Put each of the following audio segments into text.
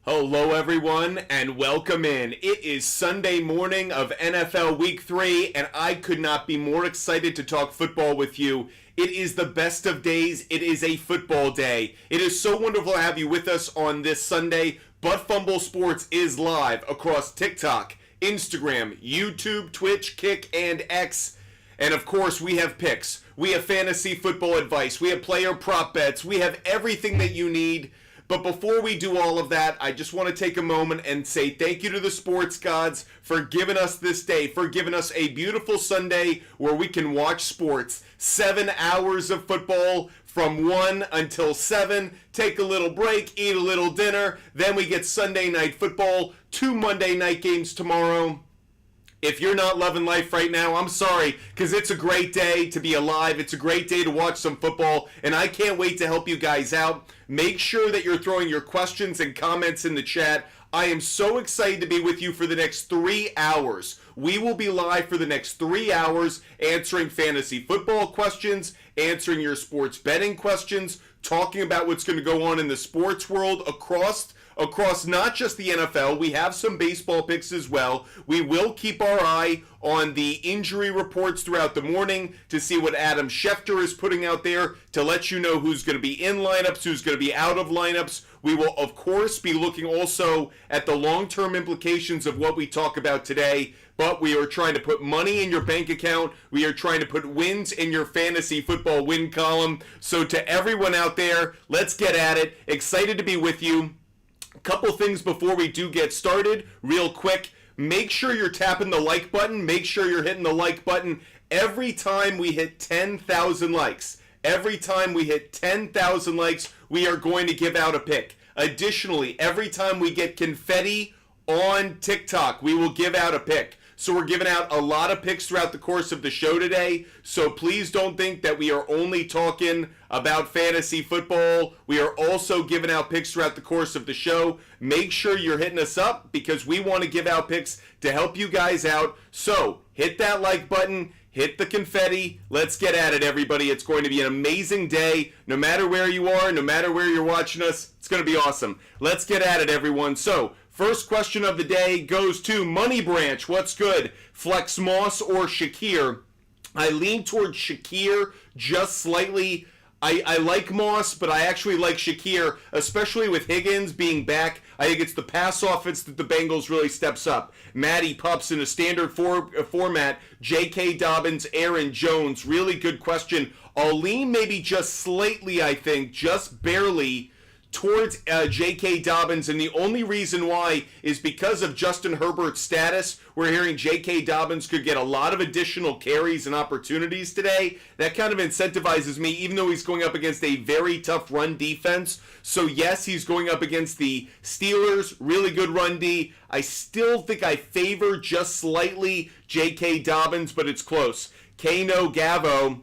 Hello, everyone, and welcome in. It is Sunday morning of NFL Week 3, and I could not be more excited to talk football with you. It is the best of days. It is a football day. It is so wonderful to have you with us on this Sunday. But Fumble Sports is live across TikTok, Instagram, YouTube, Twitch, Kick, and X. And of course, we have picks. We have fantasy football advice. We have player prop bets. We have everything that you need. But before we do all of that, I just want to take a moment and say thank you to the sports gods for giving us this day, for giving us a beautiful Sunday where we can watch sports. 7 hours of football from 1 until 7. Take a little break, eat a little dinner. Then we get Sunday night football, 2 Monday night games tomorrow. If you're not loving life right now, I'm sorry, because it's a great day to be alive. It's a great day to watch some football, and I can't wait to help you guys out. Make sure that you're throwing your questions and comments in the chat. I am so excited to be with you for the next 3 hours. We will be live for the next 3 hours answering fantasy football questions, answering your sports betting questions, talking about what's going to go on in the sports world across not just the NFL. We have some baseball picks as well. We will keep our eye on the injury reports throughout the morning to see what Adam Schefter is putting out there to let you know who's going to be in lineups, who's going to be out of lineups. We will, of course, be looking also at the long-term implications of what we talk about today, but we are trying to put money in your bank account. We are trying to put wins in your fantasy football win column. So to everyone out there, let's get at it. Excited to be with you. Couple things before we do get started, real quick. Make sure you're tapping the like button. Make sure you're hitting the like button every time we hit 10,000 likes. Every time we hit 10,000 likes, we are going to give out a pick. Additionally, every time we get confetti on TikTok, we will give out a pick. So we're giving out a lot of picks throughout the course of the show today. So please don't think that we are only talking about fantasy football. We are also giving out picks throughout the course of the show. Make sure you're hitting us up because we want to give out picks to help you guys out. So hit that like button. Hit the confetti. Let's get at it, everybody. It's going to be an amazing day. No matter where you are, no matter where you're watching us, it's going to be awesome. Let's get at it, everyone. So first question of the day goes to Money Branch. What's good? Flex Moss or Shakir? I lean towards Shakir just slightly. I like Moss, but I actually like Shakir, especially with Higgins being back. I think it's the pass offense that the Bengals really steps up. Matty Pups in a standard format. J.K. Dobbins, Aaron Jones. Really good question. I'll lean maybe just slightly, I think, just barely towards J.K. Dobbins, and the only reason why is because of Justin Herbert's status. We're hearing J.K. Dobbins could get a lot of additional carries and opportunities today. That kind of incentivizes me, even though he's going up against a very tough run defense. So yes, he's going up against the Steelers, really good run D. I still think I favor just slightly J.K. Dobbins, but it's close. Kano Gavo,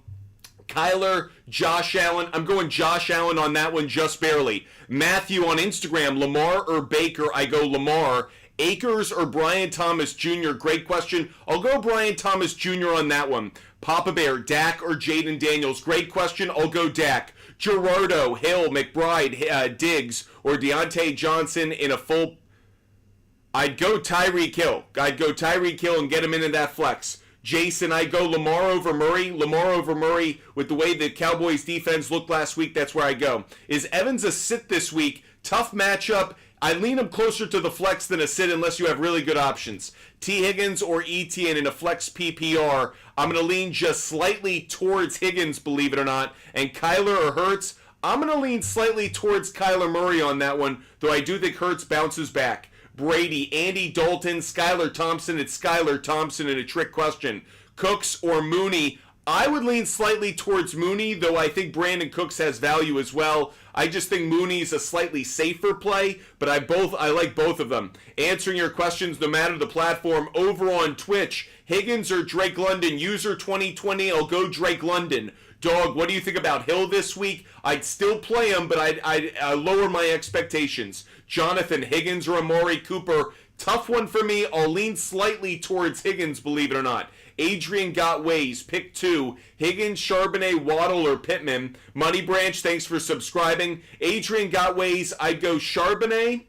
Kyler, Josh Allen. I'm going Josh Allen on that one just barely. Matthew on Instagram, Lamar or Baker? I go Lamar. Akers or Brian Thomas Jr.? Great question. I'll go Brian Thomas Jr. on that one. Papa Bear, Dak or Jaden Daniels? Great question. I'll go Dak. Gerardo, Hill, McBride, Diggs, or Deontay Johnson in a full... I'd go Tyreek Hill. I'd go Tyreek Hill and get him into that flex. Jason, I go Lamar over Murray. Lamar over Murray with the way the Cowboys defense looked last week. That's where I go. Is Evans a sit this week? Tough matchup. I lean him closer to the flex than a sit unless you have really good options. T. Higgins or ETN in a flex PPR. I'm going to lean just slightly towards Higgins, believe it or not. And Kyler or Hurts, I'm going to lean slightly towards Kyler Murray on that one, though I do think Hurts bounces back. Brady, Andy Dalton, Skylar Thompson. It's Skylar Thompson in a trick question. Cooks or Mooney? I would lean slightly towards Mooney, though I think Brandon Cooks has value as well. I just think Mooney's a slightly safer play, but I like both of them. Answering your questions no matter the platform. Over on Twitch, Higgins or Drake London? User 2020, I'll go Drake London. Dog, what do you think about Hill this week? I'd still play him, but I'd lower my expectations. Jonathan, Higgins or Amari Cooper? Tough one for me. I'll lean slightly towards Higgins, believe it or not. Adrian got ways. Pick 2. Higgins, Charbonnet, Waddle, or Pittman. Money Branch, thanks for subscribing. Adrian got ways. I'd go Charbonnet.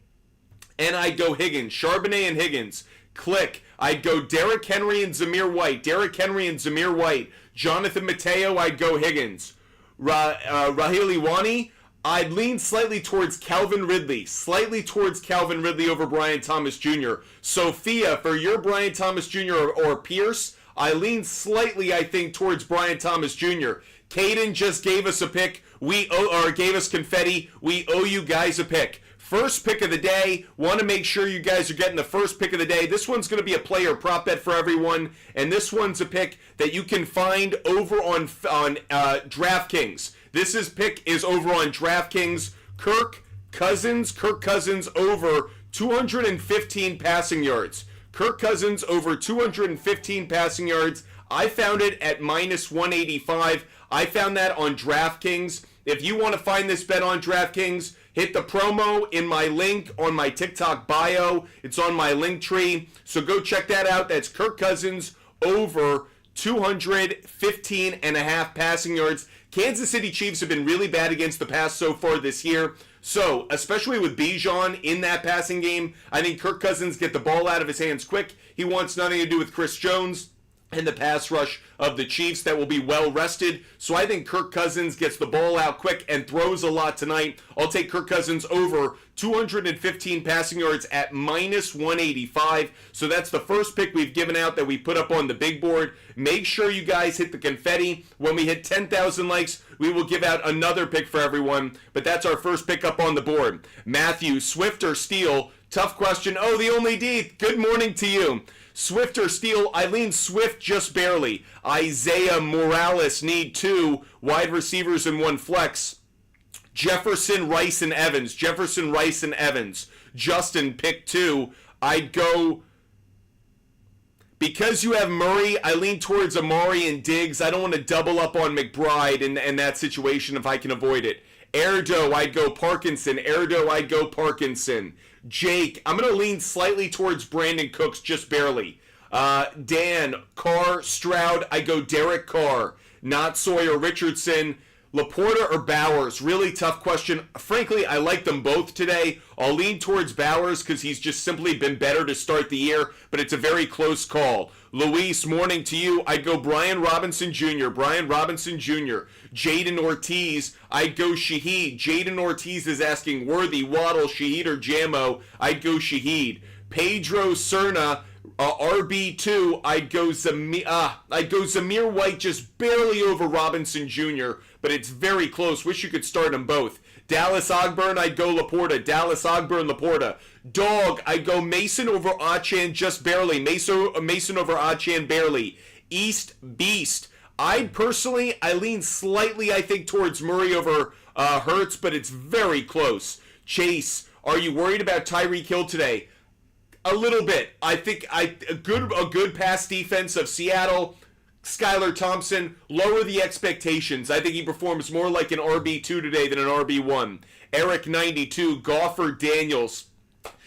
and I'd go Higgins. Charbonnet and Higgins. Click. I'd go Derrick Henry and Zamir White. Derrick Henry and Zamir White. Jonathan Mateo, I'd go Higgins. Raheel Iwani, I'd lean slightly towards Calvin Ridley. Slightly towards Calvin Ridley over Brian Thomas Jr. Sophia, for your Brian Thomas Jr. or Pierce, I lean slightly, I think, towards Brian Thomas Jr. Caden just gave us a pick. Gave us confetti. We owe you guys a pick. First pick of the day. Want to make sure you guys are getting the first pick of the day. This one's going to be a player prop bet for everyone, and this one's a pick that you can find over on DraftKings. This pick is over on DraftKings. Kirk Cousins over 215 passing yards. Kirk Cousins over 215 passing yards. I found it at minus 185. I found that on DraftKings. If you want to find this bet on DraftKings, hit the promo in my link on my TikTok bio. It's on my link tree. So go check that out. That's Kirk Cousins over 215 and a half passing yards. Kansas City Chiefs have been really bad against the pass so far this year. So, especially with Bijan in that passing game, I think Kirk Cousins get the ball out of his hands quick. He wants nothing to do with Chris Jones and the pass rush of the Chiefs that will be well rested. So I think Kirk Cousins gets the ball out quick and throws a lot tonight. I'll take Kirk Cousins over 215 passing yards at minus 185. So that's the first pick we've given out that we put up on the big board. Make sure you guys hit the confetti. When we hit 10,000 likes, we will give out another pick for everyone. But that's our first pick up on the board. Matthew, Swift or Steele? Tough question. Oh, the only D. Good morning to you. Swift or Steele? Eileen Swift just barely. Isaiah Morales need 2 wide receivers and 1 flex. Jefferson, Rice, and Evans. Jefferson, Rice, and Evans. Justin, pick 2. I'd go... Because you have Murray, I lean towards Amari and Diggs. I don't want to double up on McBride in that situation if I can avoid it. Erdo, I'd go Parkinson. Erdo, I'd go Parkinson. Jake, I'm going to lean slightly towards Brandon Cooks, just barely. Dan, Carr, Stroud, I go Derek Carr. Not Sawyer, Richardson. Laporta or Bowers? Really tough question. Frankly, I like them both today. I'll lean towards Bowers because he's just simply been better to start the year, but it's a very close call. Luis, morning to you. I'd go Brian Robinson Jr. Brian Robinson Jr. Jaden Ortiz, I'd go Shaheed. Jaden Ortiz is asking Worthy, Waddle, Shaheed, or Jammo. I'd go Shaheed. Pedro Cerna, RB2, I'd go Zamir White just barely over Robinson Jr., but it's very close. Wish you could start them both. Dallas Ogburn, I'd go Laporta. Dallas Ogburn, Laporta. Dog, I'd go Mason over Achan just barely. Mason over Achan barely. East Beast, I lean slightly, I think, towards Murray over Hurts, but it's very close. Chase, are you worried about Tyreek Hill today? A little bit. I think a good pass defense of Seattle. Skylar Thompson, lower the expectations. I think he performs more like an RB2 today than an RB1. Eric 92, Goff or Daniels?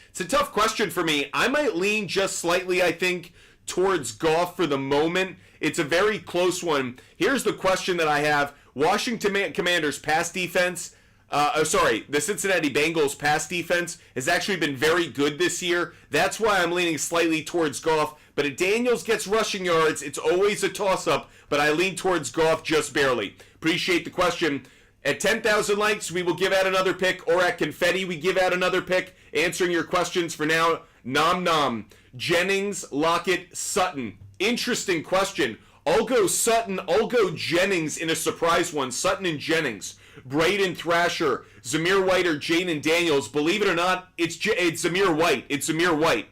It's a tough question for me. I might lean just slightly, I think, towards Goff for the moment. It's a very close one. Here's the question that I have. Washington Commanders pass defense, the Cincinnati Bengals pass defense has actually been very good this year. That's why I'm leaning slightly towards Goff. But if Daniels gets rushing yards, it's always a toss-up, but I lean towards Goff just barely. Appreciate the question. At 10,000 likes, we will give out another pick, or at confetti, we give out another pick. Answering your questions for now, Nom Nom. Jennings, Lockett, Sutton. Interesting question. I'll go Sutton, I'll go Jennings in a surprise one. Sutton and Jennings. Braden Thrasher, Zamir White or Jaden Daniels. Believe it or not, it's Zamir White. It's Zamir White.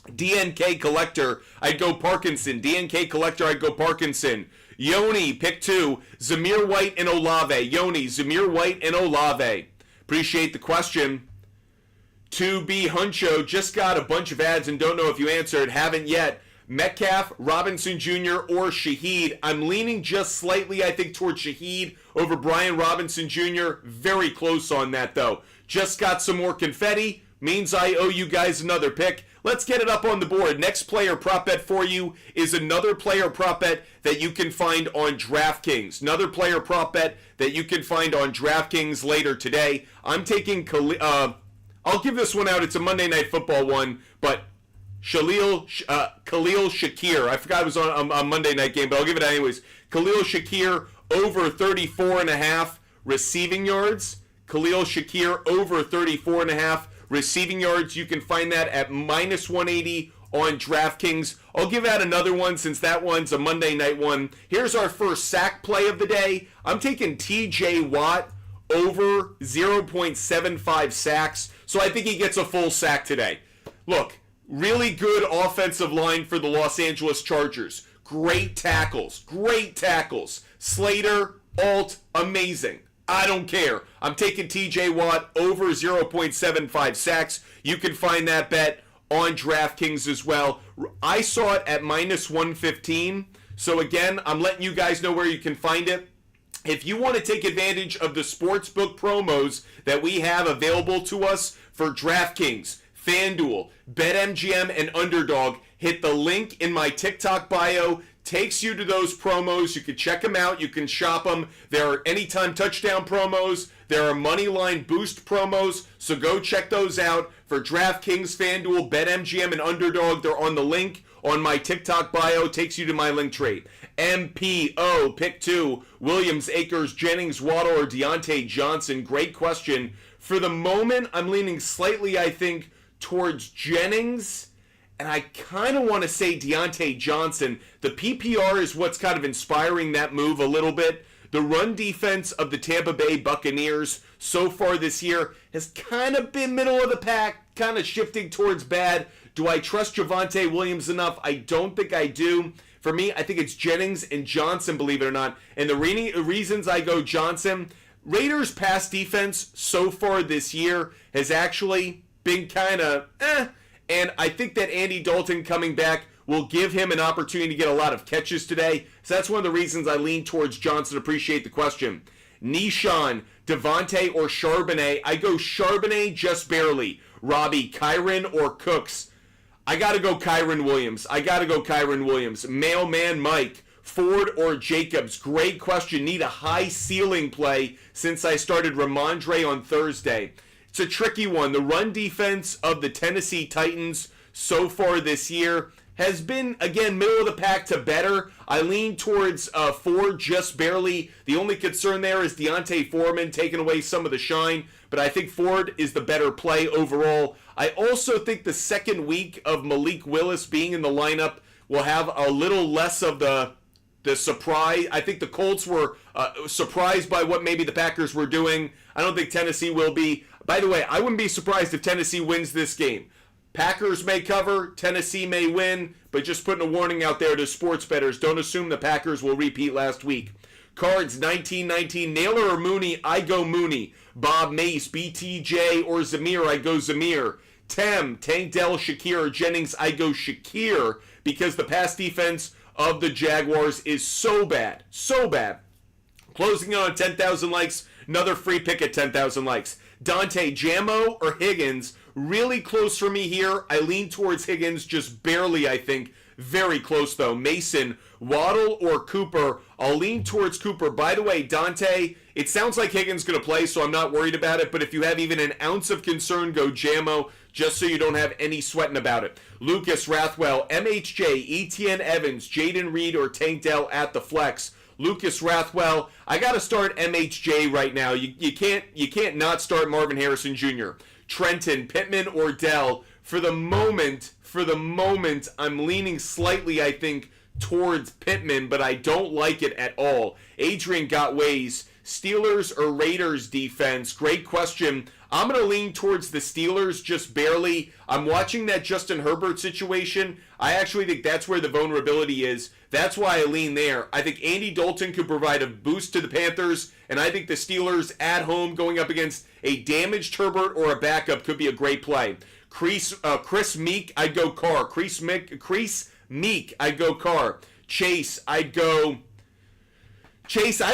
DNK Collector, I'd go Parkinson. DNK Collector, I'd go Parkinson. Yoni, pick 2. Zamir White and Olave. Yoni, Zamir White and Olave. Appreciate the question. 2B Huncho, just got a bunch of ads and don't know if you answered. Haven't yet. Metcalf, Robinson Jr., or Shaheed. I'm leaning just slightly, I think, towards Shaheed over Brian Robinson Jr. Very close on that, though. Just got some more confetti. Means I owe you guys another pick. Let's get it up on the board. Next player prop bet for you is another player prop bet that you can find on DraftKings. Another player prop bet that you can find on DraftKings later today. I'm taking I'll give this one out. It's a Monday Night Football one, but Khalil Shakir. I forgot it was on a Monday night game, but I'll give it anyways. Khalil Shakir over 34.5 receiving yards. Khalil Shakir over 34.5 receiving yards. You can find that at minus 180 on DraftKings. I'll give out another one since that one's a Monday night one. Here's our first sack play of the day. I'm taking TJ Watt over 0.75 sacks. So I think he gets a full sack today. Look, really good offensive line for the Los Angeles Chargers. Great tackles. Slater, Alt, amazing. I don't care. I'm taking TJ Watt over 0.75 sacks. You can find that bet on DraftKings as well. I saw it at minus 115. So again, I'm letting you guys know where you can find it. If you want to take advantage of the sportsbook promos that we have available to us for DraftKings, FanDuel, BetMGM, and Underdog, hit the link in my TikTok bio. Takes you to those promos. You can check them out. You can shop them. There are anytime touchdown promos. There are money line boost promos. So go check those out for DraftKings, FanDuel, BetMGM, and Underdog. They're on the link on my TikTok bio. Takes you to my link trade. MPO, pick 2, Williams, Akers, Jennings, Waddle, or Deontay Johnson. Great question. For the moment, I'm leaning slightly, I think, towards Jennings. And I kind of want to say Deontay Johnson. The PPR is what's kind of inspiring that move a little bit. The run defense of the Tampa Bay Buccaneers so far this year has kind of been middle of the pack, kind of shifting towards bad. Do I trust Javonte Williams enough? I don't think I do. For me, I think it's Jennings and Johnson, believe it or not. And the reasons I go Johnson, Raiders' pass defense so far this year has actually been kind of And I think that Andy Dalton coming back will give him an opportunity to get a lot of catches today. So that's one of the reasons I lean towards Johnson. Appreciate the question. Nishan, Devontae, or Charbonnet. I go Charbonnet just barely. Robbie, Kyren, or Cooks. I got to go Kyren Williams. Mailman Mike, Ford or Jacobs. Great question. Need a high ceiling play since I started Ramondre on Thursday. It's a tricky one. The run defense of the Tennessee Titans so far this year has been, again, middle of the pack to better. I lean towards Ford just barely. The only concern there is Deontay Foreman taking away some of the shine, but I think Ford is the better play overall. I also think the second week of Malik Willis being in the lineup will have a little less of the surprise. I think the Colts were surprised by what maybe the Packers were doing. I don't think Tennessee will be. By the way, I wouldn't be surprised if Tennessee wins this game. Packers may cover, Tennessee may win, but just putting a warning out there to sports bettors. Don't assume the Packers will repeat last week. Cards 1919, Naylor or Mooney, I go Mooney. Bob Mace, BTJ or Zamir, I go Zamir. Tank Dell, Shakir or Jennings, I go Shakir because the pass defense of the Jaguars is so bad. Closing in on 10,000 likes, another free pick at 10,000 likes. Dante, Jammo or Higgins, really close for me here. I lean towards Higgins just barely, I think. Very close, though. Mason, Waddle or Cooper. I'll lean towards Cooper. By the way, Dante, it sounds like Higgins going to play, so I'm not worried about it. But if you have even an ounce of concern, go Jammo, just so you don't have any sweating about it. Lucas, Rathwell, MHJ, Etienne Evans, Jaden Reed, or Tank Dell at the flex. Lucas Rathwell, I got to start MHJ right now. You can't not start Marvin Harrison Jr. Trenton, Pittman, or Dell. For the moment, I'm leaning slightly, I think, towards Pittman, but I don't like it at all. Adrian got ways. Steelers or Raiders defense? Great question. I'm going to lean towards the Steelers just barely. I'm watching that Justin Herbert situation. I actually think that's where the vulnerability is. That's why I lean there. I think Andy Dalton could provide a boost to the Panthers, and I think the Steelers at home going up against a damaged Herbert or a backup could be a great play. Chris Meek, I'd go Carr. Chris Meek, I'd go Carr. Chase, I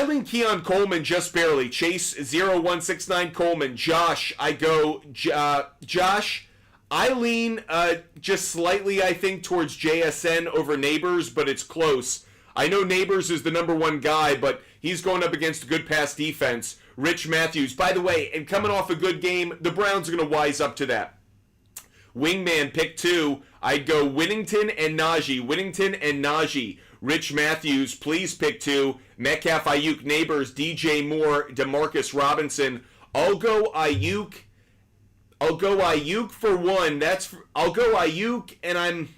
lean Keon Coleman just barely. Chase 0169 Coleman. Josh, I go Josh. I lean just slightly, I think, towards JSN over Neighbors, but it's close. I know Neighbors is the number one guy, but he's going up against a good pass defense. Rich Matthews. By the way, and coming off a good game, the Browns are going to wise up to that. Wingman, pick 2. I'd go Whittington and Najee. Whittington and Najee. Rich Matthews, please pick 2. Metcalf, Ayuk, Neighbors, DJ Moore, Demarcus Robinson. I'll go Ayuk for 1. I'll go Ayuk, and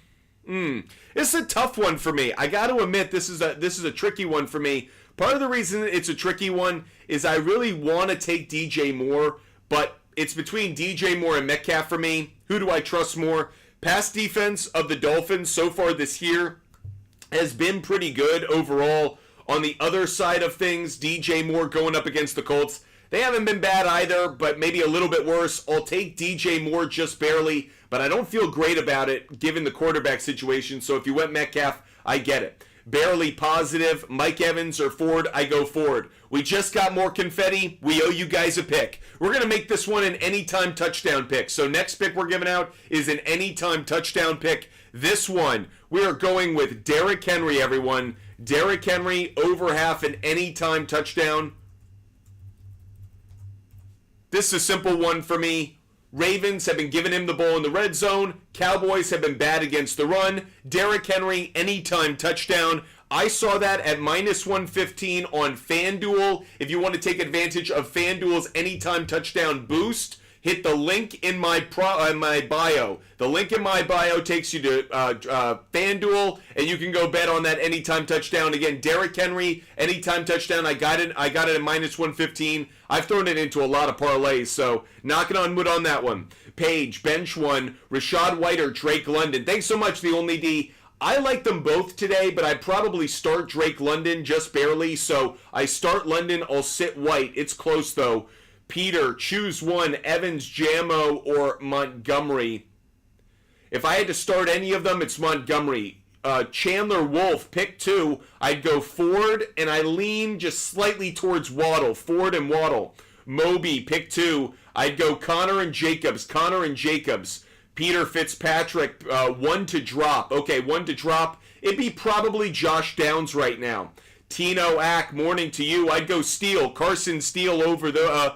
this is a tough one for me. I got to admit, this is a tricky one for me. Part of the reason it's a tricky one is I really want to take DJ Moore, but it's between DJ Moore and Metcalf for me. Who do I trust more? Pass defense of the Dolphins so far this year has been pretty good overall. On the other side of things, DJ Moore going up against the Colts, they haven't been bad either, but maybe a little bit worse. I'll take DJ Moore just barely, but I don't feel great about it given the quarterback situation. So if you went Metcalf, I get it. Barely positive. Mike Evans or Ford, I go Ford. We just got more confetti. We owe you guys a pick. We're going to make this one an anytime touchdown pick. So next pick we're giving out is an anytime touchdown pick. This one, we are going with Derrick Henry, everyone. Derrick Henry over half an anytime touchdown. This is a simple one for me. Ravens have been giving him the ball in the red zone. Cowboys have been bad against the run. Derrick Henry, anytime touchdown. I saw that at -115 on FanDuel. If you want to take advantage of FanDuel's anytime touchdown boost, hit the link in my bio. The link in my bio takes you to FanDuel, and you can go bet on that anytime touchdown. Again, Derrick Henry, anytime touchdown. I got it at -115. I've thrown it into a lot of parlays, so knocking on wood on that one. Page, bench 1, Rashad White or Drake London. Thanks so much, the only D. I like them both today, but I'd probably start Drake London just barely. So I start London, I'll sit White. It's close, though. Peter, choose one, Evans, Jammo, or Montgomery. If I had to start any of them, it's Montgomery. Chandler Wolf, pick 2. I'd go Ford, and I lean just slightly towards Waddle. Ford and Waddle. Moby, pick 2. I'd go Connor and Jacobs. Connor and Jacobs. Peter Fitzpatrick, 1 to drop. Okay, 1 to drop. It'd be probably Josh Downs right now. Tino Ack, morning to you. I'd go Steele. Carson Steele over the...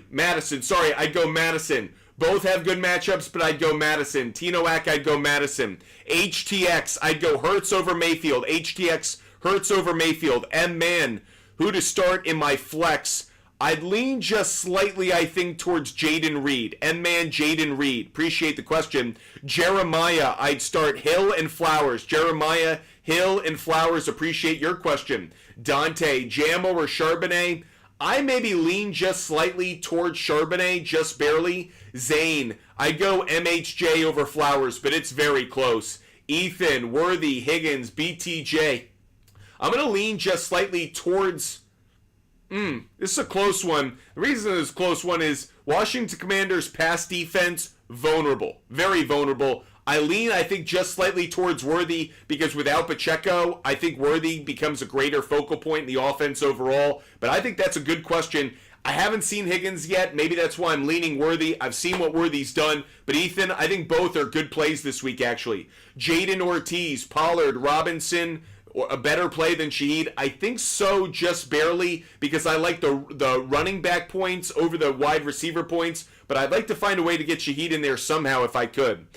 Madison. Sorry, I'd go Madison. Both have good matchups, but I'd go Madison. Tino Ack, I'd go Madison. HTX, I'd go Hurts over Mayfield. HTX, Hurts over Mayfield. M-Man, who to start in my flex? I'd lean just slightly, I think, towards Jaden Reed. M-Man, Jaden Reed. Appreciate the question. Jeremiah, I'd start Hill and Flowers. Jeremiah, Hill and Flowers, appreciate your question. Dante, Jammo or Charbonnet? I maybe lean just slightly towards Charbonnet, just barely. Zane, I'd go MHJ over Flowers, but it's very close. Ethan, Worthy, Higgins, BTJ. I'm going to lean just slightly towards... This is a close one. The reason it's a close one is Washington Commanders' pass defense, vulnerable. Very vulnerable. I lean, I think, just slightly towards Worthy because without Pacheco, I think Worthy becomes a greater focal point in the offense overall. But I think that's a good question. I haven't seen Higgins yet. Maybe that's why I'm leaning Worthy. I've seen what Worthy's done. But Ethan, I think both are good plays this week, actually. Jaden Ortiz, Pollard, Robinson, or a better play than Shaheed? I think so, just barely, because I like the running back points over the wide receiver points. But I'd like to find a way to get Shaheed in there somehow if I could.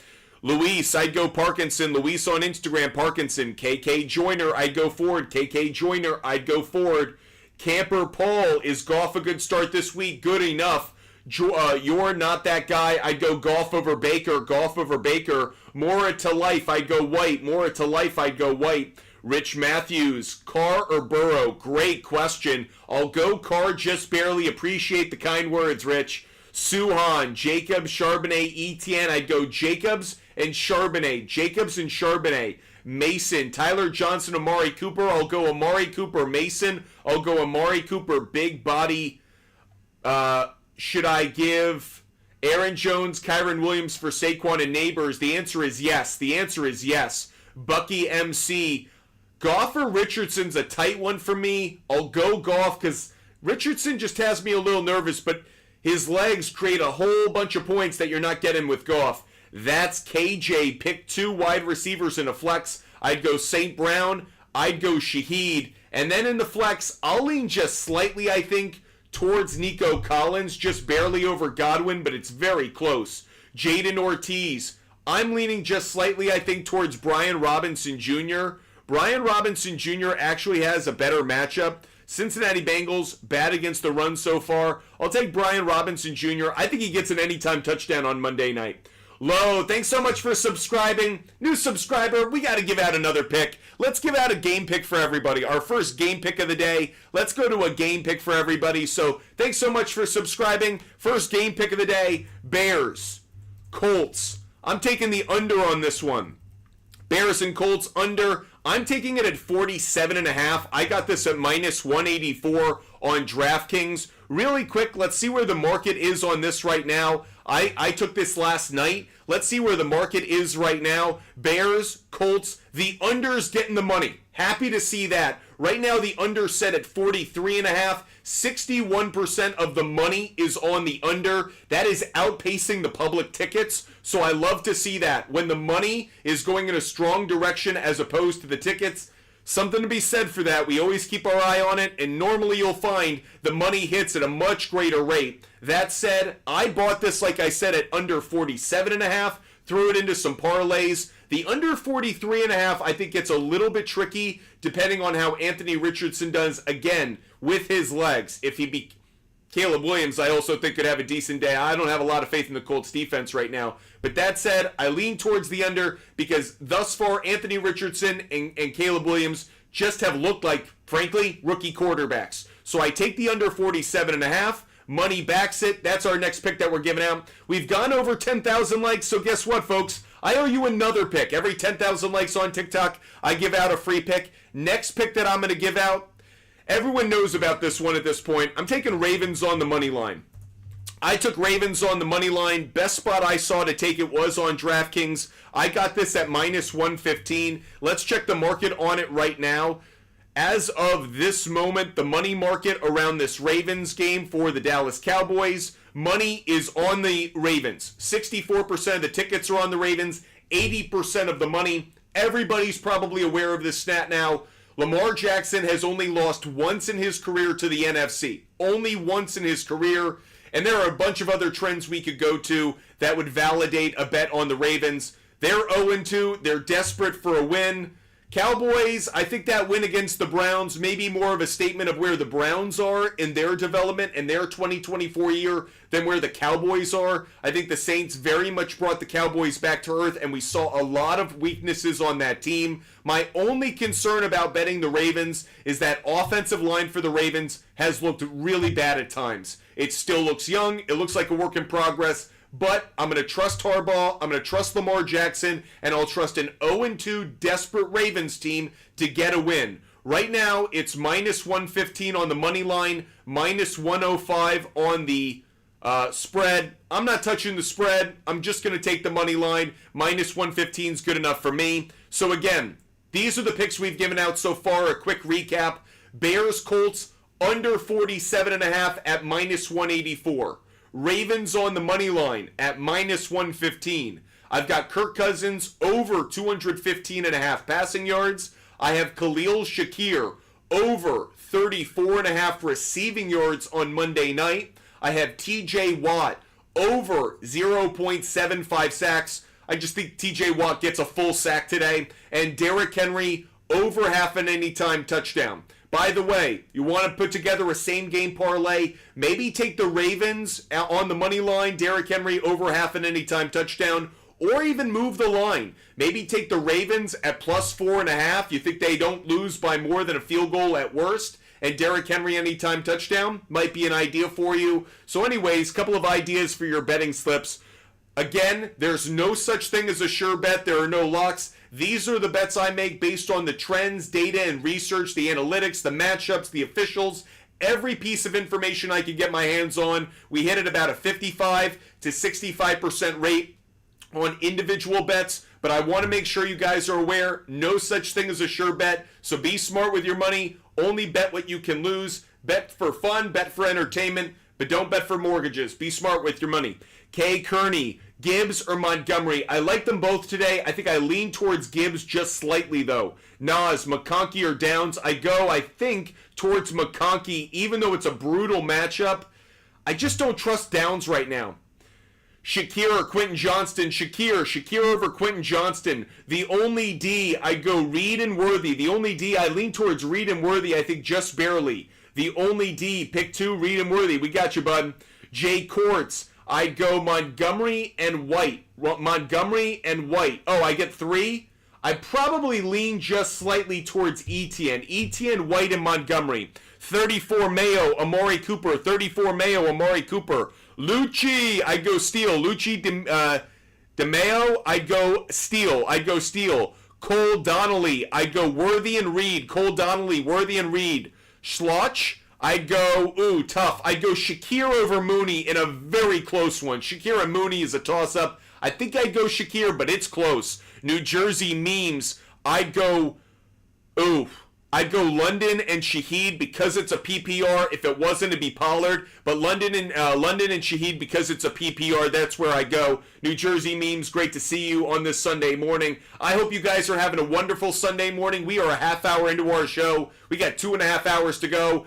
Luis, I'd go Parkinson. Luis on Instagram, Parkinson. KK Joyner, I'd go Ford. KK Joyner, I'd go Ford. Camper Paul, is Goff a good start this week? Good enough. You're not that guy. I'd go Goff over Baker. Goff over Baker. Mora to life, I'd go White. Mora to life, I'd go White. Rich Matthews, Carr or Burrow? Great question. I'll go Carr just barely. Appreciate the kind words, Rich. Suhan, Jacobs, Charbonnet, Etienne. I'd go Jacobs and Charbonnet. Jacobs and Charbonnet. Mason, Tyler Johnson, Amari Cooper. I'll go Amari Cooper. Mason, I'll go Amari Cooper. Big body. Should I give Aaron Jones, Kyron Williams for Saquon and Neighbors? The answer is yes. The answer is yes. Bucky MC. Goff or Richardson's a tight one for me. I'll go Goff because Richardson just has me a little nervous, but his legs create a whole bunch of points that you're not getting with Goff. That's KJ. Pick 2 wide receivers in a flex. I'd go St. Brown. I'd go Shaheed. And then in the flex, I'll lean just slightly, I think, towards Nico Collins, just barely over Godwin, but it's very close. Jaden Ortiz, I'm leaning just slightly, I think, towards Brian Robinson Jr. Brian Robinson Jr. actually has a better matchup. Cincinnati Bengals, bad against the run so far. I'll take Brian Robinson Jr. I think he gets an anytime touchdown on Monday night. Lo, thanks so much for subscribing. New subscriber, we got to give out another pick. Let's give out a game pick for everybody. Our first game pick of the day. Let's go to a game pick for everybody. So thanks so much for subscribing. First game pick of the day, Bears, Colts. I'm taking the under on this one. Bears and Colts under. I'm taking it at 47.5. I got this at minus 184 on DraftKings. Really quick, let's see where the market is on this right now. I took this last night. Let's see where the market is right now. Bears, Colts, the under's getting the money. Happy to see that. Right now, the under set at 43.5. 61% of the money is on the under. That is outpacing the public tickets. So I love to see that. When the money is going in a strong direction as opposed to the tickets, something to be said for that. We always keep our eye on it, and normally you'll find the money hits at a much greater rate. That said, I bought this, like I said, at under 47.5. Threw it into some parlays. The under 43.5, I think, gets a little bit tricky depending on how Anthony Richardson does, again, with his legs. If he be Caleb Williams, I also think could have a decent day. I don't have a lot of faith in the Colts defense right now. But that said, I lean towards the under because thus far, Anthony Richardson and Caleb Williams just have looked like, frankly, rookie quarterbacks. So I take the under 47.5. Money backs it. That's our next pick that we're giving out. We've gone over 10,000 likes, so guess what, folks? I owe you another pick. Every 10,000 likes on TikTok, I give out a free pick. Next pick that I'm going to give out, everyone knows about this one at this point. I'm taking Ravens on the money line. I took Ravens on the money line. Best spot I saw to take it was on DraftKings. I got this at minus 115. Let's check the market on it right now. As of this moment, the money market around this Ravens game for the Dallas Cowboys, money is on the Ravens. 64% of the tickets are on the Ravens, 80% of the money. Everybody's probably aware of this stat now. Lamar Jackson has only lost once in his career to the NFC. Only once in his career. And there are a bunch of other trends we could go to that would validate a bet on the Ravens. They're 0-2. They're desperate for a win. Cowboys, I think that win against the Browns may be more of a statement of where the Browns are in their development and their 2024 year than where the Cowboys are. I think the Saints very much brought the Cowboys back to earth, and we saw a lot of weaknesses on that team. My only concern about betting the Ravens is that offensive line for the Ravens has looked really bad at times. It still looks young. It looks like a work in progress. But I'm going to trust Harbaugh, I'm going to trust Lamar Jackson, and I'll trust an 0-2 desperate Ravens team to get a win. Right now, it's minus 115 on the money line, minus 105 on the spread. I'm not touching the spread. I'm just going to take the money line. Minus 115 is good enough for me. So again, these are the picks we've given out so far. A quick recap. Bears, Colts, under 47.5 at minus 184. Ravens on the money line at minus 115. I've got Kirk Cousins over 215.5 passing yards. I have Khalil Shakir over 34.5 receiving yards on Monday night. I have TJ Watt over 0.75 sacks. I just think TJ Watt gets a full sack today. And Derrick Henry over half an anytime touchdown. By the way, you want to put together a same-game parlay, maybe take the Ravens on the money line, Derrick Henry over half an anytime touchdown, or even move the line. Maybe take the Ravens at plus 4.5. You think they don't lose by more than a field goal at worst, and Derrick Henry anytime touchdown might be an idea for you. So anyways, a couple of ideas for your betting slips. Again, there's no such thing as a sure bet. There are no locks. These are the bets I make based on the trends, data, and research, the analytics, the matchups, the officials, every piece of information I could get my hands on. We hit at about a 55 to 65% rate on individual bets, but I want to make sure you guys are aware, no such thing as a sure bet. So be smart with your money. Only bet what you can lose. Bet for fun, bet for entertainment, but don't bet for mortgages. Be smart with your money. Kay Kearney, Gibbs or Montgomery. I like them both today. I think I lean towards Gibbs just slightly, though. Nas, McConkey or Downs. I go, I think, towards McConkey, even though it's a brutal matchup. I just don't trust Downs right now. Shakir or Quentin Johnston. Shakir over Quentin Johnston. The only D, I go Reed and Worthy. The only D, I lean towards Reed and Worthy, I think just barely. The only D, pick 2, Reed and Worthy. We got you, bud. Jay Courts. I'd go Montgomery and White. Montgomery and White. Oh, I get 3? I probably lean just slightly towards Etienne. Etienne, White, and Montgomery. 34 Mayo, Amari Cooper. 34 Mayo, Amari Cooper. Lucci, I'd go Steele. Lucci DeMayo, I'd go Steele. Cole Donnelly, I'd go Worthy and Reed. Cole Donnelly, Worthy and Reed. Schloch, I'd go, tough. I'd go Shakir over Mooney in a very close one. Shakir and Mooney is a toss-up. I think I'd go Shakir, but it's close. New Jersey Memes, I'd go London and Shaheed because it's a PPR. If it wasn't, it'd be Pollard. But London and Shaheed because it's a PPR, that's where I go. New Jersey Memes, great to see you on this Sunday morning. I hope you guys are having a wonderful Sunday morning. We are a half hour into our show. We got 2.5 hours to go.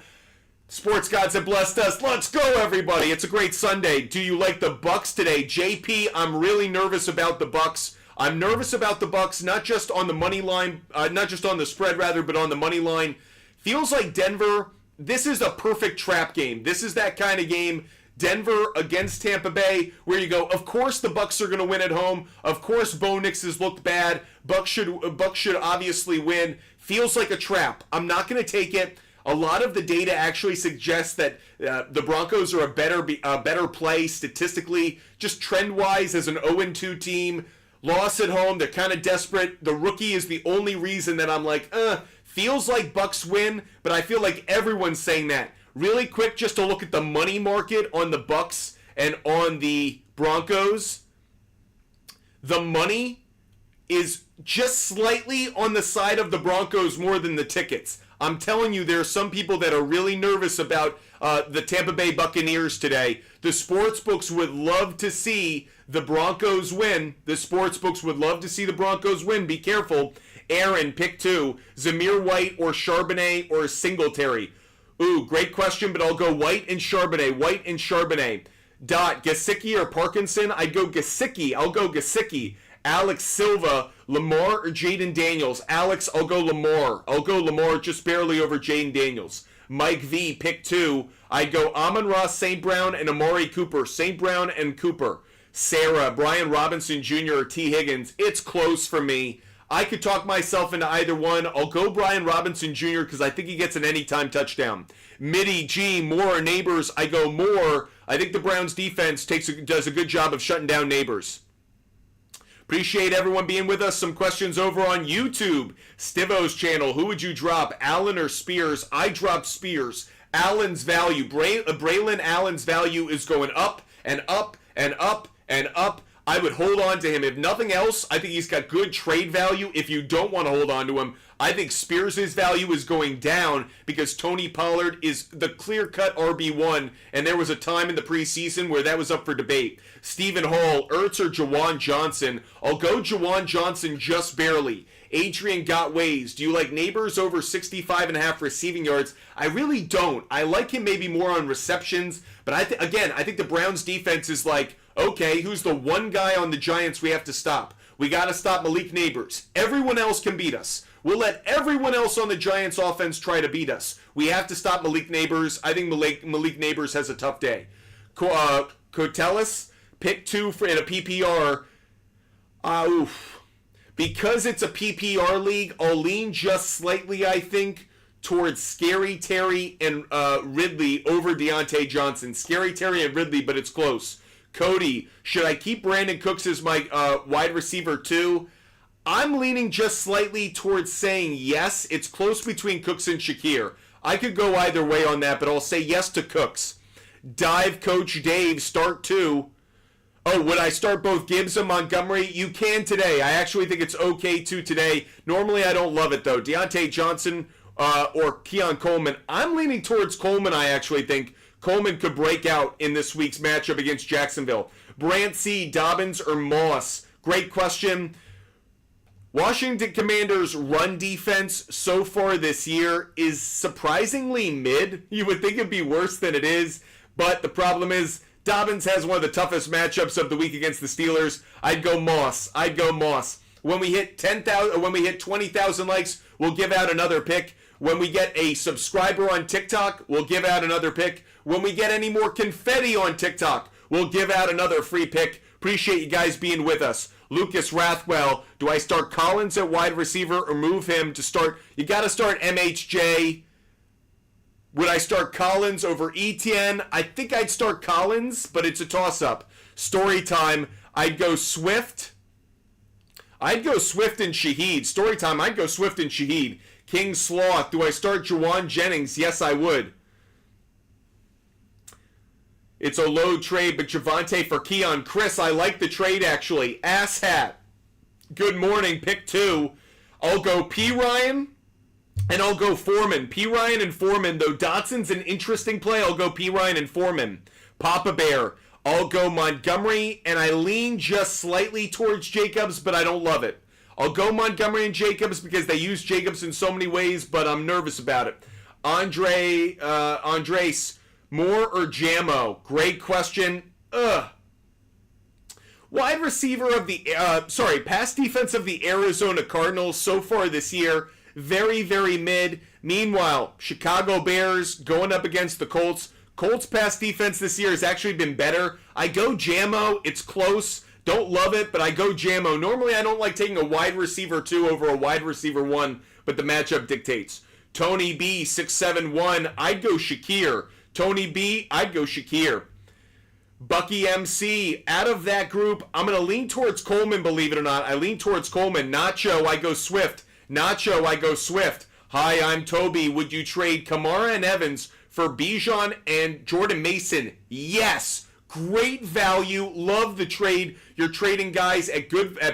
Sports gods have blessed us. Let's go, everybody. It's a great Sunday. Do you like the Bucks today? JP, I'm really nervous about the Bucks. I'm nervous about the Bucks, not just on the money line, not just on the spread, rather, but on the money line. Feels like Denver, this is a perfect trap game. This is that kind of game, Denver against Tampa Bay, where you go, of course the Bucks are going to win at home. Of course Bo Nix has looked bad. Bucks should obviously win. Feels like a trap. I'm not going to take it. A lot of the data actually suggests that the Broncos are a better play statistically, just trend-wise as an 0-2 team. Loss at home, they're kind of desperate. The rookie is the only reason that I'm like, feels like Bucks win, but I feel like everyone's saying that. Really quick, just to look at the money market on the Bucks and on the Broncos. The money is just slightly on the side of the Broncos more than the tickets. I'm telling you, there are some people that are really nervous about the Tampa Bay Buccaneers today. The sportsbooks would love to see the Broncos win. The sportsbooks would love to see the Broncos win. Be careful. Aaron, pick 2. Zamir White or Charbonnet or Singletary. Great question, but I'll go White and Charbonnet. White and Charbonnet. Dot, Gesicki or Parkinson? I'd go Gesicki. I'll go Gesicki. Alex Silva, Lamar or Jaden Daniels? Alex, I'll go Lamar. I'll go Lamar just barely over Jaden Daniels. Mike V, pick 2. I'd go Amon-Ra, St. Brown, and Amari Cooper. St. Brown and Cooper. Sarah, Brian Robinson Jr. or T. Higgins. It's close for me. I could talk myself into either one. I'll go Brian Robinson Jr. because I think he gets an anytime touchdown. Mitty G, Moore or Neighbors? I go Moore. I think the Browns defense does a good job of shutting down Neighbors. Appreciate everyone being with us. Some questions over on YouTube. Stivo's channel. Who would you drop, Allen or Spears? I drop Spears. Allen's value. Braylon Allen's value is going up and up and up and up. I would hold on to him. If nothing else, I think he's got good trade value. If you don't want to hold on to him, I think Spears' value is going down because Tony Pollard is the clear-cut RB1, and there was a time in the preseason where that was up for debate. Stephen Hall, Ertz or Jawan Johnson? I'll go Jawan Johnson just barely. Adrian Gottways, do you like Neighbors over 65.5 receiving yards? I really don't. I like him maybe more on receptions, but I think the Browns defense is like, okay, who's the one guy on the Giants we have to stop? We got to stop Malik Neighbors. Everyone else can beat us. We'll let everyone else on the Giants offense try to beat us. We have to stop Malik Neighbors. I think Malik Neighbors has a tough day. Cotellis, pick 2 in a PPR. Because it's a PPR league, I'll lean just slightly, I think, towards Scary Terry and Ridley over Deontay Johnson. Scary Terry and Ridley, but it's close. Cody, should I keep Brandon Cooks as my wide receiver too? I'm leaning just slightly towards saying yes. It's close between Cooks and Shakir. I could go either way on that, but I'll say yes to Cooks. Dive Coach Dave, start 2. Oh, would I start both Gibbs and Montgomery? You can today. I actually think it's okay to today. Normally I don't love it though. Deontay Johnson or Keon Coleman. I'm leaning towards Coleman, I actually think. Coleman could break out in this week's matchup against Jacksonville. Brant C, Dobbins or Moss? Great question. Washington Commanders' run defense so far this year is surprisingly mid. You would think it'd be worse than it is, but the problem is Dobbins has one of the toughest matchups of the week against the Steelers. I'd go Moss. When we hit 10,000, when we hit 20,000 likes, we'll give out another pick. When we get a subscriber on TikTok, we'll give out another pick. When we get any more confetti on TikTok, we'll give out another free pick. Appreciate you guys being with us. Lucas Rathwell, do I start Collins at wide receiver or move him to start? You got to start MHJ. Would I start Collins over Etienne? I think I'd start Collins, but it's a toss-up. Story time, I'd go Swift. I'd go Swift and Shaheed. Story time, I'd go Swift and Shaheed. King Sloth, do I start Juwan Jennings? Yes, I would. It's a low trade, but Javonte for Keon. Chris, I like the trade, actually. Asshat. Good morning. Pick 2. I'll go P. Ryan, and I'll go Foreman. P. Ryan and Foreman, though Dotson's an interesting play. I'll go P. Ryan and Foreman. Papa Bear. I'll go Montgomery, and I lean just slightly towards Jacobs, but I don't love it. I'll go Montgomery and Jacobs because they use Jacobs in so many ways, but I'm nervous about it. Andres, Moore or Jammo? Great question. Wide receiver of the, pass defense of the Arizona Cardinals so far this year, very, very mid. Meanwhile, Chicago Bears going up against the Colts. Colts pass defense this year has actually been better. I go Jammo. It's close. Don't love it, but I go Jammo. Normally, I don't like taking a wide receiver 2 over a wide receiver 1, but the matchup dictates. Tony B, 671. I'd go Shakir. Tony B, I'd go Shakir. Bucky MC, out of that group, I'm going to lean towards Coleman, believe it or not. I lean towards Coleman. Nacho, I go Swift. Hi, I'm Toby. Would you trade Kamara and Evans for Bijan and Jordan Mason? Yes. Great value. Love the trade. You're trading guys at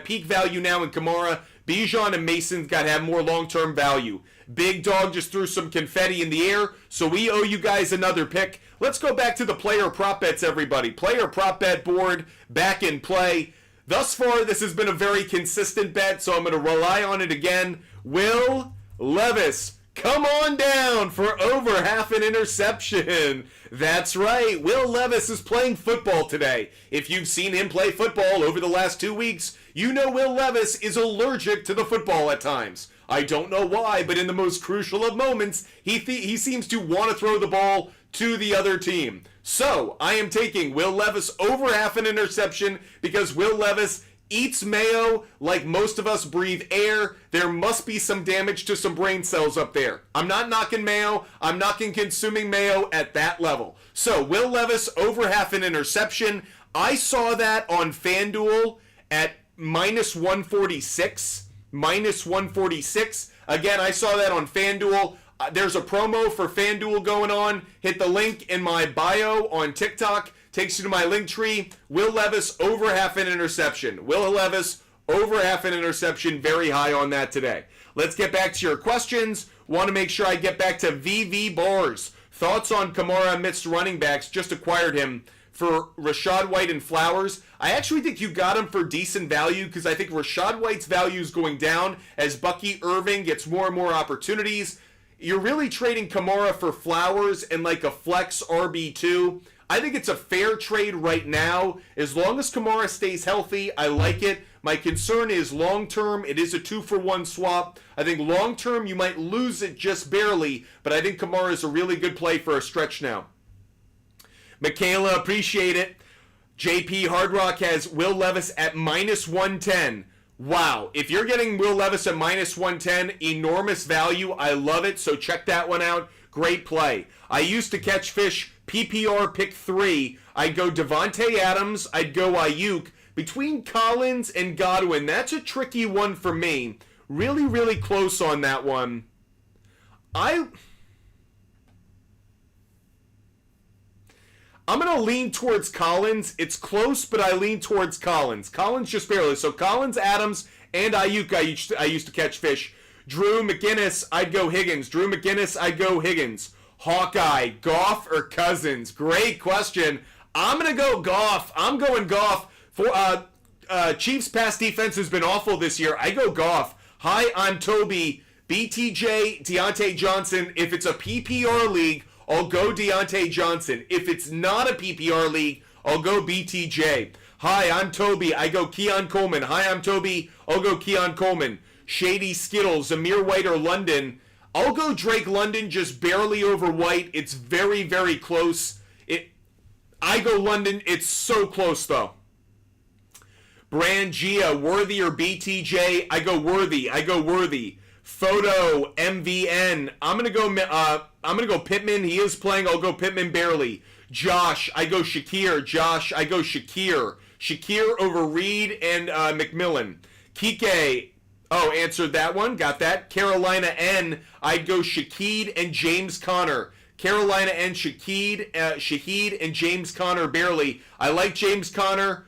peak value now in Kamara. Bijan and Mason's got to have more long-term value. Big Dog just threw some confetti in the air, so we owe you guys another pick. Let's go back to the player prop bets, everybody. Player prop bet board back in play. Thus far, this has been a very consistent bet, so I'm going to rely on it again. Will Levis, come on down for over half an interception. That's right. Will Levis is playing football today. If you've seen him play football over the last 2 weeks, you know Will Levis is allergic to the football at times. I don't know why, but in the most crucial of moments, he seems to want to throw the ball to the other team. So, I am taking Will Levis over half an interception because Will Levis eats mayo like most of us breathe air. There must be some damage to some brain cells up there. I'm not knocking mayo. I'm knocking consuming mayo at that level. So, Will Levis over half an interception. I saw that on FanDuel at minus 146. Minus 146. Again, I saw that on FanDuel. There's a promo for FanDuel going on. Hit the link in my bio on TikTok. Takes you to my link tree. Will Levis over half an interception. Will Levis over half an interception. Very high on that today. Let's get back to your questions. Want to make sure I get back to VV Bars. Thoughts on Kamara amidst running backs. Just acquired him for Rachaad White and Flowers. I actually think you got him for decent value because I think Rachaad White's value is going down as Bucky Irving gets more and more opportunities. You're really trading Kamara for Flowers and like a flex RB2. I think it's a fair trade right now. As long as Kamara stays healthy, I like it. My concern is long-term, it is a 2-for-1 swap. I think long-term, you might lose it just barely, but I think Kamara is a really good play for a stretch now. Michaela, appreciate it. JP Hard Rock has Will Levis at minus 110. Wow. If you're getting Will Levis at minus 110, enormous value. I love it, so check that one out. Great play. I used to catch fish, PPR pick 3. I'd go Devontae Adams. I'd go Ayuk. Between Collins and Godwin, that's a tricky one for me. Really, really close on that one. I'm going to lean towards Collins. It's close, but I lean towards Collins. Collins just barely. So Collins, Adams, and Ayuk, I used to catch fish. Drew McGinnis, I'd go Higgins. Drew McGinnis, I'd go Higgins. Hawkeye, Goff or Cousins? Great question. I'm going to go Goff. I'm going Goff. Chiefs pass defense has been awful this year. I go Goff. Hi, I'm Toby. BTJ, Deontay Johnson. If it's a PPR league, I'll go Deontay Johnson. If it's not a PPR league, I'll go BTJ. Hi, I'm Toby. I go Keon Coleman. Hi, I'm Toby. I'll go Keon Coleman. Shady Skittles, Amir White or London. I'll go Drake London, just barely over White. It's very, very close. I go London. It's so close, though. Brangia, Worthy or BTJ? I go Worthy. I go Worthy. Photo, MVN. I'm gonna go Pittman. He is playing. I'll go Pittman barely. Josh, I go Shakir. Josh, I go Shakir. Shakir over Reed and McMillan. Kike, answered that one. Got that. Carolina N, I'd go Shaheed and James Conner. Carolina N, Shaheed and James Conner barely. I like James Conner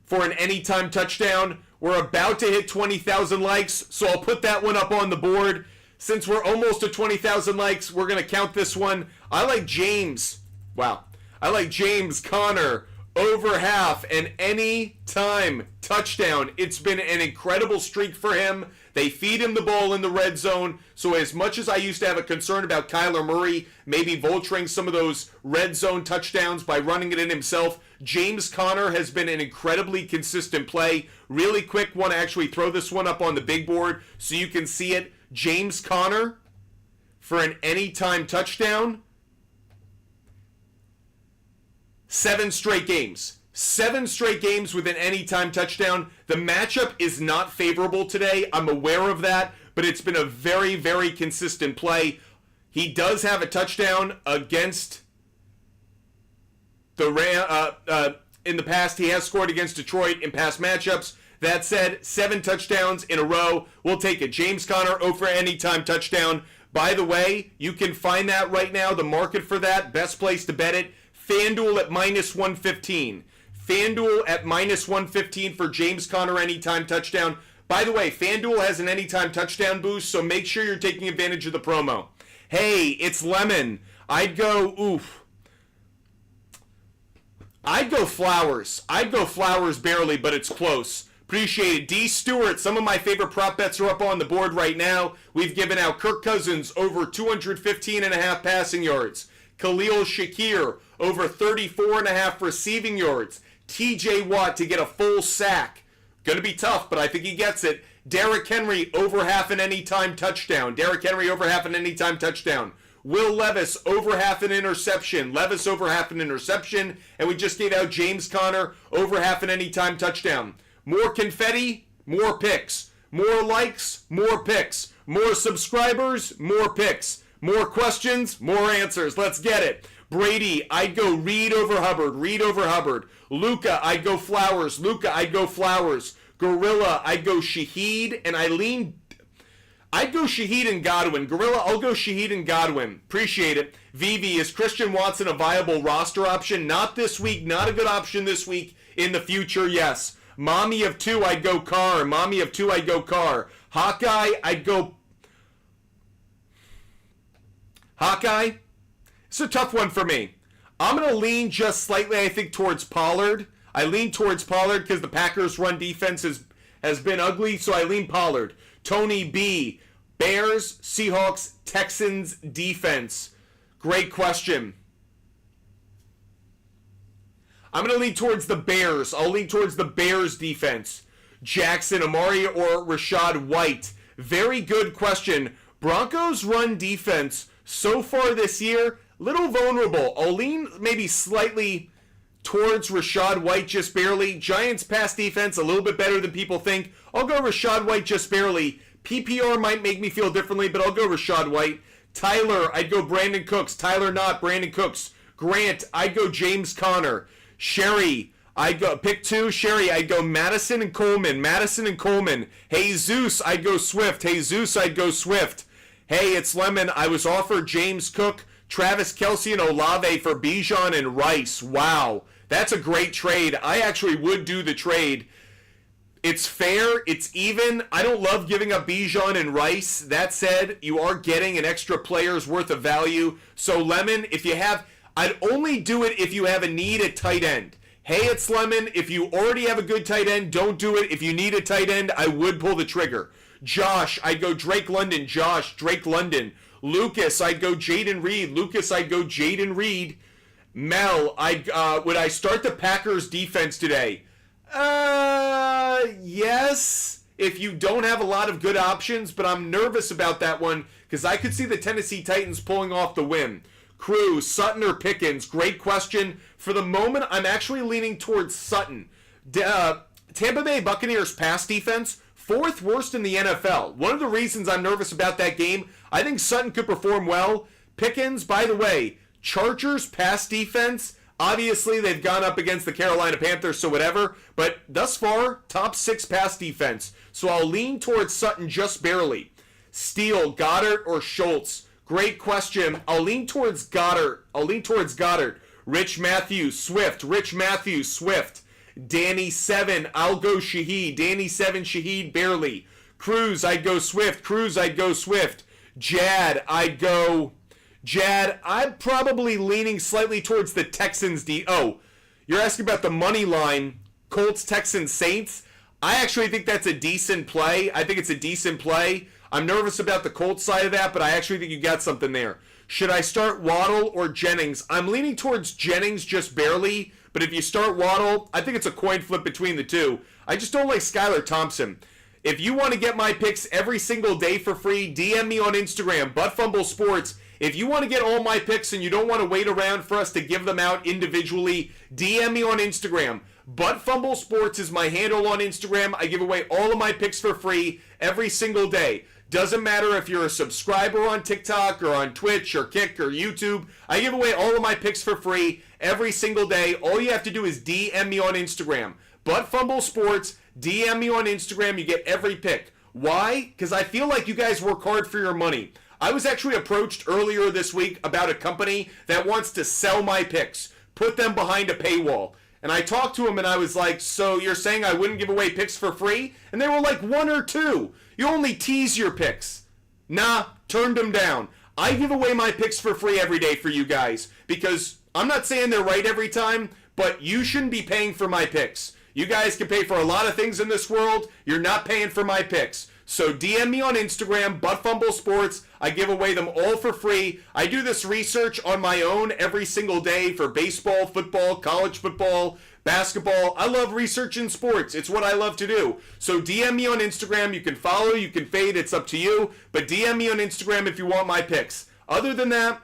for an anytime touchdown. We're about to hit 20,000 likes, so I'll put that one up on the board. Since we're almost at 20,000 likes, we're going to count this one. I like James. Wow. I like James Conner over half and anytime touchdown. It's been an incredible streak for him. They feed him the ball in the red zone. So as much as I used to have a concern about Kyler Murray maybe vulturing some of those red zone touchdowns by running it in himself, James Conner has been an incredibly consistent play. Really quick, want to actually throw this one up on the big board so you can see it. James Conner for an anytime touchdown. 7 straight games. 7 straight games with an anytime touchdown. The matchup is not favorable today. I'm aware of that, but it's been a very, very consistent play. He does have a touchdown against the in the past. He has scored against Detroit in past matchups. That said, 7 touchdowns in a row. We'll take it. James Conner over anytime touchdown. By the way, you can find that right now. The market for that, best place to bet it, FanDuel at -115. FanDuel at -115 for James Conner anytime touchdown. By the way, FanDuel has an anytime touchdown boost, so make sure you're taking advantage of the promo. Hey, it's Lemon. I'd go Flowers. I'd go Flowers barely, but it's close. Appreciate it. D. Stewart, some of my favorite prop bets are up on the board right now. We've given out Kirk Cousins over 215.5 passing yards. Khalil Shakir over 34.5 receiving yards. TJ Watt to get a full sack. Going to be tough, but I think he gets it. Derrick Henry over half an anytime touchdown. Derrick Henry over half an anytime touchdown. Will Levis over half an interception. Levis over half an interception. And we just gave out James Conner over half an anytime touchdown. More confetti, more picks. More likes, more picks. More subscribers, more picks. More questions, more answers. Let's get it. Brady, I'd go Reed over Hubbard. Reed over Hubbard. Luca, I'd go Flowers. Luca, I'd go Flowers. Gorilla, I'd go Shaheed. And I'd go Shaheed and Godwin. Gorilla, I'll go Shaheed and Godwin. Appreciate it. Vivi, is Christian Watson a viable roster option? Not this week. Not a good option this week. In the future, yes. Mommy of 2, I'd go Carr. Mommy of 2, I'd go Carr. Hawkeye, I'd go... Hawkeye? It's a tough one for me. I'm going to lean just slightly, I think, towards Pollard. I lean towards Pollard because the Packers' run defense has been ugly, so I lean Pollard. Tony B. Bears, Seahawks, Texans defense. Great question. I'm going to lean towards the Bears. I'll lean towards the Bears defense. Jackson, Amari, or Rashad White. Very good question. Broncos' run defense so far this year, little vulnerable. I'll lean maybe slightly towards Rashad White, just barely. Giants pass defense, a little bit better than people think. I'll go Rashad White just barely. PPR might make me feel differently, but I'll go Rashad White. Tyler, I'd go Brandon Cooks. Tyler, not Brandon Cooks. Grant, I'd go James Conner. Sherry, I'd go pick 2. Sherry, I'd go Madison and Coleman. Madison and Coleman. Jesus, I'd go Swift. Jesus, I'd go Swift. Hey, it's Lemon. I was offered James Cook, Travis Kelce, and Olave for Bijan and Rice. Wow. That's a great trade. I actually would do the trade. It's fair. It's even. I don't love giving up Bijan and Rice. That said, you are getting an extra player's worth of value. So, Lemon, if you have... I'd only do it if you have a need at tight end. Hey, it's Lemon. If you already have a good tight end, don't do it. If you need a tight end, I would pull the trigger. Josh, I'd go Drake London. Josh, Drake London. Lucas, I'd go Jaden Reed. Lucas, I'd go Jaden Reed. Mel, would I start the Packers defense today? Yes. If you don't have a lot of good options, but I'm nervous about that one because I could see the Tennessee Titans pulling off the win. Cruz, Sutton or Pickens? Great question. For the moment, I'm actually leaning towards Sutton. Tampa Bay Buccaneers pass defense, 4th worst in the NFL. One of the reasons I'm nervous about that game, I think Sutton could perform well. Pickens, by the way, Chargers pass defense. Obviously, they've gone up against the Carolina Panthers, so whatever. But thus far, top 6 pass defense. So I'll lean towards Sutton just barely. Steele, Goddard, or Schultz? Great question. I'll lean towards Goddard. Rich Matthews, Swift. Danny 7, I'll go Shaheed. Danny 7, Shaheed, barely. Cruz, I'd go Swift. Jad, I'm probably leaning slightly towards the Texans. Oh, you're asking about the money line, Colts, Texans, Saints. I actually think that's a decent play. I'm nervous about the Colts side of that, but I actually think you got something there. Should I start Waddle or Jennings? I'm leaning towards Jennings just barely, but if you start Waddle, I think it's a coin flip between the two. I just don't like Skylar Thompson. If you want to get my picks every single day for free, DM me on Instagram, ButtFumbleSports. If you want to get all my picks and you don't want to wait around for us to give them out individually, DM me on Instagram. ButtFumbleSports is my handle on Instagram. I give away all of my picks for free every single day. Doesn't matter if you're a subscriber on TikTok or on Twitch or Kick or YouTube. I give away all of my picks for free every single day. All you have to do is DM me on Instagram. ButtFumbleSports, DM me on Instagram. You get every pick. Why? Because I feel like you guys work hard for your money. I was actually approached earlier this week about a company that wants to sell my picks, put them behind a paywall. And I talked to him and I was like, so you're saying I wouldn't give away picks for free? And they were like, 1 or 2. You only tease your picks. Nah, turned them down. I give away my picks for free every day for you guys because I'm not saying they're right every time, but you shouldn't be paying for my picks. You guys can pay for a lot of things in this world. You're not paying for my picks. So DM me on Instagram, ButtFumbleSports. I give away them all for free. I do this research on my own every single day for baseball, football, college football, basketball. I love researching sports. It's what I love to do. So DM me on Instagram. You can follow, you can fade. It's up to you. But DM me on Instagram if you want my picks. Other than that,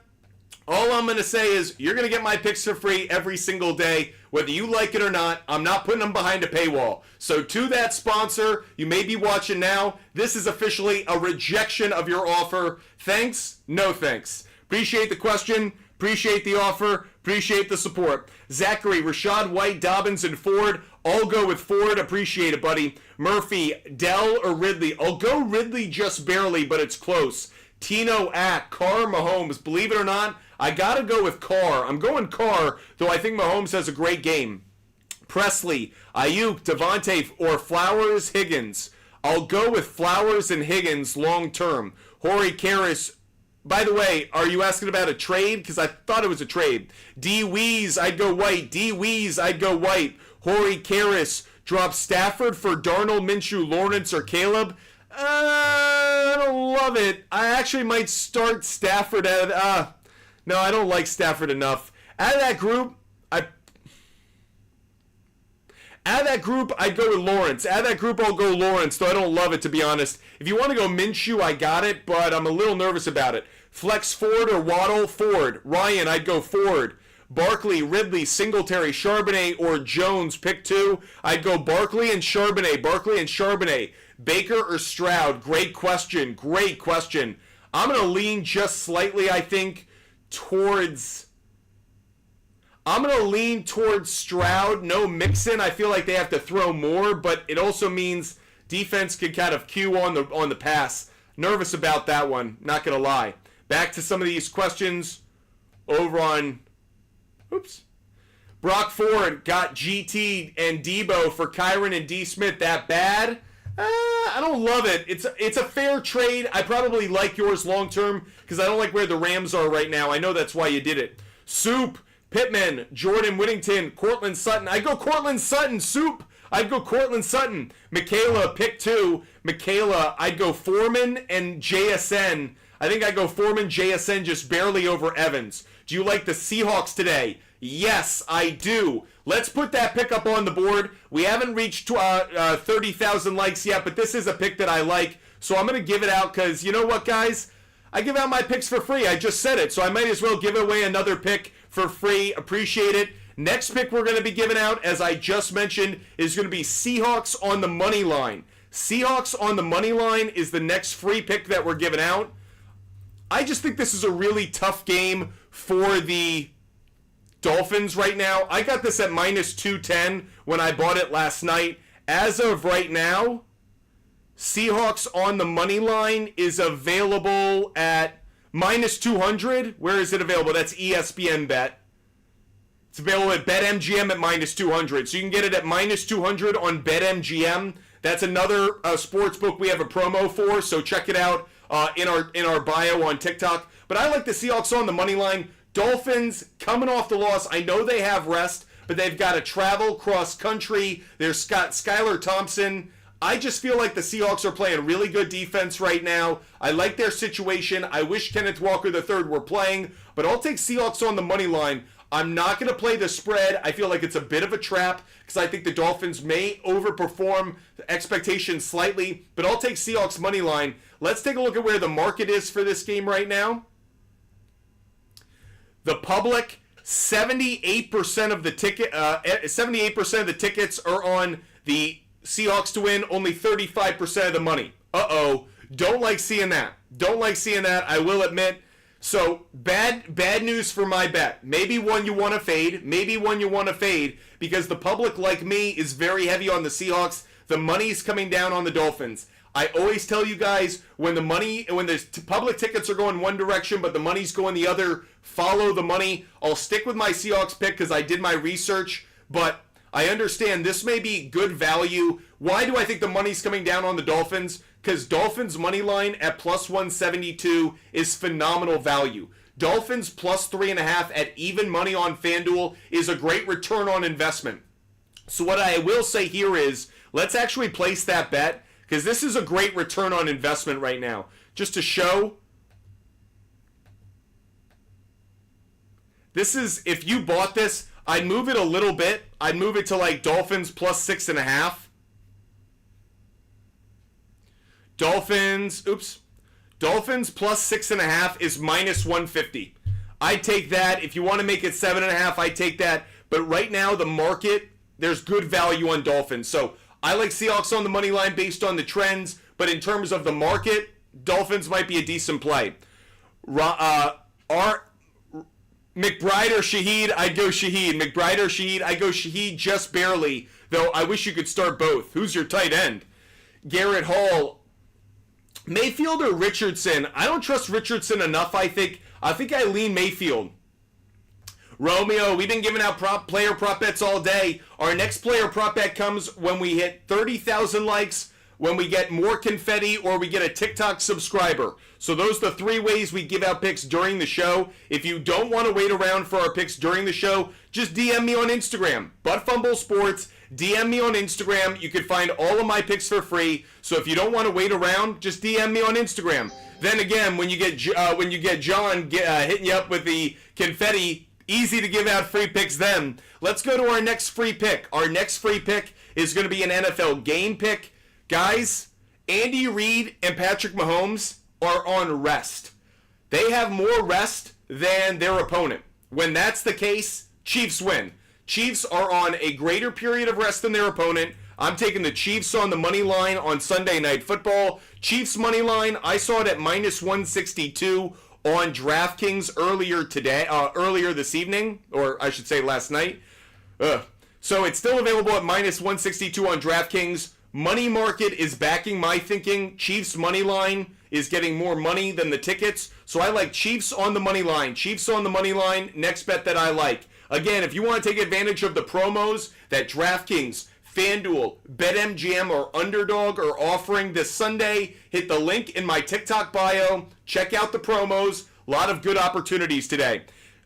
all I'm going to say is you're going to get my picks for free every single day. Whether you like it or not, I'm not putting them behind a paywall. So to that sponsor, you may be watching now, this is officially a rejection of your offer. Thanks, no thanks. Appreciate the question, appreciate the offer, appreciate the support. Zachary, Rashad White, Dobbins, and Ford. I'll go with Ford. Appreciate it, buddy. Murphy, Dell or Ridley? I'll go Ridley just barely, but it's close. Tino, Carr, Mahomes. Believe it or not, I got to go with Carr. I'm going Carr, though I think Mahomes has a great game. Presley, Ayuk, Devontae, or Flowers, Higgins. I'll go with Flowers and Higgins long term. Horry Karras. By the way, are you asking about a trade? Because I thought it was a trade. D. Weeze, I'd go White. Horry Karras, drop Stafford for Darnold, Minshew, Lawrence, or Caleb. I don't love it. I actually might start Stafford at... No, I don't like Stafford enough. Out of that group, I'd go with Lawrence. Out of that group, I'll go Lawrence, though I don't love it, to be honest. If you want to go Minshew, I got it, but I'm a little nervous about it. Flex Ford or Waddle? Ford. Ryan, I'd go Ford. Barkley, Ridley, Singletary, Charbonnet, or Jones, pick 2. I'd go Barkley and Charbonnet. Baker or Stroud? Great question. I'm going to lean just slightly, I think, towards Stroud. No Mixon. I feel like they have to throw more, but it also means defense can kind of cue on the pass. Nervous about that one, not going to lie. Back to some of these questions over on... Brock Ford got GT and Debo for Kyron and D. Smith. That bad? I don't love it. It's a fair trade. I probably like yours long term because I don't like where the Rams are right now. I know that's why you did it. Soup, Pittman, Jordan Whittington, Cortland Sutton. I go Cortland Sutton, soup. I'd go Cortland Sutton. Michaela, pick 2. Michaela, I'd go Foreman and JSN. I think I'd go Foreman, JSN just barely over Evans. Do you like the Seahawks today? Yes, I do. Let's put that pick up on the board. We haven't reached 30,000 likes yet, but this is a pick that I like. So I'm going to give it out because, you know what, guys? I give out my picks for free. I just said it, so I might as well give away another pick for free. Appreciate it. Next pick we're going to be giving out, as I just mentioned, is going to be Seahawks on the money line. Seahawks on the money line is the next free pick that we're giving out. I just think this is a really tough game for the Dolphins right now. I got this at minus 210 when I bought it last night. As of right now, Seahawks on the money line is available at minus 200. Where is it available? That's ESPN Bet. It's available at BetMGM at minus 200. So you can get it at minus 200 on BetMGM. That's another sports book we have a promo for, so check it out in our bio on TikTok. But I like the Seahawks on the money line. Dolphins coming off the loss. I know they have rest, but they've got to travel cross country. There's Skylar Thompson. I just feel like the Seahawks are playing really good defense right now. I like their situation. I wish Kenneth Walker III were playing, but I'll take Seahawks on the money line. I'm not going to play the spread. I feel like it's a bit of a trap because I think the Dolphins may overperform expectations slightly, but I'll take Seahawks money line. Let's take a look at where the market is for this game right now. The public, 78% of the 78% of the tickets are on the Seahawks to win, only 35% of the money. Uh-oh. Don't like seeing that. Don't like seeing that, I will admit. So, bad news for my bet. Maybe one you want to fade. Maybe one you want to fade because the public, like me, is very heavy on the Seahawks. The money's coming down on the Dolphins. I always tell you guys, when the public tickets are going one direction but the money's going the other, follow the money. I'll stick with my Seahawks pick because I did my research, but I understand this may be good value. Why do I think the money's coming down on the Dolphins? Because Dolphins money line at plus 172 is phenomenal value. Dolphins plus 3.5 at even money on FanDuel is a great return on investment. So what I will say here is, let's actually place that bet, because this is a great return on investment right now. Just to show, this is, if you bought this, I'd move it a little bit. I'd move it to like Dolphins plus 6.5. Dolphins plus 6.5 is minus 150. I'd take that. If you want to make it 7.5, I'd take that. But right now, the market, there's good value on Dolphins. So I like Seahawks on the money line based on the trends. But in terms of the market, Dolphins might be a decent play. McBride or Shaheed, I'd go Shaheed. McBride or Shaheed, I go Shaheed just barely. Though I wish you could start both. Who's your tight end? Garrett Hall. Mayfield or Richardson? I don't trust Richardson enough, I think. I think I lean Mayfield. Romeo, we've been giving out player prop bets all day. Our next player prop bet comes when we hit 30,000 likes, when we get more confetti, or we get a TikTok subscriber. So those are the 3 ways we give out picks during the show. If you don't want to wait around for our picks during the show, just DM me on Instagram. Buttfumble Sports. DM me on Instagram. You can find all of my picks for free. So if you don't want to wait around, just DM me on Instagram. Then again, when you get John hitting you up with the confetti, easy to give out free picks then. Let's go to our next free pick. Our next free pick is going to be an NFL game pick. Guys, Andy Reid and Patrick Mahomes are on rest. They have more rest than their opponent. When that's the case, Chiefs win. Chiefs are on a greater period of rest than their opponent. I'm taking the Chiefs on the money line on Sunday Night Football. Chiefs money line, I saw it at minus 162 on DraftKings earlier this evening, or I should say last night. So it's still available at minus 162 on DraftKings. Money market is backing my thinking. Chiefs money line is getting more money than the tickets. So I like Chiefs on the money line. Chiefs on the money line, next bet that I like. Again, if you want to take advantage of the promos that DraftKings, FanDuel, BetMGM, or Underdog are offering this Sunday, hit the link in my TikTok bio. Check out the promos. A lot of good opportunities today.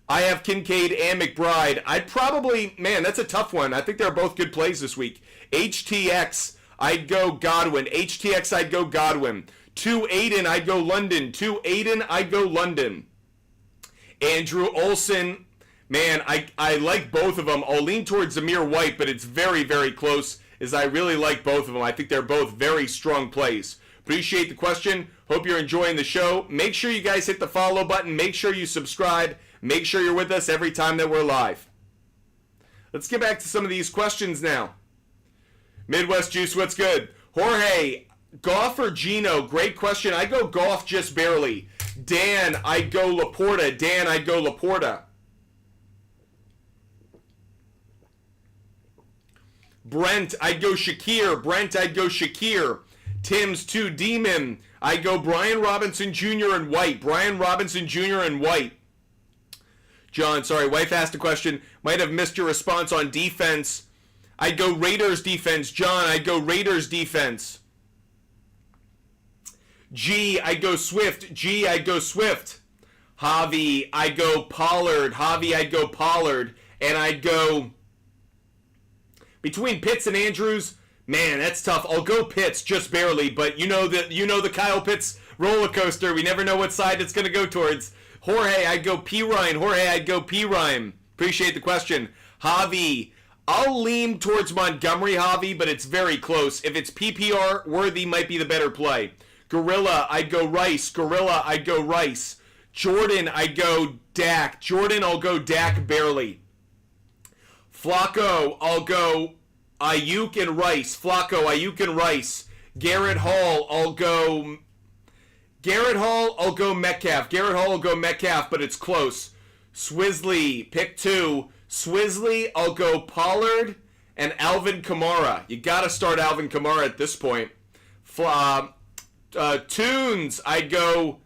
I have Kincaid and McBride. I'd probably, man, that's a tough one. I think they're both good plays this week. HTX, I'd go Godwin. HTX, I'd go Godwin. 2 Aiden, I'd go London. 2 Aiden, I'd go London. Andrew Olson, man, I like both of them. I'll lean towards Zamir White, but it's very, very close, as I really like both of them. I think they're both very strong plays. Appreciate the question. Hope you're enjoying the show. Make sure you guys hit the follow button. Make sure you subscribe. Make sure you're with us every time that we're live. Let's get back to some of these questions now. Midwest Juice, what's good? Jorge, Goff or Geno? Great question. I go Goff just barely. Dan, I'd go Laporta. Dan, I'd go Laporta. Brent, I'd go Shakir. Brent, I'd go Shakir. Tim's 2 Demon, I'd go Brian Robinson Jr. and White. Brian Robinson Jr. and White. John, sorry, wife asked a question. Might have missed your response on defense. I'd go Raiders defense. John, I'd go Raiders defense. G, I'd go Swift. G, I'd go Swift. Javi, I'd go Pollard. Javi, I'd go Pollard. And I'd go... Between Pitts and Andrews, man, that's tough. I'll go Pitts just barely, but you know the Kyle Pitts roller coaster. We never know what side it's going to go towards. Jorge, I'd go P. Ryan. Jorge, I'd go P. Ryan. Appreciate the question. Javi, I'll lean towards Montgomery, Javi, but it's very close. If it's PPR, Worthy might be the better play. Gorilla, I'd go Rice. Gorilla, I'd go Rice. Jordan, I'd go Dak. Jordan, I'll go Dak barely. Flacco, I'll go Ayuk and Rice. Flacco, Ayuk and Rice. Garrett Hall, I'll go Metcalf. Garrett Hall will go Metcalf, but it's close. Swizzly, pick 2. Swizzly, I'll go Pollard and Alvin Kamara. You got to start Alvin Kamara at this point. Tunes, I'd go...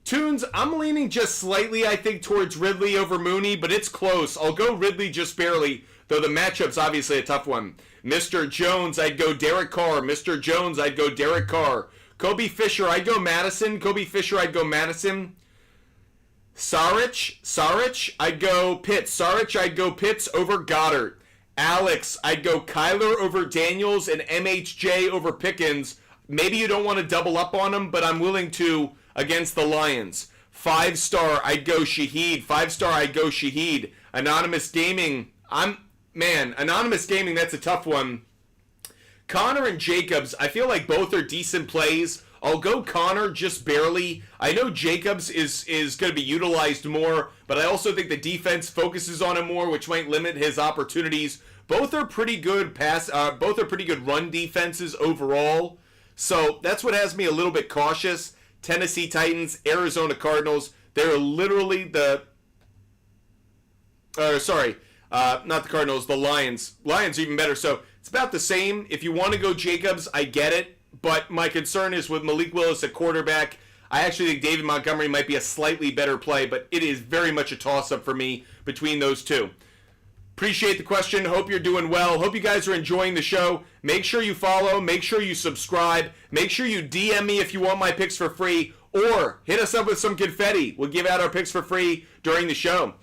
Tunes, I'm leaning just slightly, I think, towards Ridley over Mooney, but it's close. I'll go Ridley just barely, though the matchup's obviously a tough one. Mr. Jones, I'd go Derek Carr. Mr. Jones, I'd go Derek Carr. Kobe Fisher, I'd go Madison. Kobe Fisher, I'd go Madison. Sarich, I'd go Pitts. Sarich, I'd go Pitts over Goddard. Alex, I'd go Kyler over Daniels and MHJ over Pickens. Maybe you don't want to double up on them, but I'm willing to against the Lions. 5-star, I'd go Shaheed. 5-star, I'd go Shaheed. Anonymous Gaming, Anonymous Gaming, that's a tough one. Connor and Jacobs, I feel like both are decent plays. I'll go Connor just barely. I know Jacobs is going to be utilized more, but I also think the defense focuses on him more, which might limit his opportunities. Both are pretty good both are pretty good run defenses overall. So that's what has me a little bit cautious. Tennessee Titans, Arizona Cardinals, they're literally not the Cardinals, the Lions. Lions are even better. So it's about the same. If you want to go Jacobs, I get it. But my concern is with Malik Willis at quarterback. I actually think David Montgomery might be a slightly better play, but it is very much a toss-up for me between those two. Appreciate the question. Hope you're doing well. Hope you guys are enjoying the show. Make sure you follow. Make sure you subscribe. Make sure you DM me if you want my picks for free, or hit us up with some confetti. We'll give out our picks for free during the show.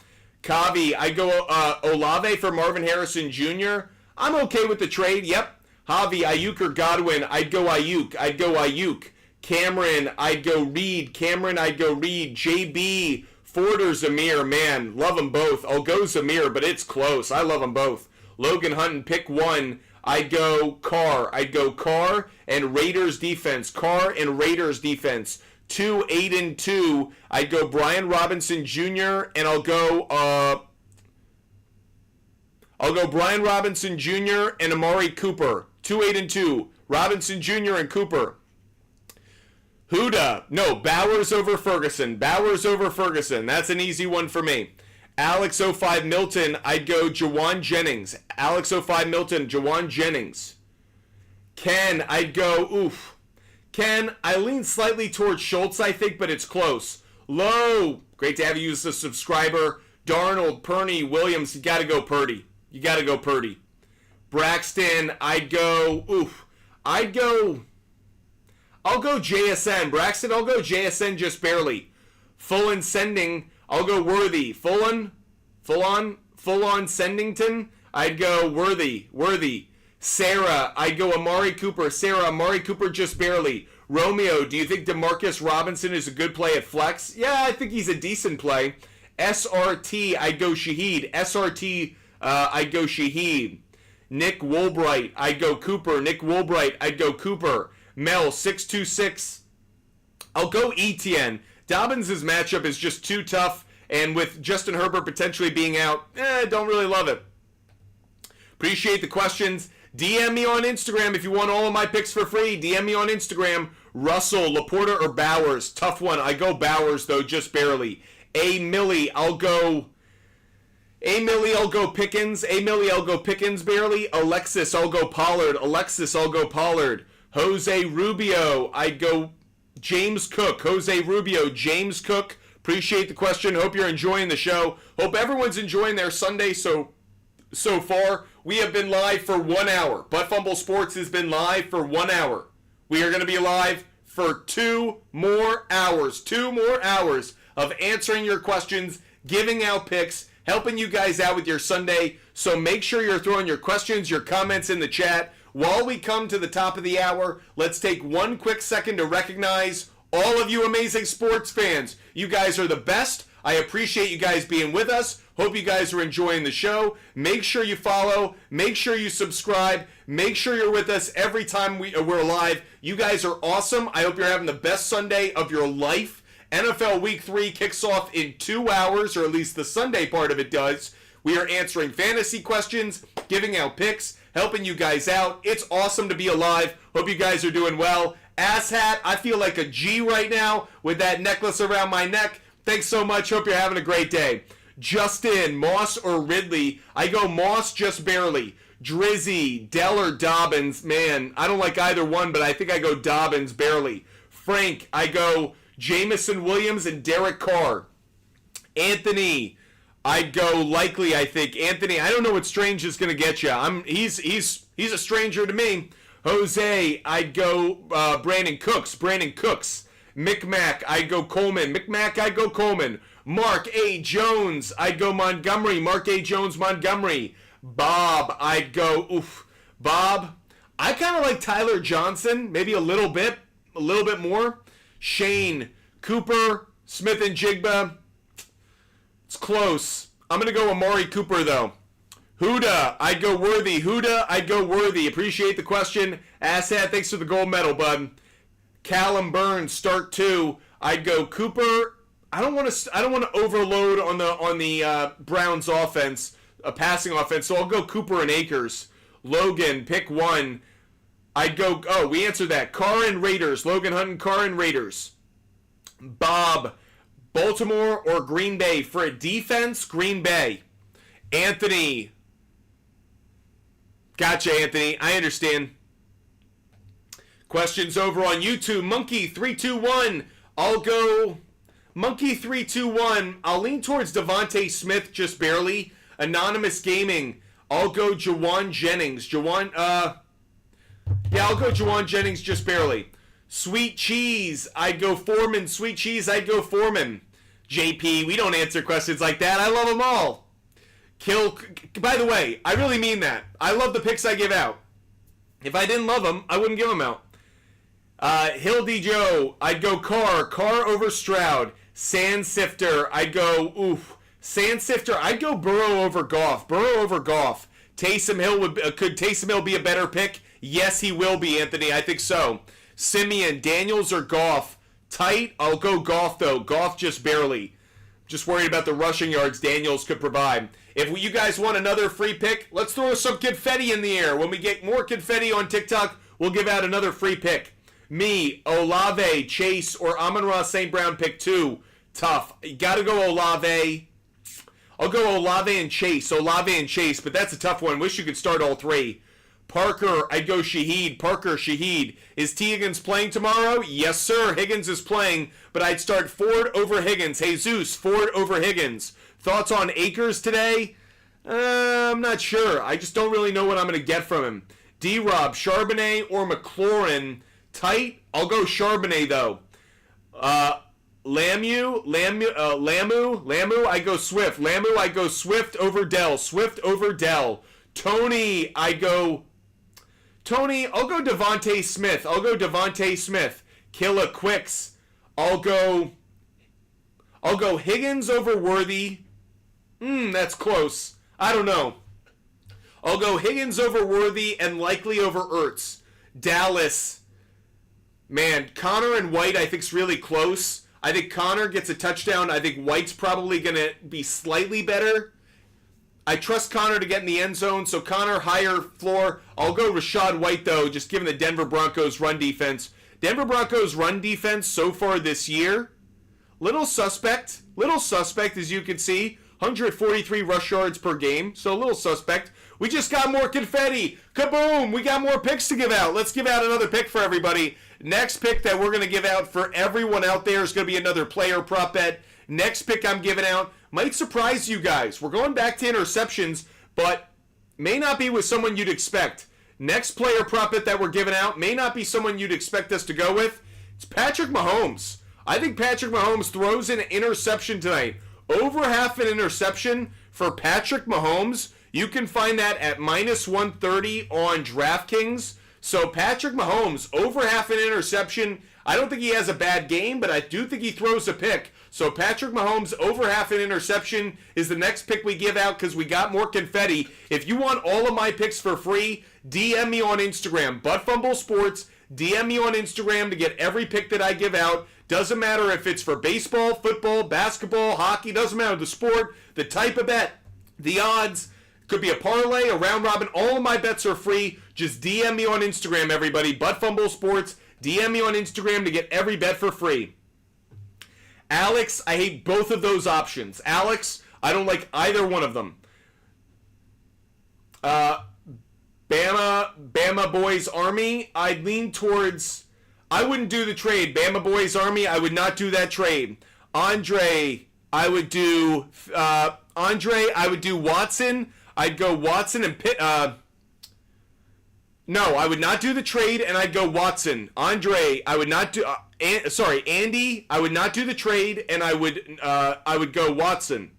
Kavi, I go Olave for Marvin Harrison Jr. I'm okay with the trade. Yep. Javi, Ayuk or Godwin. I'd go Ayuk. Cameron, I'd go Reed. JB, Ford or Zamir, man, love them both. I'll go Zamir, but it's close. I love them both. Logan Hunton, pick 1. I'd go Carr. And Raiders defense. 2, Aiden, 2. I'd go Brian Robinson Jr. and I'll go Brian Robinson Jr. and Amari Cooper. 2, Aiden, 2. Robinson Jr. and Cooper. Bowers over Ferguson. That's an easy one for me. Alex 05 Milton, I'd go Jawan Jennings. Jawan Jennings. Ken, I'd go, Ken, I lean slightly towards Schultz, I think, but it's close. Low, great to have you as a subscriber. Darnold, Purdy, Williams, you gotta go Purdy. Braxton, I'll go JSN. Braxton, I'll go JSN just barely. Fullen sending, I'll go Worthy. Fullen, Full-on Sendington, I'd go Worthy. Sarah, I'd go Amari Cooper. Sarah, Amari Cooper just barely. Romeo, do you think Demarcus Robinson is a good play at flex? Yeah, I think he's a decent play. SRT, I'd go Shaheed. SRT, I'd go Shaheed. Nick Woolbright, I'd go Cooper. Nick Woolbright, I'd go Cooper. Mel, 626, I'll go ETN. Dobbins' matchup is just too tough, and with Justin Herbert potentially being out, don't really love it. Appreciate the questions. DM me on Instagram if you want all of my picks for free. DM me on Instagram. Russell, Laporta, or Bowers? Tough one. I go Bowers, though, just barely. Millie, I'll go Pickens. I'll go Pickens barely. Alexis, I'll go Pollard. Jose Rubio, I'd go James Cook. Jose Rubio, James Cook. Appreciate the question. Hope you're enjoying the show. Hope everyone's enjoying their Sunday so far. We have been live for 1 hour. Butt Fumble Sports has been live for 1 hour. We are going to be live for 2 more hours. 2 more hours of answering your questions, giving out picks, helping you guys out with your Sunday. So make sure you're throwing your questions, your comments in the chat. While we come to the top of the hour, let's take one quick second to recognize all of you amazing sports fans. You guys are the best. I appreciate you guys being with us. Hope you guys are enjoying the show. Make sure you follow. Make sure you subscribe. Make sure you're with us every time we're live. You guys are awesome. I hope you're having the best Sunday of your life. NFL Week 3 kicks off in 2 hours, or at least the Sunday part of it does. We are answering fantasy questions, giving out picks, helping you guys out. It's awesome to be alive. Hope you guys are doing well. Asshat, I feel like a G right now with that necklace around my neck. Thanks so much. Hope you're having a great day. Justin, Moss or Ridley? I go Moss just barely. Drizzy, Dell or Dobbins? Man, I don't like either one, but I think I go Dobbins barely. Frank, I go Jamison Williams and Derek Carr. Anthony, I'd go Likely, I think. Anthony, I don't know what Strange is going to get you. He's a stranger to me. Jose, I'd go Brandon Cooks. Micmac, I'd go Coleman. Mark A. Jones, I'd go Montgomery. Montgomery. Bob, I'd go, Bob. I kind of like Tyler Johnson, maybe a little bit more. Shane, Cooper, Smith and Jigba. It's close. I'm going to go Amari Cooper, though. Huda, I'd go Worthy. Appreciate the question. Asshat, thanks for the gold medal, bud. Callum Burns, start 2. I'd go Cooper. I don't want to overload on the Browns offense, passing offense. So I'll go Cooper and Akers. Logan, pick 1. I'd go. Oh, we answered that. Carr and Raiders. Logan Hutton, Carr and Raiders. Bob, Baltimore or Green Bay for a defense? Green Bay. Anthony. Gotcha, Anthony. I understand. Questions over on YouTube. Monkey321. I'll go Monkey321. I'll lean towards Devontae Smith just barely. Anonymous Gaming. I'll go Jawan Jennings. I'll go Jawan Jennings just barely. Sweet Cheese. I'd go Foreman. JP, we don't answer questions like that. I love them all. By the way, I really mean that. I love the picks I give out. If I didn't love them, I wouldn't give them out. Hildy Joe, I'd go Carr over Stroud. Sandsifter, I'd go Burrow over Goff. Taysom Hill could Taysom Hill be a better pick? Yes, he will be, Anthony. I think so. Simeon, Daniels or Goff? Tight. I'll go Goff though. Goff just barely. Just worried about the rushing yards Daniels could provide. If you guys want another free pick, let's throw some confetti in the air. When we get more confetti on TikTok, we'll give out another free pick. Me, Olave, Chase, or Amon-Ra St. Brown pick 2. Tough. You gotta go Olave. I'll go Olave and Chase, but that's a tough one. Wish you could start all 3. Parker, I'd go Shaheed. Is T. Higgins playing tomorrow? Yes, sir. Higgins is playing, but I'd start Ford over Higgins. Jesus, Ford over Higgins. Thoughts on Akers today? I'm not sure. I just don't really know what I'm going to get from him. D-Rob, Charbonnet or McLaurin? Tight? I'll go Charbonnet, though. Lamu, I go Swift. Lamu, I go Swift over Dell. Swift over Dell. Tony, I'll go Devontae Smith. Killa Quicks, I'll go Higgins over Worthy. That's close. I don't know. I'll go Higgins over Worthy and likely over Ertz. Dallas, man, Connor and White I think's really close. I think Connor gets a touchdown. I think White's probably going to be slightly better. I trust Connor to get in the end zone, so Connor higher floor. I'll go Rachaad White, though, just given the Denver Broncos run defense. Denver Broncos run defense so far this year, little suspect as you can see. 143 rush yards per game, so a little suspect. We just got more confetti. Kaboom! We got more picks to give out. Let's give out another pick for everybody. Next pick that we're going to give out for everyone out there is going to be another player prop bet. Next pick I'm giving out might surprise you guys. We're going back to interceptions, but may not be with someone you'd expect. Next player prop bet that we're giving out may not be someone you'd expect us to go with. It's Patrick Mahomes. I think Patrick Mahomes throws an interception tonight. Over half an interception for Patrick Mahomes. You can find that at minus 130 on DraftKings. So Patrick Mahomes, over half an interception. I don't think he has a bad game, but I do think he throws a pick. So Patrick Mahomes, over half an interception, is the next pick we give out because we got more confetti. If you want all of my picks for free, DM me on Instagram, ButtFumble Sports. DM me on Instagram to get every pick that I give out. Doesn't matter if it's for baseball, football, basketball, hockey. Doesn't matter the sport, the type of bet, the odds. Could be a parlay, a round robin. All of my bets are free. Just DM me on Instagram, everybody. ButtFumble Sports. DM me on Instagram to get every bet for free. Alex, I hate both of those options. Alex, I don't like either one of them. Bama Boys Army, I'd lean towards... I wouldn't do the trade. Bama Boys Army, I would not do that trade. Andre, I would do Watson. I'd go Watson and Pitt. No, I would not do the trade, and I'd go Watson. Andre, I would not do... Andy, I would not do the trade, and I would go Watson.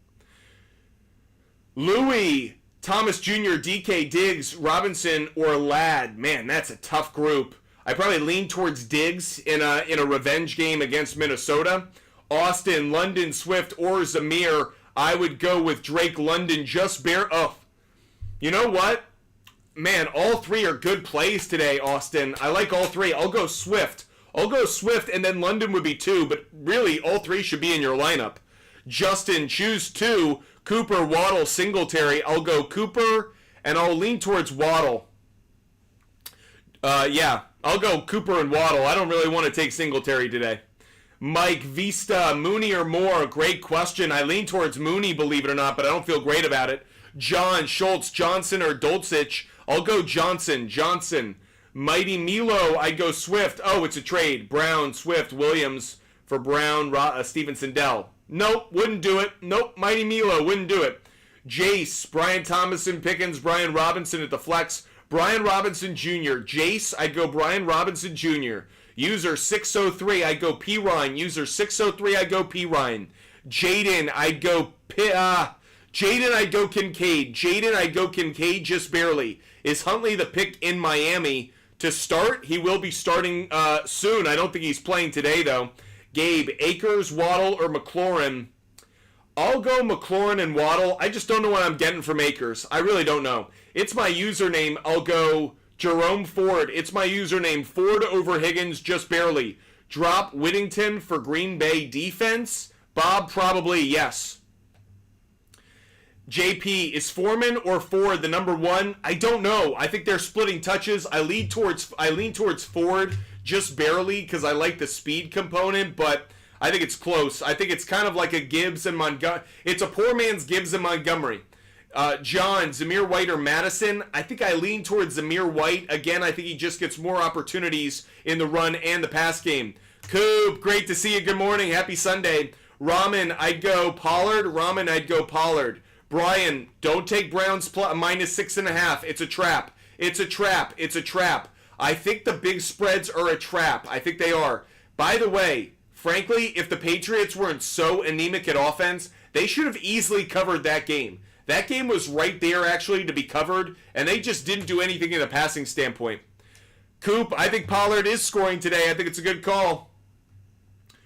Louis, Thomas Jr., DK, Diggs, Robinson, or Ladd. Man, that's a tough group. I probably lean towards Diggs in a revenge game against Minnesota. Austin, London, Swift, or Zamir. I would go with Drake, London, just bare. Oh, you know what? Man, all three are good plays today, Austin. I like all three. I'll go Swift, and then London would be two, but really, all three should be in your lineup. Justin, choose two. Cooper, Waddle, Singletary. I'll go Cooper, and I'll lean towards Waddle. I'll go Cooper and Waddle. I don't really want to take Singletary today. Mike, Vista, Mooney or Moore? Great question. I lean towards Mooney, believe it or not, but I don't feel great about it. John, Schultz, Johnson, or Dulcich? I'll go Johnson. Mighty Milo, I'd go Swift. Oh, it's a trade. Brown, Swift, Williams for Brown, Stevenson, Dell. Nope, wouldn't do it. Nope, Mighty Milo, wouldn't do it. Jace, Brian Thomason, Pickens, Brian Robinson at the flex. Brian Robinson Jr. Jace, I'd go Brian Robinson Jr. User 603, I'd go P. Ryan. User 603, I'd go P. Ryan. Jaden, I'd go Kincaid. Jaden, I'd go Kincaid just barely. Is Huntley the pick in Miami to start? He will be starting soon. I don't think he's playing today, though. Gabe, Akers, Waddle, or McLaurin? I'll go McLaurin and Waddle. I just don't know what I'm getting from Akers. I really don't know. It's my username. I'll go Jerome Ford. It's my username. Ford over Higgins, just barely. Drop Whittington for Green Bay defense. Bob, probably yes. JP, is Foreman or Ford the number one? I don't know. I think they're splitting touches. I lean towards Ford just barely because I like the speed component, but I think it's close. I think it's kind of like a Gibbs and Montgomery. It's a poor man's Gibbs and Montgomery. John, Zamir White or Madison? I think I lean towards Zamir White. Again, I think he just gets more opportunities in the run and the pass game. Coop, great to see you. Good morning. Happy Sunday. Ramen, I'd go Pollard. Brian, don't take Browns minus 6.5. It's a trap. I think the big spreads are a trap. I think they are. By the way, frankly, if the Patriots weren't so anemic at offense, they should have easily covered that game. That game was right there, actually, to be covered, and they just didn't do anything in a passing standpoint. Coop, I think Pollard is scoring today. I think it's a good call.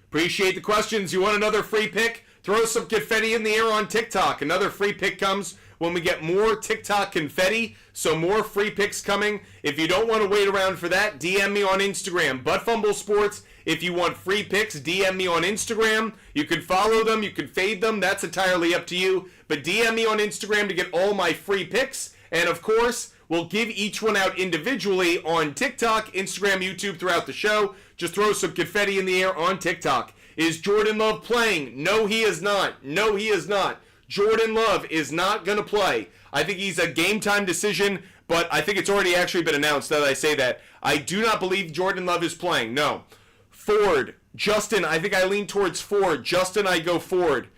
Appreciate the questions. You want another free pick? Throw some confetti in the air on TikTok. Another free pick comes when we get more TikTok confetti, so more free picks coming. If you don't want to wait around for that, DM me on Instagram, Buttfumble Sports. If you want free picks, DM me on Instagram. You can follow them, you can fade them, that's entirely up to you. But DM me on Instagram to get all my free picks. And of course, we'll give each one out individually on TikTok, Instagram, YouTube throughout the show. Just throw some confetti in the air on TikTok. Is Jordan Love playing? No, he is not. No, he is not. Jordan Love is not going to play. I think he's a game time decision, but I think it's already actually been announced that I say that. I do not believe Jordan Love is playing. No. Ford. Justin, I think I lean towards Ford. Justin, I go Ford.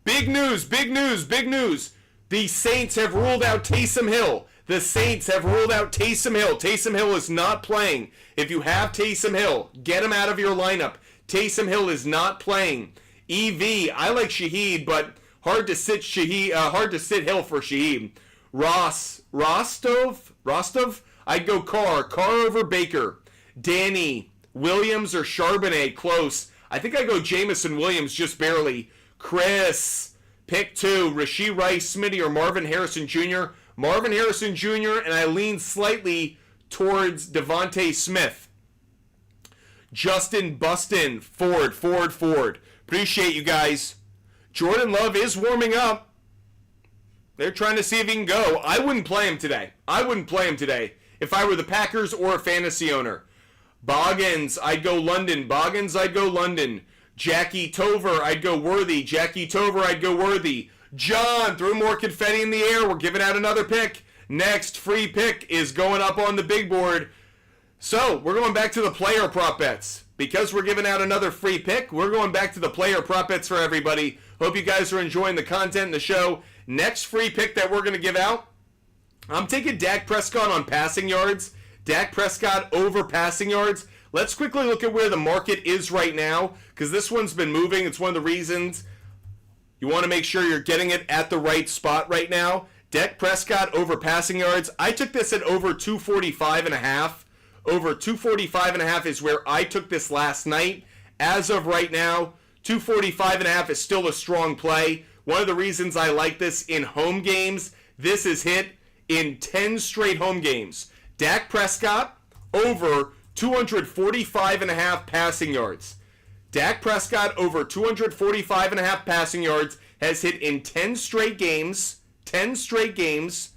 Big news, big news, big news. The Saints have ruled out Taysom Hill. The Saints have ruled out Taysom Hill. Taysom Hill is not playing. If you have Taysom Hill, get him out of your lineup. Taysom Hill is not playing. EV, I like Shaheed, but hard to sit Hill for Shaheed. Rostov, I'd go Carr over Baker. Danny, Williams or Charbonnet, close. I think I go Jamison Williams just barely. Chris, pick 2, Rashee Rice, Smitty, or Marvin Harrison Jr. Marvin Harrison Jr., and I lean slightly towards Devontae Smith. Justin Bustin, Ford. Appreciate you guys. Jordan Love is warming up. They're trying to see if he can go. I wouldn't play him today. If I were the Packers or a fantasy owner. Boggins, I'd go London. Jackie Tover, I'd go Worthy. John, threw more confetti in the air. We're giving out another pick. Next free pick is going up on the big board. So, we're going back to the player prop bets. Because we're giving out another free pick, we're going back to the player prop bets for everybody. Hope you guys are enjoying the content in the show. Next free pick that we're going to give out, I'm taking Dak Prescott on passing yards. Dak Prescott over passing yards. Let's quickly look at where the market is right now, because this one's been moving. It's one of the reasons you want to make sure you're getting it at the right spot right now. Dak Prescott over passing yards. I took this at over 245.5. Over 245.5 is where I took this last night. As of right now, 245.5 is still a strong play. One of the reasons I like this in home games, this is hit in 10 straight home games. Dak Prescott over 245.5 passing yards. Dak Prescott over 245.5 passing yards has hit in 10 straight games. 10 straight games.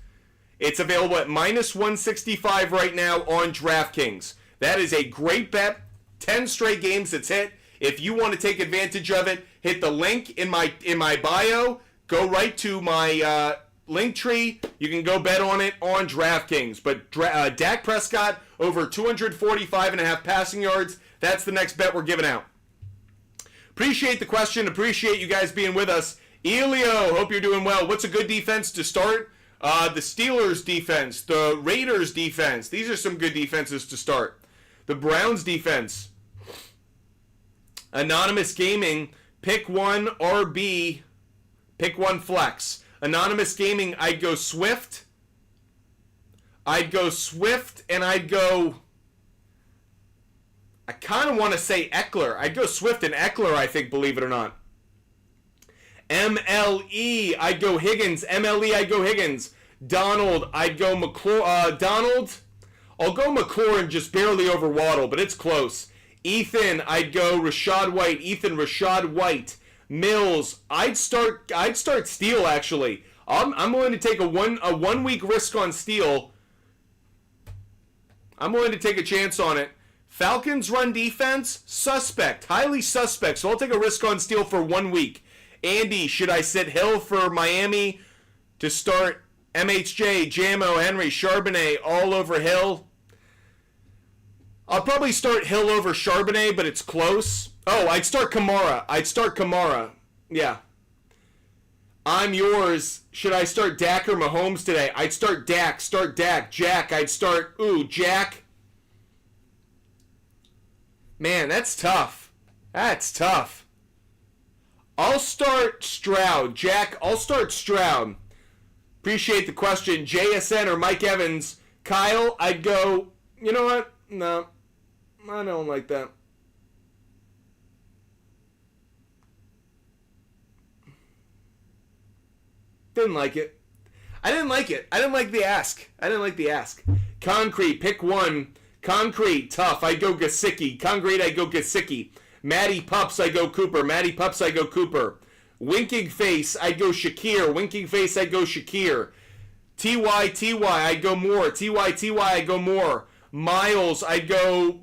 It's available at minus 165 right now on DraftKings. That is a great bet. 10 straight games it's hit. If you want to take advantage of it, hit the link in my bio. Go right to my link tree. You can go bet on it on DraftKings. But Dak Prescott over 245.5 passing yards. That's the next bet we're giving out. Appreciate the question. Appreciate you guys being with us. Elio, hope you're doing well. What's a good defense to start? The Steelers defense, the Raiders defense. These are some good defenses to start. The Browns defense. Anonymous Gaming, pick 1 RB, pick 1 flex. Anonymous Gaming, I'd go Swift. And I'd go, I kind of want to say Eckler. I'd go Swift and Eckler, I think, believe it or not. MLE, I'd go Higgins. Donald, I'd go Donald. I'll go McLaurin just barely over Waddle, but it's close. Ethan, I'd go Rashad White. Mills, I'd start Steele actually. I'm willing to take a 1 week risk on Steele. I'm willing to take a chance on it. Falcons run defense, suspect, highly suspect. So I'll take a risk on Steele for 1 week. Andy, should I sit Hill for Miami to start MHJ, Jamo, Henry, Charbonnet all over Hill? I'll probably start Hill over Charbonnet, but it's close. Oh, I'd start Kamara. Yeah. I'm yours. Should I start Dak or Mahomes today? I'd start Dak. Jack, I'd start... Jack. Man, that's tough. That's tough. I'll start Stroud. Jack, I'll start Stroud. Appreciate the question. JSN or Mike Evans. Kyle, I'd go, you know what? No, I don't like that. Didn't like it. I didn't like it. I didn't like the ask. Concrete, pick one. Concrete, tough. I'd go Gesicki. Concrete, I'd go Gesicki. Matty Pups, I go Cooper. Winking Face, I'd go Shakir. TY, I'd go Moore. TY, I'd go Moore. Miles, I'd go...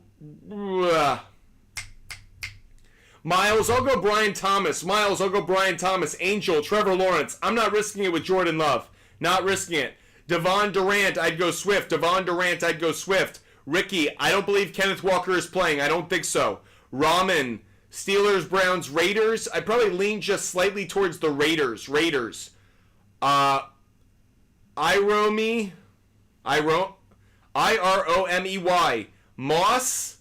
Miles, I'll go Brian Thomas. Angel, Trevor Lawrence. I'm not risking it with Jordan Love. Not risking it. Devon Durant, I'd go Swift. Ricky, I don't believe Kenneth Walker is playing. I don't think so. Ramen, Steelers, Browns, Raiders. I'd probably lean just slightly towards the Raiders. Iromey. Moss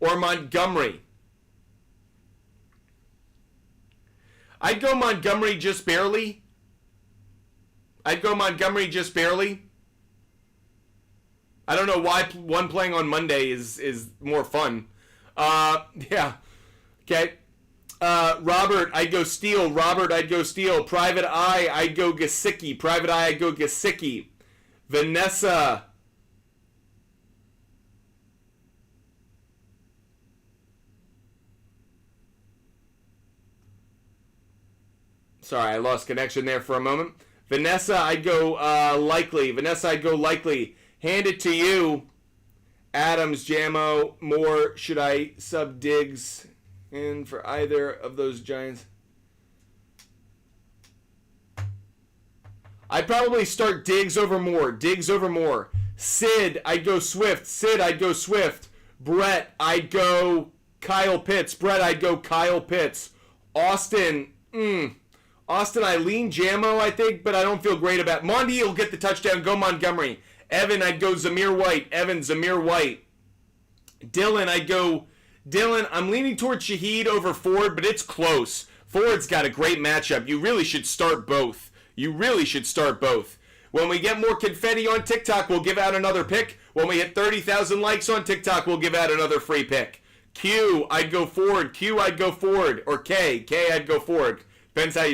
or Montgomery. I'd go Montgomery just barely. I don't know why one playing on Monday is more fun. Yeah. Okay. Robert, I'd go Steele. Private Eye, I'd go Gesicki. Vanessa. Sorry, I lost connection there for a moment. Vanessa, I'd go likely. Hand it to you. Adams, Jamo, Moore. Should I sub Diggs in for either of those Giants? I'd probably start Diggs over Moore. Sid, I'd go Swift. Brett, I'd go Kyle Pitts. Austin, I lean Jamo, I think, but I don't feel great about it. Mondi will get the touchdown. Go Montgomery. Evan, I'd go Zamir White. Dylan, I'm leaning towards Shaheed over Ford, but it's close. Ford's got a great matchup. You really should start both. When we get more confetti on TikTok, we'll give out another pick. When we hit 30,000 likes on TikTok, we'll give out another free pick. Q, I'd go Ford. Or K, I'd go Ford. Depends how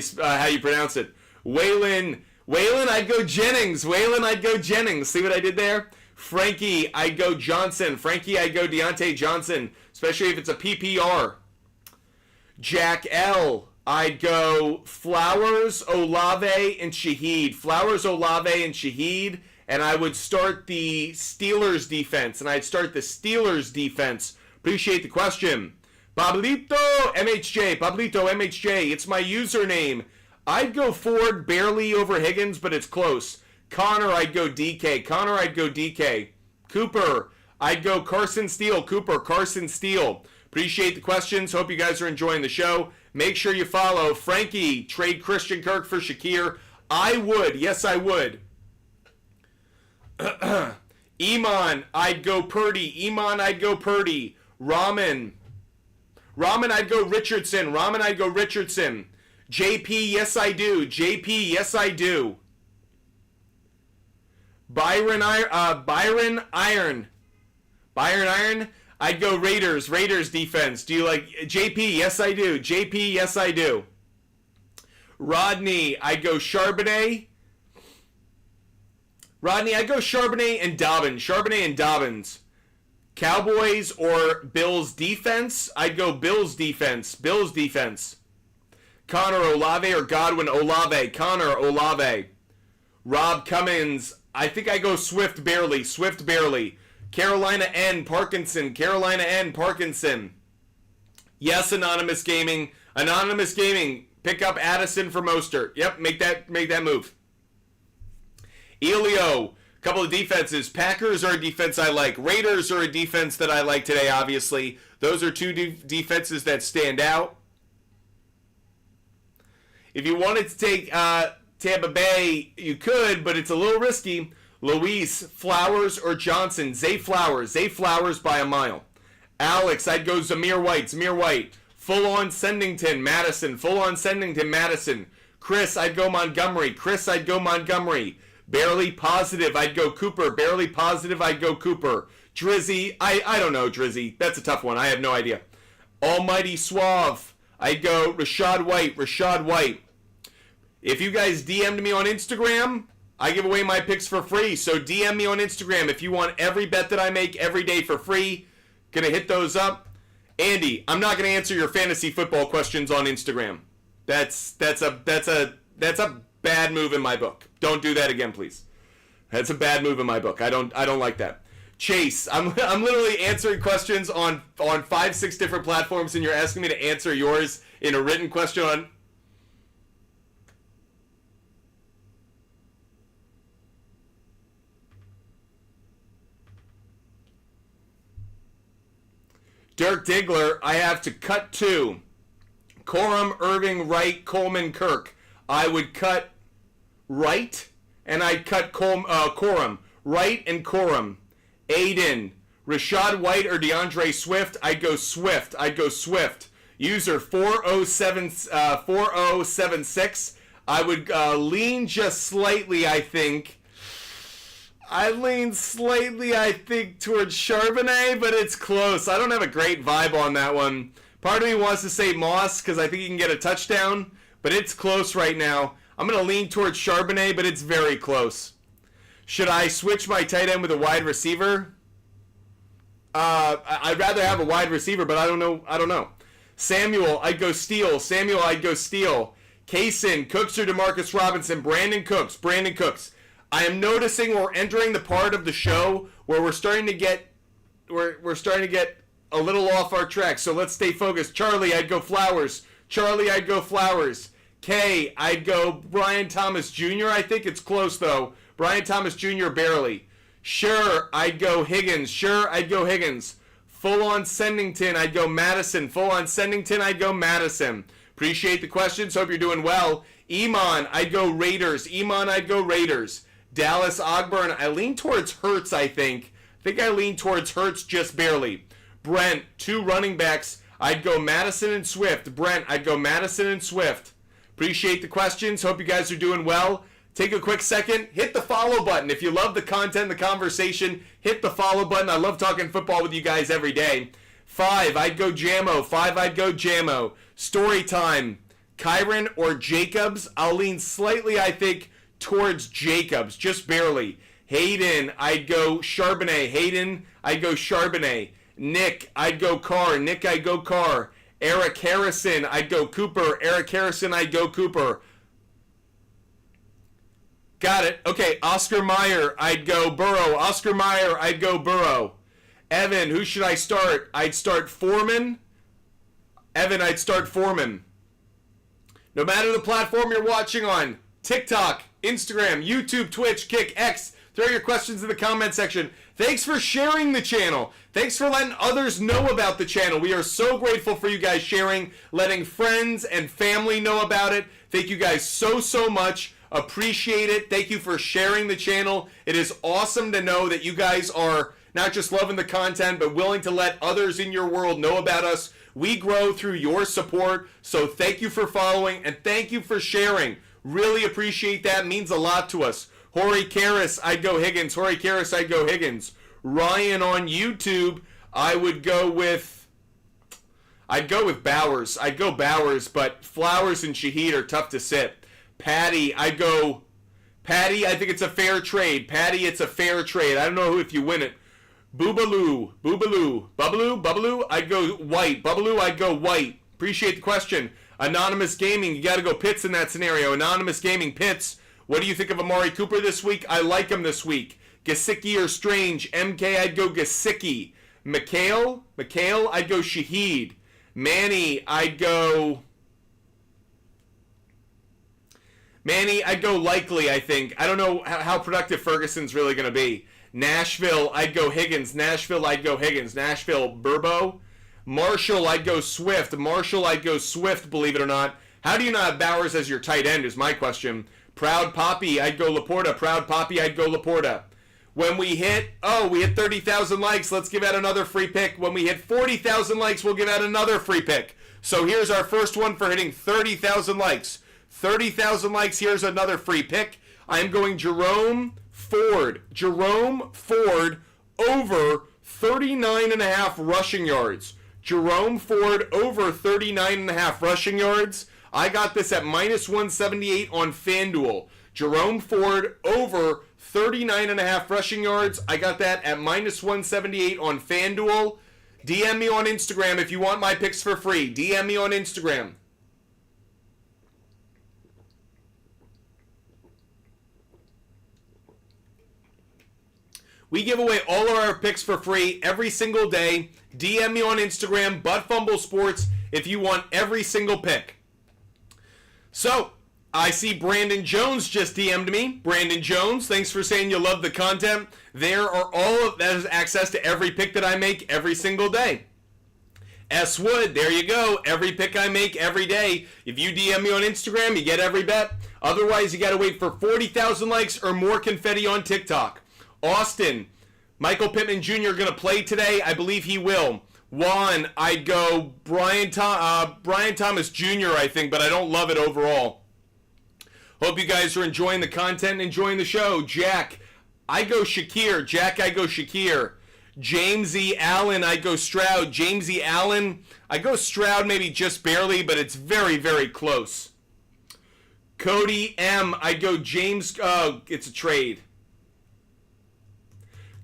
you pronounce it. Waylon, I'd go Jennings. See what I did there? Frankie, I'd go Johnson. I'd go Deontay Johnson, especially if it's a PPR. Jack L, I'd go Flowers, Olave, and Shaheed. And I would start the Steelers defense. Appreciate the question. Pablito MHJ, it's my username. I'd go Ford barely over Higgins, but it's close. Connor, I'd go DK. Cooper, I'd go Carson Steele. Appreciate the questions. Hope you guys are enjoying the show. Make sure you follow. Frankie, trade Christian Kirk for Shakir. I would. Yes, I would. Iman, I'd go Purdy. Ramen, I'd go Richardson. JP, yes, I do. Byron Iron, I'd go Raiders defense. Do you like JP? Yes, I do. Rodney, I'd go Charbonnet. I'd go Charbonnet and Dobbins. Cowboys or Bills defense? I'd go Bills defense. Connor, Olave, or Godwin? Olave. Rob Cummins, I think I go Swift barely. Carolina N. Parkinson. Yes, Anonymous Gaming. Pick up Addison for Mostert. Yep, make that move. Elio, couple of defenses. Packers are a defense I like. Raiders are a defense that I like today, obviously. Those are two defenses that stand out. If you wanted to take Tampa Bay, you could, but it's a little risky. Luis, Flowers, or Johnson? Zay Flowers by a mile. Alex, I'd go Zamir White. Full on Sendington, Madison. Full on Sendington, Madison. Chris, I'd go Montgomery. Chris, I'd go Montgomery. Barely positive, I'd go Cooper. Barely positive, I'd go Cooper. Drizzy, I don't know, Drizzy. That's a tough one. I have no idea. Almighty Suave, I'd go Rashad White. Rashad White. If you guys DM'd me on Instagram, I give away my picks for free. So DM me on Instagram if you want every bet that I make every day for free. Gonna hit those up. Andy, I'm not gonna answer your fantasy football questions on Instagram. That's a bad move in my book. Don't do that again, please. That's a bad move in my book. I don't like that. Chase, I'm literally answering questions on 5-6 different platforms, and you're asking me to answer yours in a written question on. Dirk Diggler, I have to cut two. Corum, Irving, Wright, Coleman, Kirk. I would cut Wright, and I'd cut Corum. Wright and Corum. Aiden, Rashad White or DeAndre Swift? I'd go Swift. I'd go Swift. User 4076. I would lean just slightly, I think. I lean slightly, I think, towards Charbonnet, but it's close. I don't have a great vibe on that one. Part of me wants to say Moss because I think he can get a touchdown, but it's close right now. I'm going to lean towards Charbonnet, but it's very close. Should I switch my tight end with a wide receiver? I'd rather have a wide receiver, but I don't know. Samuel, I'd go Steele. Samuel, I'd go Steele. Kaysen, Cooks or DeMarcus Robinson. Brandon Cooks. I am noticing we're entering the part of the show where we're starting to get a little off our track. So let's stay focused. Charlie, I'd go Flowers. K, I'd go Brian Thomas Jr. I think it's close though. Brian Thomas Jr. barely. Sure, I'd go Higgins. Full on Sendington, I'd go Madison. Appreciate the questions. Hope you're doing well. Iman, I'd go Raiders. Dallas Ogburn, I lean towards Hurts, I think. I lean towards Hurts just barely. Brent, 2 running backs. I'd go Madison and Swift. Appreciate the questions. Hope you guys are doing well. Take a quick second. Hit the follow button. If you love the content, the conversation, hit the follow button. I love talking football with you guys every day. 5, I'd go Jammo. Story time. Kyron or Jacobs? I'll lean slightly, I think, towards Jacobs, just barely. Hayden, I'd go Charbonnet. Nick, I'd go Carr. Eric Harrison, I'd go Cooper. Got it. Okay, Oscar Mayer, I'd go Burrow. Evan, who should I start? I'd start Foreman. No matter the platform you're watching on, TikTok, Instagram, YouTube, Twitch, Kick, X, throw your questions in the comment section. Thanks for sharing the channel. Thanks for letting others know about the channel. We are so grateful for you guys sharing, letting friends and family know about it. Thank you guys so much. Appreciate it. Thank you for sharing the channel. It is awesome to know that you guys are not just loving the content, but willing to let others in your world know about us. We grow through your support, so thank you for following and thank you for sharing. Really appreciate that. It means a lot to us. Horry Karras, I'd go Higgins. Ryan on YouTube, I'd go with Bowers. But Flowers and Shaheed are tough to sit. Patty, I think it's a fair trade. I don't know if you win it. Boobaloo, I'd go White. Appreciate the question. Anonymous Gaming, you got to go Pitts in that scenario. Anonymous Gaming, Pitts. What do you think of Amari Cooper this week? I like him this week. Gesicki or Strange? MK, I'd go Gesicki. Mikhail, I'd go Shaheed. Manny, I'd go Likely, I think. I don't know how productive Ferguson's really going to be. Nashville, I'd go Higgins. Burbo. Marshall, I'd go Swift. Believe it or not. How do you not have Bowers as your tight end is my question. Proud Poppy, I'd go Laporta. When we hit 30,000 likes, let's give out another free pick. When we hit 40,000 likes, we'll give out another free pick. So here's our first one for hitting 30,000 likes. 30,000 likes, here's another free pick. I'm going Jerome Ford. Jerome Ford over 39.5 rushing yards. Jerome Ford over 39.5 rushing yards. I got this at minus 178 on FanDuel. Jerome Ford over 39.5 rushing yards. I got that at minus 178 on FanDuel. DM me on Instagram if you want my picks for free. DM me on Instagram. We give away all of our picks for free every single day. DM me on Instagram, Butt Sports, if you want every single pick. So, I see Brandon Jones just DM'd me. Brandon Jones, thanks for saying you love the content. There are all of that is access to every pick that I make every single day. S. Wood, there you go. Every pick I make every day. If you DM me on Instagram, you get every bet. Otherwise, you got to wait for 40,000 likes or more confetti on TikTok. Austin, Michael Pittman Jr. going to play today. I believe he will. Juan, I'd go Brian Thomas Jr., I think, but I don't love it overall. Hope you guys are enjoying the content and enjoying the show. Jack, I go Shakir. Jack, I go Shakir. James E. Allen, I go Stroud. James E. Allen, I go Stroud maybe just barely, but it's very, very close. Cody M., I go James, it's a trade.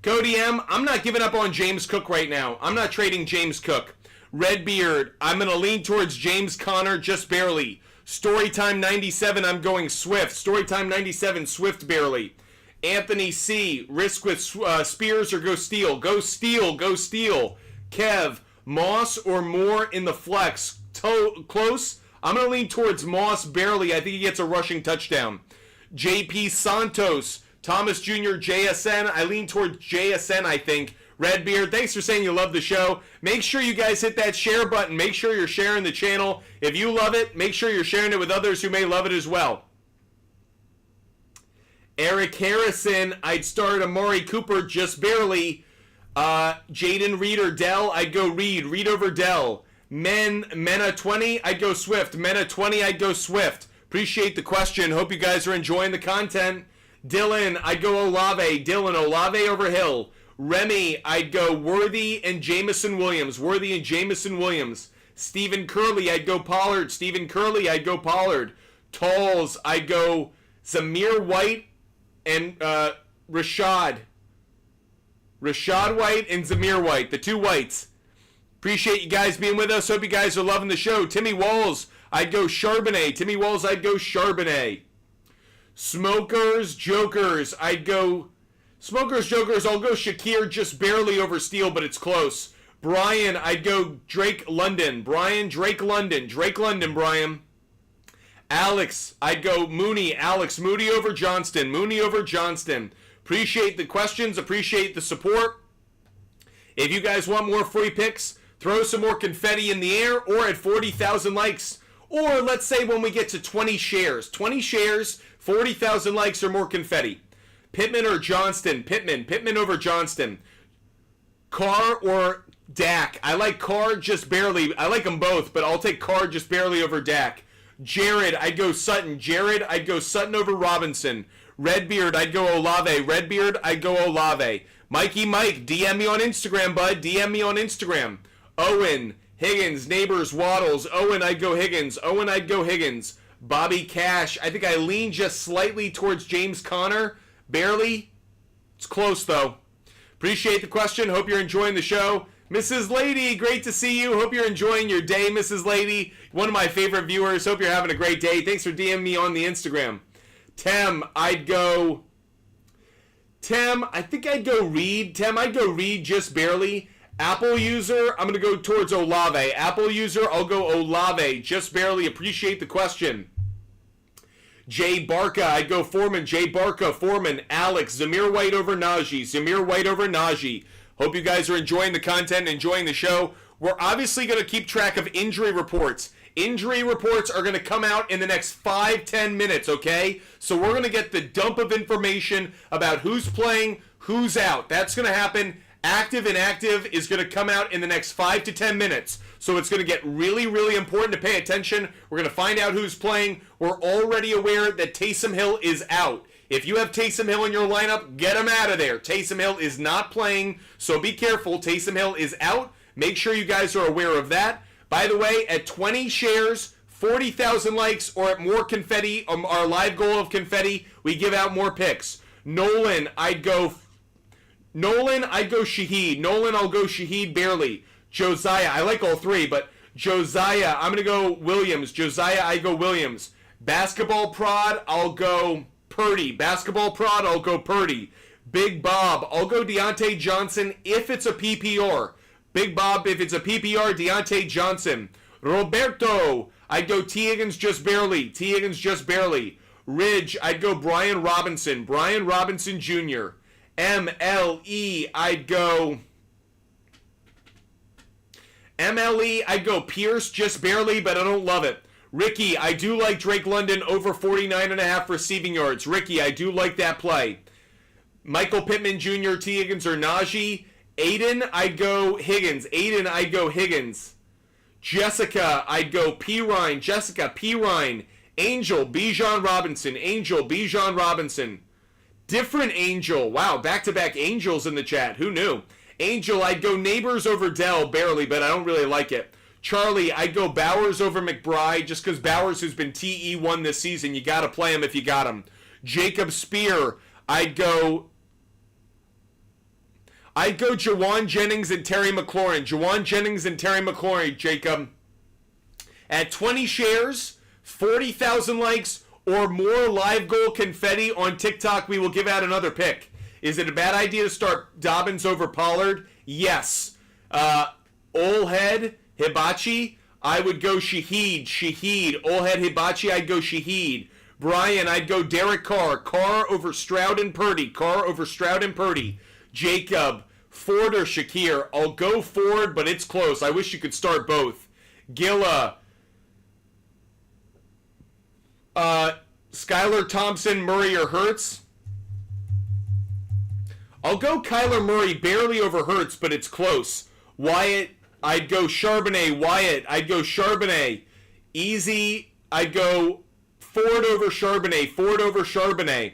Cody M., I'm not giving up on James Cook right now. I'm not trading James Cook. Redbeard, I'm going to lean towards James Conner just barely. Storytime 97, I'm going Swift. Storytime 97, Swift barely. Anthony C., risk with Spears or go Steele. Go Steele, go Steele. Kev, Moss or Moore in the flex. Close. I'm going to lean towards Moss barely. I think he gets a rushing touchdown. JP Santos, Thomas Jr., JSN. I lean towards JSN, I think. Redbeard, thanks for saying you love the show. Make sure you guys hit that share button. Make sure you're sharing the channel. If you love it, make sure you're sharing it with others who may love it as well. Eric Harrison, I'd start Amari Cooper just barely. Jaden Reed or Dell, I'd go Reed. Reed over Dell. Mena 20, I'd go Swift. Mena 20, I'd go Swift. Appreciate the question. Hope you guys are enjoying the content. Dylan, I'd go Olave. Dylan, Olave over Hill. Remy, I'd go Worthy and Jamison Williams. Worthy and Jamison Williams. Stephen Curley, I'd go Pollard. Stephen Curley, I'd go Pollard. Talls, I'd go Zamir White and Rashad. Rashad White and Zamir White, the two Whites. Appreciate you guys being with us. Hope you guys are loving the show. Timmy Walls, I'd go Charbonnet. Timmy Walls, I'd go Charbonnet. Smokers, Jokers, I'd go... Smokers, Jokers, I'll go Shakir just barely over Steele, but it's close. Brian, I'd go Drake London. Brian, Drake London. Drake London, Brian. Alex, I'd go Mooney. Alex, Mooney over Johnston. Mooney over Johnston. Appreciate the questions. Appreciate the support. If you guys want more free picks, throw some more confetti in the air or at 40,000 likes. Or let's say when we get to 20 shares. 20 shares, 40,000 likes or more confetti. Pittman or Johnston? Pittman. Pittman over Johnston. Carr or Dak? I like Carr just barely. I like them both, but I'll take Carr just barely over Dak. Jared, I'd go Sutton. Jared, I'd go Sutton over Robinson. Redbeard, I'd go Olave. Redbeard, I'd go Olave. Mikey Mike, DM me on Instagram, bud. DM me on Instagram. Owen, Higgins, Neighbors, Waddles. Owen, I'd go Higgins. Owen, I'd go Higgins. Bobby Cash, I think I lean just slightly towards James Conner. Barely. It's close, though. Appreciate the question. Hope you're enjoying the show. Mrs. Lady, great to see you. Hope you're enjoying your day, Mrs. Lady. One of my favorite viewers. Hope you're having a great day. Thanks for DMing me on the Instagram. Tem, I'd go... Tem, I think I'd go Reed. Tem, I'd go Reed just barely. Apple user, I'm going to go towards Olave. Apple user, I'll go Olave just barely. Appreciate the question. Jay Barca, I'd go Foreman. Jay Barca, Foreman. Alex, Zamir White over Najee. Zamir White over Najee. Hope you guys are enjoying the content, enjoying the show. We're obviously going to keep track of injury reports. Injury reports are going to come out in the next 5-10 minutes, okay? So we're going to get the dump of information about who's playing, who's out. That's going to happen Active and Active is going to come out in the next 5 to 10 minutes. So it's going to get really, really important to pay attention. We're going to find out who's playing. We're already aware that Taysom Hill is out. If you have Taysom Hill in your lineup, get him out of there. Taysom Hill is not playing, so be careful. Taysom Hill is out. Make sure you guys are aware of that. By the way, at 20 shares, 40,000 likes, or at more confetti, our live goal of confetti, we give out more picks. Nolan, I'd go Shaheed. Nolan, I'll go Shaheed barely. Josiah, I like all three, but Josiah, I'm going to go Williams. Josiah, I go Williams. Basketball prod, I'll go Purdy. Basketball prod, I'll go Purdy. Big Bob, I'll go Deontay Johnson if it's a PPR. Big Bob, if it's a PPR, Deontay Johnson. Roberto, I'd go T. Higgins just barely. T. Higgins just barely. Ridge, I'd go Brian Robinson. Brian Robinson Jr. MLE, I'd go Pierce just barely, but I don't love it. Ricky, I do like Drake London over 49.5 receiving yards. Ricky, I do like that play. Michael Pittman Jr., T. Higgins, or Najee. Aiden, I'd go Higgins. Jessica, I'd go Pirine. Jessica, Pirine. Angel, Bijan Robinson. Different Angel. Wow, back-to-back Angels in the chat. Who knew? Angel, I'd go Neighbors over Dell, barely, but I don't really like it. Charlie, I'd go Bowers over McBride, just because Bowers, who's been TE1 this season, you got to play him if you got him. Jacob Spear, I'd go Jawan Jennings and Terry McLaurin. Jacob. At 20 shares, 40,000 likes, or more live goal confetti on TikTok, we will give out another pick. Is it a bad idea to start Dobbins over Pollard? Yes. Olhead, Hibachi, I would go Shaheed. Olhead, Hibachi, I'd go Shaheed. Brian, I'd go Derek Carr. Carr over Stroud and Purdy. Jacob, Ford or Shakir? I'll go Ford, but it's close. I wish you could start both. Gilla, Skylar Thompson, Murray, or Hurts? I'll go Kyler Murray, barely over Hurts, but it's close. Wyatt, I'd go Charbonnet. Easy, I'd go Ford over Charbonnet.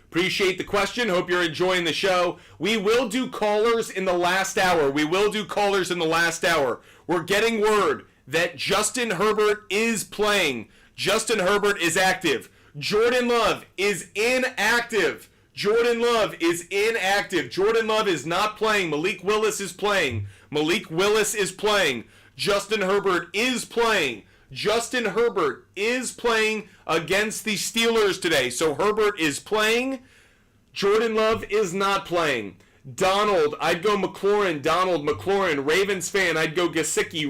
Appreciate the question. Hope you're enjoying the show. We will do callers in the last hour. We're getting word that Justin Herbert is playing. Justin Herbert is active. Jordan Love is inactive. Jordan Love is not playing. Malik Willis is playing. Justin Herbert is playing. Against the Steelers today. So Herbert is playing. Jordan Love is not playing. Donald, I'd go McLaurin. Ravens fan, I'd go Gesicki.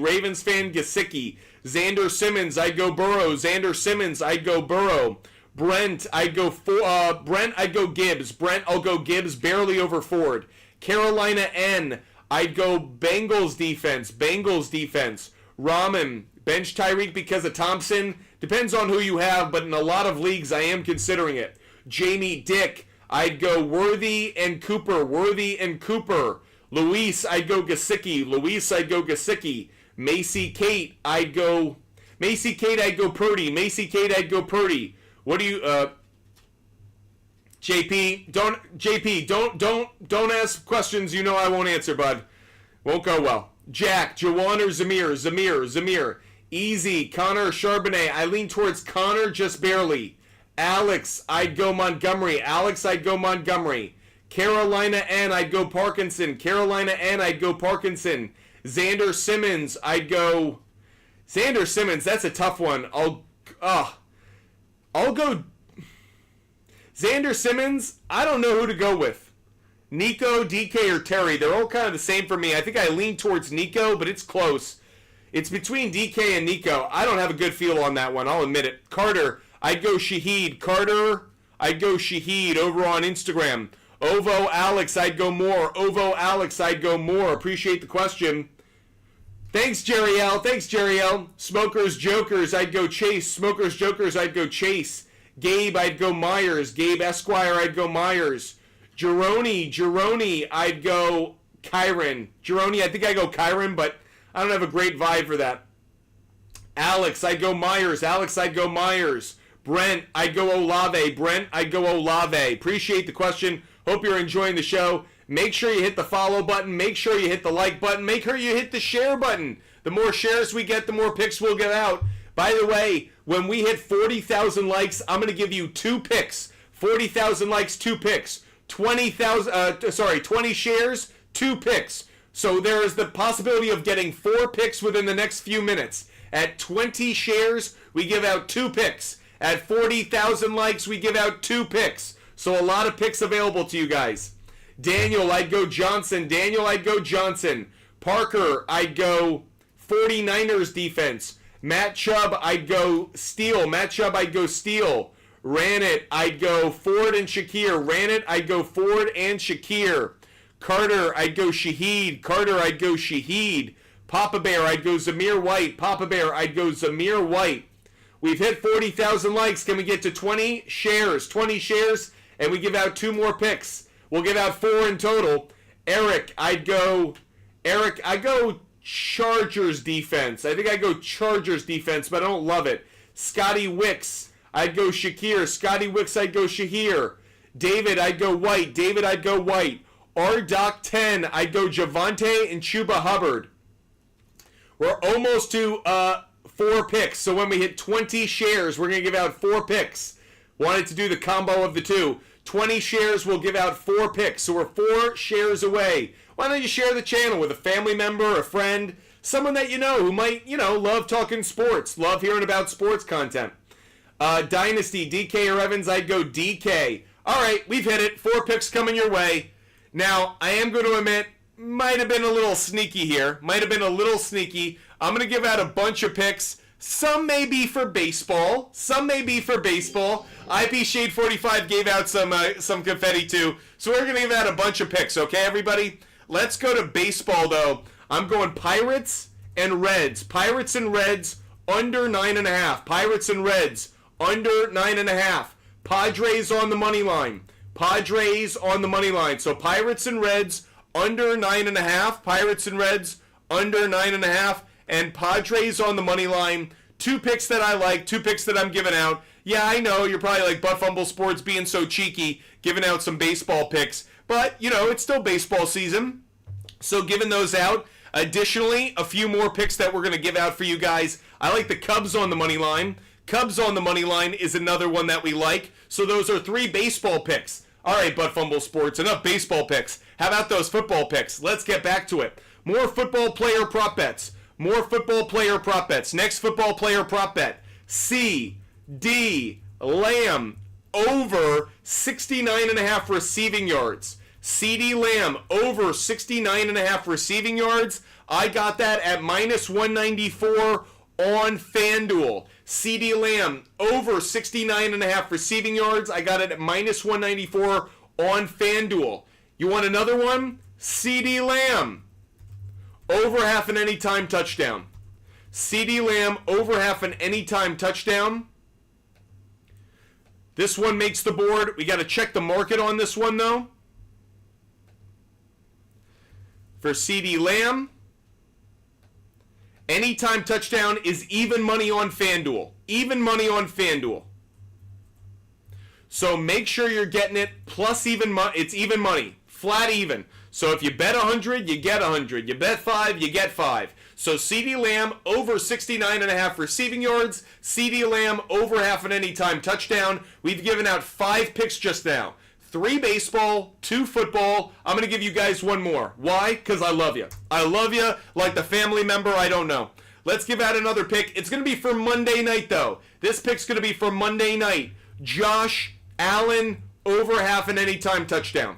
Xander Simmons, I'd go Burrow. Brent, I'd go Gibbs. I'll go Gibbs, barely over Ford. Carolina N, I'd go Bengals defense. Ramen, bench Tyreek because of Thompson. Depends on who you have, but in a lot of leagues, I am considering it. Jamie Dick, I'd go Worthy and Cooper. Luis, I'd go Gesicki. Macy Kate, I'd go Purdy. What do you, JP, don't ask questions you know I won't answer, bud. Won't go well. Jack, Jawan or Zamir. Easy, Connor, Charbonnet. I lean towards Connor just barely. Alex, I'd go Montgomery. Carolina N, I'd go Parkinson. Xander Simmons, that's a tough one. I'll go Xander Simmons. I don't know who to go with. Nico, DK, or Terry. They're all kind of the same for me. I think I lean towards Nico, but it's close. It's between DK and Nico. I don't have a good feel on that one. I'll admit it. Carter, I'd go Shaheed. Over on Instagram. Ovo Alex, I'd go more. Appreciate the question. Thanks, Jerry L. Smokers Jokers, I'd go Chase. Gabe, I'd go Myers. Gabe Esquire, I'd go Myers. Jeroni, I'd go Kyron. Jeroni, I think I go Kyron, but I don't have a great vibe for that. Alex, I'd go Myers. Brent, I'd go Olave. Appreciate the question. Hope you're enjoying the show. Make sure you hit the follow button. Make sure you hit the like button. Make sure you hit the share button. The more shares we get, the more picks we'll get out. By the way, when we hit 40,000 likes, I'm going to give you 2 picks. 40,000 likes, 2 picks. 20 shares, 2 picks. So there is the possibility of getting 4 picks within the next few minutes. At 20 shares, we give out 2 picks. At 40,000 likes, we give out 2 picks. So a lot of picks available to you guys. Daniel, I'd go Johnson. Parker, I'd go 49ers defense. Matt Chubb, I'd go Steele. Ranit, I'd go Ford and Shakir. Carter, I'd go Shaheed. Papa Bear, I'd go Zamir White. We've hit 40,000 likes. Can we get to 20 shares? And we give out 2 more picks. We'll give out 4 in total. Eric, I'd go Chargers defense. I think I go Chargers defense, but I don't love it. Scotty Wicks, I'd go Shakir. I'd go Shahir. David, I'd go White. RDoc 10, I'd go Javonte and Chuba Hubbard. We're almost to 4 picks. So when we hit 20 shares, we're going to give out 4 picks. Wanted to do the combo of the 2. 20 shares, we'll give out 4 picks. So we're 4 shares away. Why don't you share the channel with a family member, a friend, someone that you know who might, love talking sports, love hearing about sports content. Dynasty, DK or Evans, I'd go DK. All right, we've hit it. 4 picks coming your way. Now, I am going to admit, might have been a little sneaky here. I'm going to give out a bunch of picks. Some may be for baseball. IP Shade 45 gave out some confetti too. So we're going to give out a bunch of picks, okay, everybody? Let's go to baseball, though. I'm going Pirates and Reds. Under 9.5. Under 9.5. Padres on the money line. So Pirates and Reds under 9.5. Under 9.5. And Padres on the money line. 2 picks that I like. 2 picks that I'm giving out. Yeah, I know you're probably like Butt Fumble Sports being so cheeky, giving out some baseball picks. But, it's still baseball season. So giving those out. Additionally, a few more picks that we're going to give out for you guys. I like the Cubs on the money line. Cubs on the money line is another one that we like. So those are 3 baseball picks. All right, Butt Fumble Sports, enough baseball picks. How about those football picks? Let's get back to it. More football player prop bets. Next football player prop bet. C.D. Lamb over 69.5 receiving yards. C.D. Lamb over 69.5 receiving yards. I got that at minus 194 on FanDuel. C.D. Lamb over 69.5 receiving yards. I got it at minus 194 on FanDuel. You want another one? C.D. Lamb over half an anytime touchdown. C.D. Lamb over half an anytime touchdown. This one makes the board. We got to check the market on this one, though. For C.D. Lamb, anytime touchdown is even money on FanDuel. So make sure you're getting it plus even money. It's even money. Flat even. So if you bet 100, you get 100. You bet 5, you get 5. So C.D. Lamb over 69.5 receiving yards. C.D. Lamb over half an anytime touchdown. We've given out 5 picks just now. 3 baseball, 2 football. I'm going to give you guys one more. Why? Because I love you. I love you like the family member I don't know. Let's give out another pick. It's going to be for Monday night, though. This pick's going to be for Monday night. Josh Allen over half an anytime touchdown.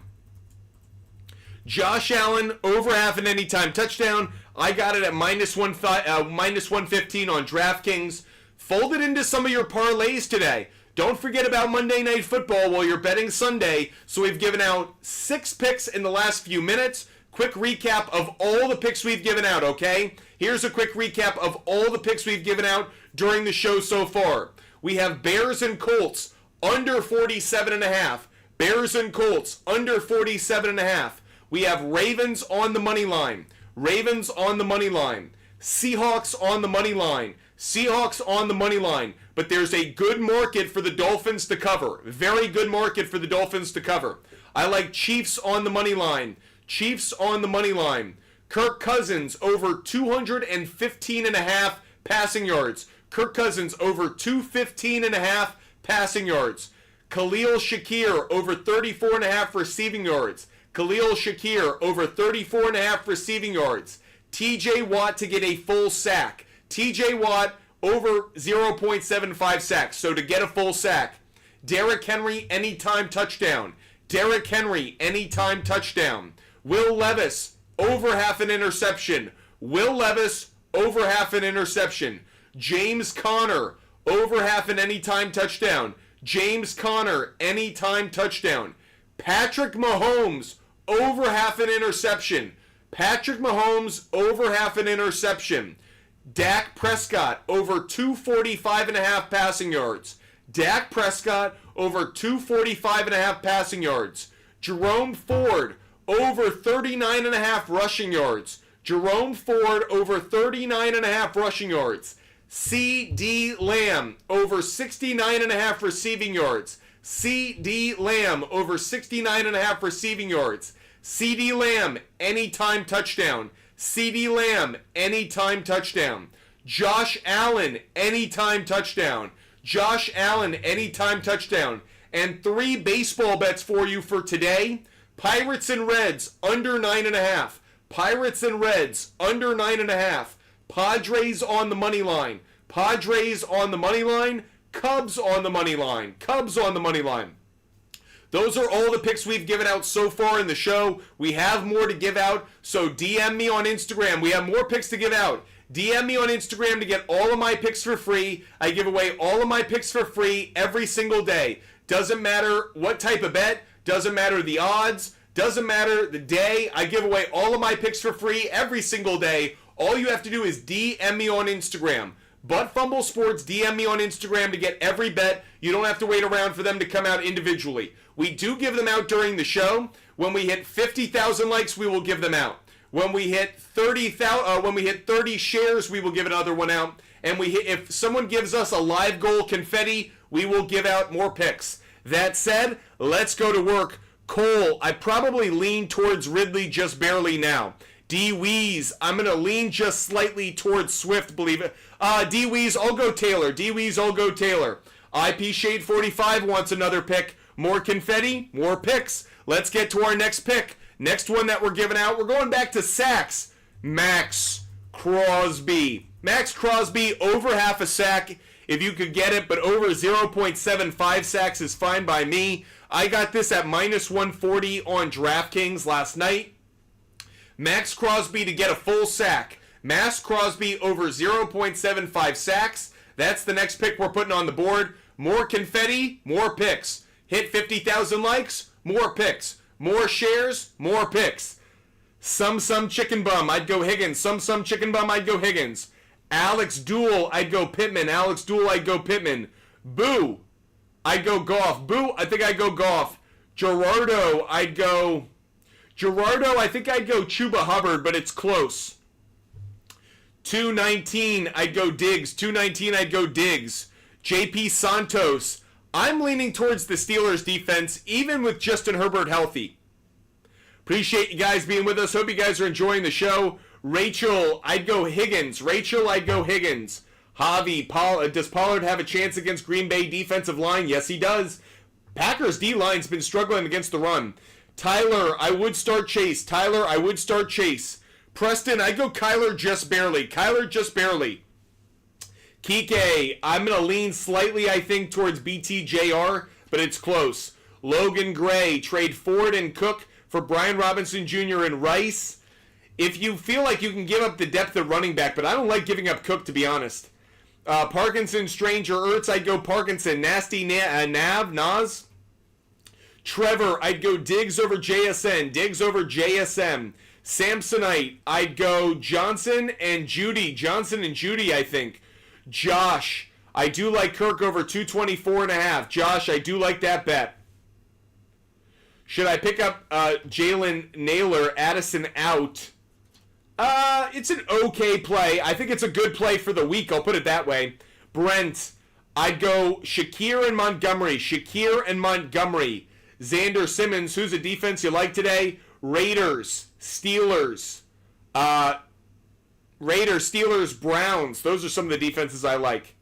Josh Allen over half an anytime touchdown. I got it at minus 115 on DraftKings. Fold it into some of your parlays today. Don't forget about Monday Night Football while you're betting Sunday. So we've given out 6 picks in the last few minutes. Quick recap of all the picks we've given out, okay? Here's a quick recap of all the picks we've given out during the show so far. We have Bears and Colts under 47.5. Bears and Colts, under 47.5. We have Ravens on the money line. Ravens on the money line. Seahawks on the money line. Seahawks on the money line. But there's a good market for the Dolphins to cover. Very good market for the Dolphins to cover. I like Chiefs on the money line. Chiefs on the money line. Kirk Cousins over 215.5 passing yards. Kirk Cousins over 215.5 passing yards. Khalil Shakir over 34.5 receiving yards. Khalil Shakir over 34.5 receiving yards. TJ Watt to get a full sack. TJ Watt over 0.75 sacks. So to get a full sack. Derrick Henry anytime touchdown. Derrick Henry anytime touchdown. Will Levis over half an interception. Will Levis over half an interception. James Conner over half an anytime touchdown. James Conner anytime touchdown. Patrick Mahomes over half an interception. Patrick Mahomes over half an interception. Dak Prescott over 245.5 passing yards. Dak Prescott over 245.5 passing yards. Jerome Ford over 39.5 rushing yards. Jerome Ford over 39.5 rushing yards. C.D. Lamb over 69.5 receiving yards. C.D. Lamb over 69.5 receiving yards. C.D. Lamb anytime touchdown. C.D. Lamb anytime touchdown. Josh Allen anytime touchdown. Josh Allen anytime touchdown. And 3 baseball bets for you for today. Pirates and Reds under 9.5. Pirates and Reds under 9.5. Padres on the money line. Padres on the money line. Cubs on the money line. Cubs on the money line. Those are all the picks we've given out so far in the show. We have more to give out, so DM me on Instagram. We have more picks to give out. DM me on Instagram to get all of my picks for free. I give away all of my picks for free every single day. Doesn't matter what type of bet. Doesn't matter the odds. Doesn't matter the day. I give away all of my picks for free every single day. All you have to do is DM me on Instagram. Butt Fumble Sports, DM me on Instagram to get every bet. You don't have to wait around for them to come out individually. We do give them out during the show. When we hit 50,000 likes, we will give them out. When we hit 30 shares, we will give another one out. And if someone gives us a live goal confetti, we will give out more picks. That said, let's go to work. Cole, I probably lean towards Ridley just barely now. D-Weeze, I'm going to lean just slightly towards Swift, believe it. D-Weeze, I'll go Taylor. D-Weeze, I'll go Taylor. IP Shade 45 wants another pick. More confetti, more picks. Let's get to our next pick. Next one that we're giving out, we're going back to sacks. Max Crosby. Max Crosby, over half a sack if you could get it, but over 0.75 sacks is fine by me. I got this at minus 140 on DraftKings last night. Max Crosby to get a full sack. Max Crosby over 0.75 sacks. That's the next pick we're putting on the board. More confetti, more picks. Hit 50,000 likes, more picks. More shares, more picks. Some chicken bum, I'd go Higgins. Some chicken bum, I'd go Higgins. Alex Duel, I'd go Pittman. Alex Duel, I'd go Pittman. Boo, I'd go Goff. Boo, I think I'd go Goff. Gerardo, I think I'd go Chuba Hubbard, but it's close. 219, I'd go Diggs. 219, I'd go Diggs. JP Santos, I'm leaning towards the Steelers defense, even with Justin Herbert healthy. Appreciate you guys being with us. Hope you guys are enjoying the show. Rachel, I'd go Higgins. Rachel, I'd go Higgins. Javi, does Pollard have a chance against Green Bay defensive line? Yes, he does. Packers D-line's been struggling against the run. Tyler, I would start Chase. Tyler, I would start Chase. Preston, I'd go Kyler just barely. Kyler just barely. Kike, I'm going to lean slightly, I think, towards BTJR, but it's close. Logan Gray, trade Ford and Cook for Brian Robinson Jr. and Rice. If you feel like you can give up the depth of running back, but I don't like giving up Cook, to be honest. Parkinson, Stranger, Ertz, I'd go Parkinson. Nasty, Nas. Trevor, I'd go Diggs over JSN. Diggs over JSM. Samsonite, I'd go Johnson and Judy. Johnson and Judy, I think. Josh, I do like Kirk over 224.5. Josh, I do like that bet. Should I pick up Jalen Naylor, Addison out? It's an okay play. I think it's a good play for the week. I'll put it that way. Brent, I'd go Shakir and Montgomery. Shakir and Montgomery. Xander Simmons, who's a defense you like today? Raiders, Steelers. Raiders, Steelers, Browns. Those are some of the defenses I like.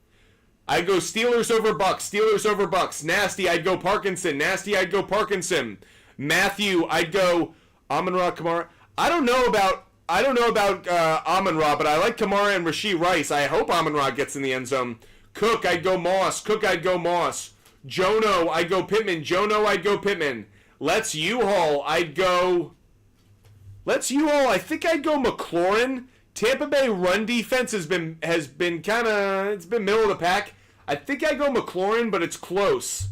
I'd go Steelers over Bucks. Steelers over Bucks. Nasty, I'd go Parkinson. Nasty, I'd go Parkinson. Matthew, I'd go Amon-Ra Kamara. I don't know about Amon-Ra, but I like Kamara and Rashee Rice. I hope Amon-Ra gets in the end zone. Cook, I'd go Moss. Cook, I'd go Moss. Jono, I'd go Pittman. Jono, I'd go Pittman. Let's U-Haul, I'd go... I think I'd go McLaurin. Tampa Bay run defense has been kind of, it's been middle of the pack. I think I go McLaurin, but it's close.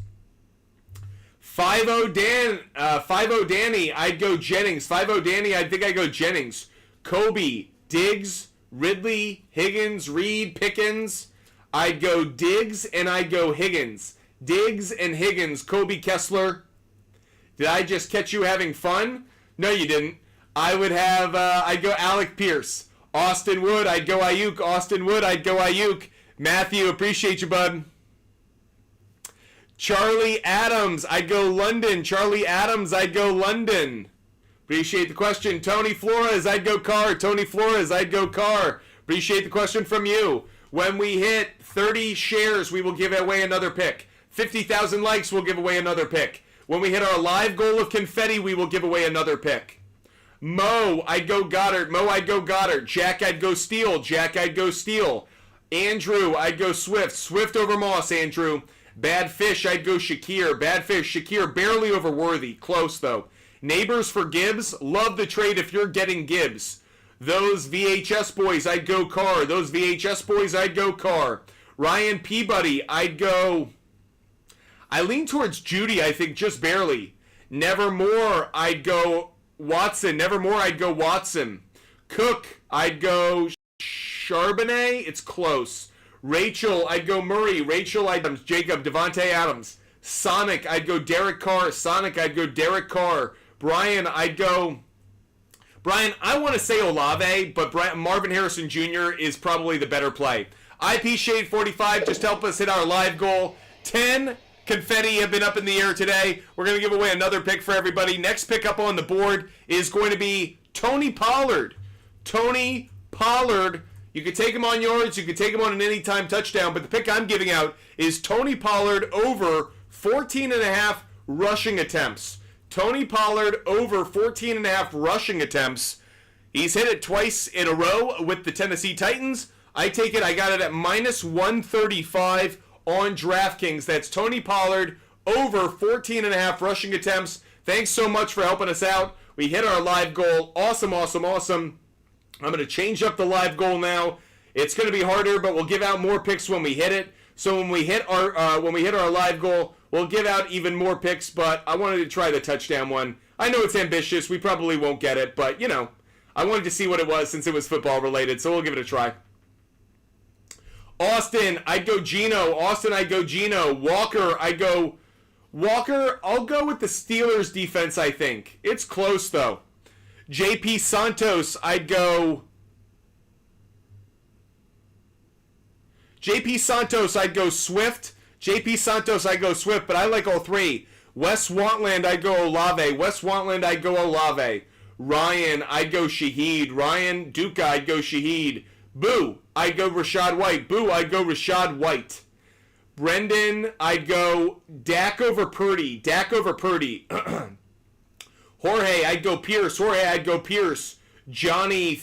5-0 Danny, I'd go Jennings. 5-0 Danny, I think I go Jennings. Kobe, Diggs, Ridley, Higgins, Reed, Pickens. I'd go Diggs and I'd go Higgins. Diggs and Higgins, Kobe Kessler. Did I just catch you having fun? No, you didn't. I would have, I'd go Alec Pierce. Austin Wood, I'd go Ayuk. Austin Wood, I'd go Ayuk. Matthew, appreciate you, bud. Charlie Adams, I'd go London. Charlie Adams, I'd go London. Appreciate the question. Tony Flores, I'd go Carr. Tony Flores, I'd go Carr. Appreciate the question from you. When we hit 30 shares, we will give away another pick. 50,000 likes, we'll give away another pick. When we hit our live goal of confetti, we will give away another pick. Mo, I'd go Goddard. Mo, I'd go Goddard. Jack, I'd go Steele. Jack, I'd go Steele. Andrew, I'd go Swift. Swift over Moss, Andrew. Bad Fish, I'd go Shakir. Bad Fish, Shakir, barely over Worthy. Close, though. Neighbors for Gibbs. Love the trade if you're getting Gibbs. Those VHS boys, I'd go Carr. Those VHS boys, I'd go Carr. Ryan Peabody, I'd go... I lean towards Judy, I think, just barely. Nevermore, I'd go Watson. Nevermore, I'd go Watson. Cook, I'd go Charbonnet. It's close. Rachel, I'd go Murray. Rachel, I'd go Jacob. Devontae Adams. Sonic, I'd go Derek Carr. Sonic, I'd go Derek Carr. Brian, I'd go... Brian, I want to say Olave, but Marvin Harrison Jr. is probably the better play. IP Shade 45, just help us hit our live goal. 10 confetti have been up in the air today. We're going to give away another pick for everybody. Next pick up on the board is going to be Tony Pollard. Tony Pollard. You could take him on yards. You could take him on an anytime touchdown. But the pick I'm giving out is Tony Pollard over 14.5 rushing attempts. Tony Pollard over 14.5 rushing attempts. He's hit it twice in a row with the Tennessee Titans. I take it. I got it at minus 135 on DraftKings. That's Tony Pollard over 14.5 rushing attempts. Thanks so much for helping us out. We hit our live goal. Awesome, awesome, awesome. I'm going to change up the live goal now. It's going to be harder, but we'll give out more picks when we hit it. So when we hit our live goal, we'll give out even more picks, but I wanted to try the touchdown one. I know it's ambitious. We probably won't get it, but, you know, I wanted to see what it was since it was football related, so we'll give it a try. Austin, I'd go Geno. Austin, I'd go Geno. Walker, I'd go Walker. I'll go with the Steelers defense, I think. It's close, though. JP Santos, I'd go... JP Santos, I'd go Swift. JP Santos, I'd go Swift, but I like all three. Wes Wantland, I'd go Olave. Wes Wantland, I'd go Olave. Ryan, I'd go Shaheed. Ryan Duca, I'd go Shaheed. Boo, I'd go Rashad White. Boo, I'd go Rashad White. Brendan, I'd go Dak over Purdy. Dak over Purdy. Jorge, I'd go Pierce. Jorge, I'd go Pierce. Johnny,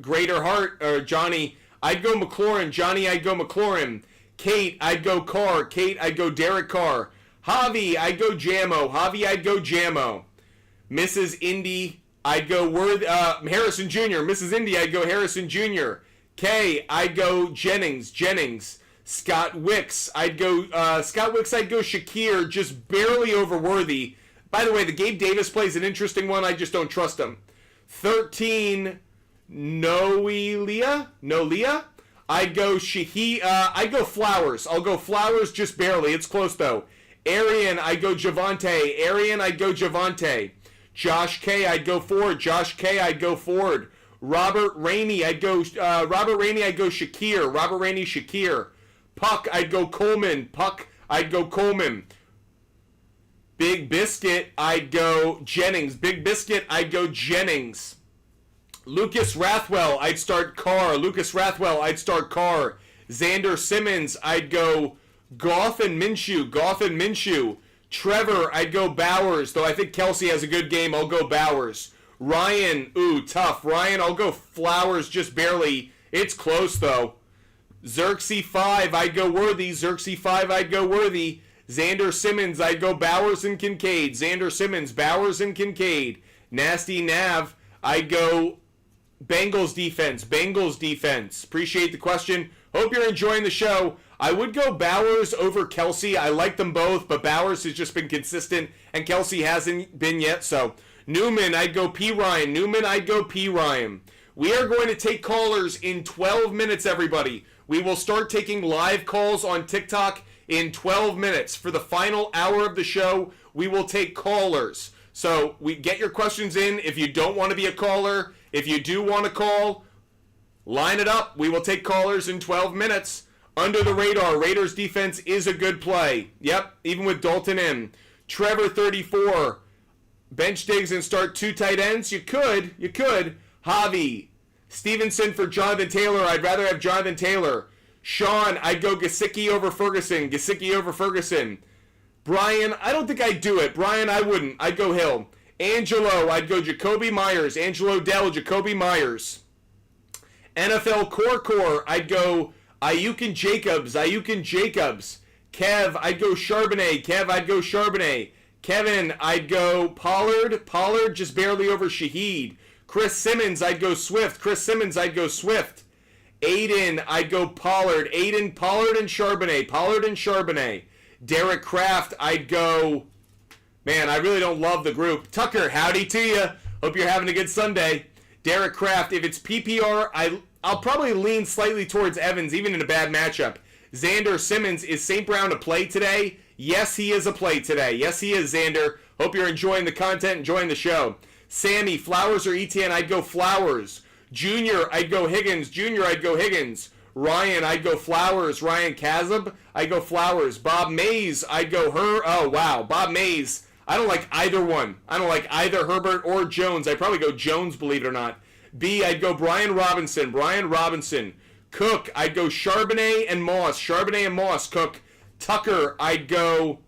Greater Heart, or Johnny, I'd go McLaurin. Johnny, I'd go McLaurin. Kate, I'd go Carr. Kate, I'd go Derek Carr. Javi, I'd go Jammo. Javi, I'd go Jammo. Mrs. Indy, I'd go Harrison Jr. Mrs. Indy, I'd go Harrison Jr. Kay, I'd go Jennings. Jennings. Scott Wicks, I'd go Shakir, just barely over Worthy. By the way, the Gabe Davis play is an interesting one. I just don't trust him. 13, Noelia. I'd go I'd go Flowers. I'll go Flowers just barely. It's close, though. Arian, I'd go Javonte. Arian, I'd go Javonte. Josh K, I'd go Ford. Josh K, I'd go Ford. Robert Rainey, I'd go Shakir. Robert Rainey, Shakir. Puck, I'd go Coleman. Puck, I'd go Coleman. Big Biscuit, I'd go Jennings. Big Biscuit, I'd go Jennings. Lucas Rathwell, I'd start Carr. Lucas Rathwell, I'd start Carr. Xander Simmons, I'd go Goff and Minshew. Goff and Minshew. Trevor, I'd go Bowers. Though I think Kelsey has a good game, I'll go Bowers. Ryan, tough. Ryan, I'll go Flowers just barely. It's close, though. Xerxes 5, I'd go Worthy. Xerxes 5, I'd go Worthy. Xander Simmons, I'd go Bowers and Kincaid. Xander Simmons, Bowers and Kincaid. Nasty Nav, I'd go Bengals defense. Bengals defense. Appreciate the question. Hope you're enjoying the show. I would go Bowers over Kelsey. I like them both, but Bowers has just been consistent, and Kelsey hasn't been yet. So Newman, I'd go P. Ryan. Newman, I'd go P. Ryan. We are going to take callers in 12 minutes, everybody. We will start taking live calls on TikTok in 12 minutes. For the final hour of the show, we will take callers. So we get your questions in. If you don't want to be a caller, if you do want to call, line it up. We will take callers in 12 minutes. Under the radar, Raiders defense is a good play. Yep, even with Dalton in. Trevor 34. Bench Diggs and start 2 tight ends. You could. Javi. Stevenson for Jonathan Taylor. I'd rather have Jonathan Taylor. Sean, I'd go Gesicki over Ferguson. Gesicki over Ferguson. Brian, I don't think I'd do it. Brian, I wouldn't. I'd go Hill. Angelo, I'd go Jacoby Myers. Angelo Dell, Jacoby Myers. NFL Core, I'd go Ayuk and Jacobs. Kev, I'd go Charbonnet. Kevin, I'd go Pollard. Pollard just barely over Shaheed. Chris Simmons, I'd go Swift. Aiden, I'd go Pollard. Pollard, and Charbonnet. Derek Kraft, I'd go... Man, I really don't love the group. Tucker, howdy to you. Hope you're having a good Sunday. Derek Kraft, if it's PPR, I'll probably lean slightly towards Evans, even in a bad matchup. Xander Simmons, is St. Brown a play today? Yes, he is a play today. Yes, he is, Xander. Hope you're enjoying the content, enjoying the show. Sammy, Flowers or Etienne? I'd go Flowers. Junior, I'd go Higgins. Ryan, I'd go Flowers. Ryan Kazab, I'd go Flowers. Bob Mays, I'd go Bob Mays. I don't like either one. I don't like either Herbert or Jones. I'd probably go Jones, believe it or not. B, I'd go Brian Robinson. Cook, I'd go Charbonnet and Moss. Cook. Tucker, I'd go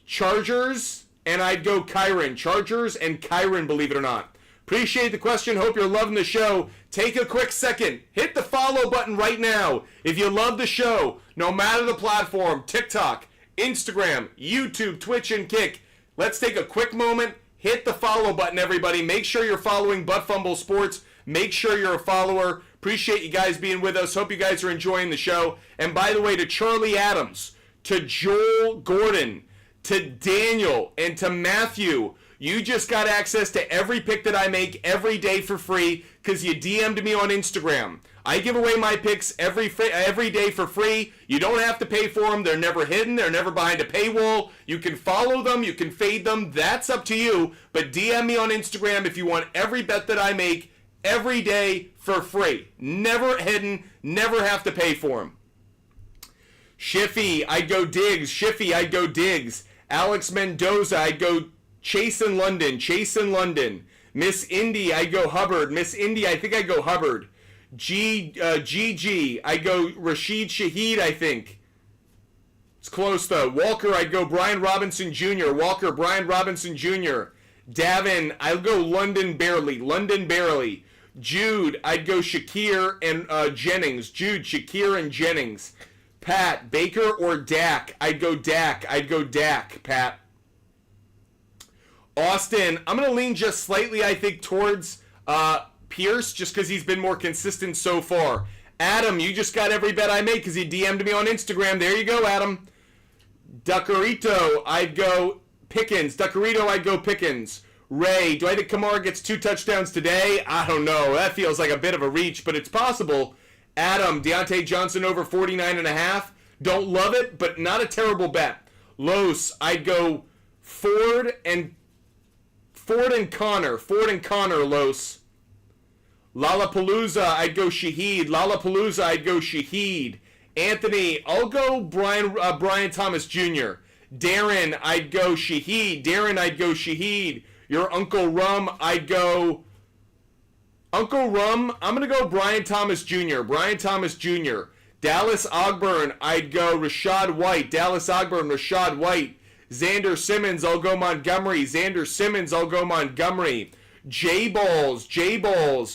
Chargers, and I'd go Kyron. Chargers and Kyron, believe it or not. Appreciate the question. Hope you're loving the show. Take a quick second. Hit the follow button right now. If you love the show, no matter the platform, TikTok, Instagram, YouTube, Twitch, and Kick. Let's take a quick moment. Hit the follow button, everybody. Make sure you're following Butt Fumble Sports. Make sure you're a follower. Appreciate you guys being with us. Hope you guys are enjoying the show. And by the way, to Charlie Adams, to Joel Gordon, to Daniel, and to Matthew, you just got access to every pick that I make every day for free because you DM'd me on Instagram. I give away my picks every day for free. You don't have to pay for them. They're never hidden. They're never behind a paywall. You can follow them. You can fade them. That's up to you. But DM me on Instagram if you want every bet that I make every day for free. Never hidden. Never have to pay for them. Shiffy, I'd go Diggs. Alex Mendoza, I'd go Chase in London. Miss Indy, I'd go Hubbard. I think I'd go Hubbard. GG, I'd go Rashid Shaheed, I think. It's close, though. Walker, I'd go Brian Robinson Jr. Davin, I'll go London barely. Jude, I'd go Shakir and Jennings. Pat, Baker or Dak? I'd go Dak, Pat. Austin, I'm going to lean just slightly, I think, towards Pierce, just because he's been more consistent so far. Adam, you just got every bet I make because he DM'd me on Instagram. There you go, Adam. Duckerito, I'd go Pickens. Ray, do I think Kamara gets 2 touchdowns today? I don't know. That feels like a bit of a reach, but it's possible. Adam, Deontay Johnson over 49.5. Don't love it, but not a terrible bet. Los, I'd go Ford and Connor. Ford and Connor, Los. Lollapalooza, I'd go Shaheed. Lollapalooza, I'd go Shaheed. Anthony, I'll go Brian Thomas Jr. Darren, I'd go Shaheed. Darren, I'd go Shaheed. Your Uncle Rum, I'd go... Uncle Rum, I'm going to go Brian Thomas Jr. Brian Thomas Jr. Dallas Ogburn, I'd go Rashad White. Dallas Ogburn, Rashad White. Xander Simmons, I'll go Montgomery. Xander Simmons, I'll go Montgomery. J-Balls,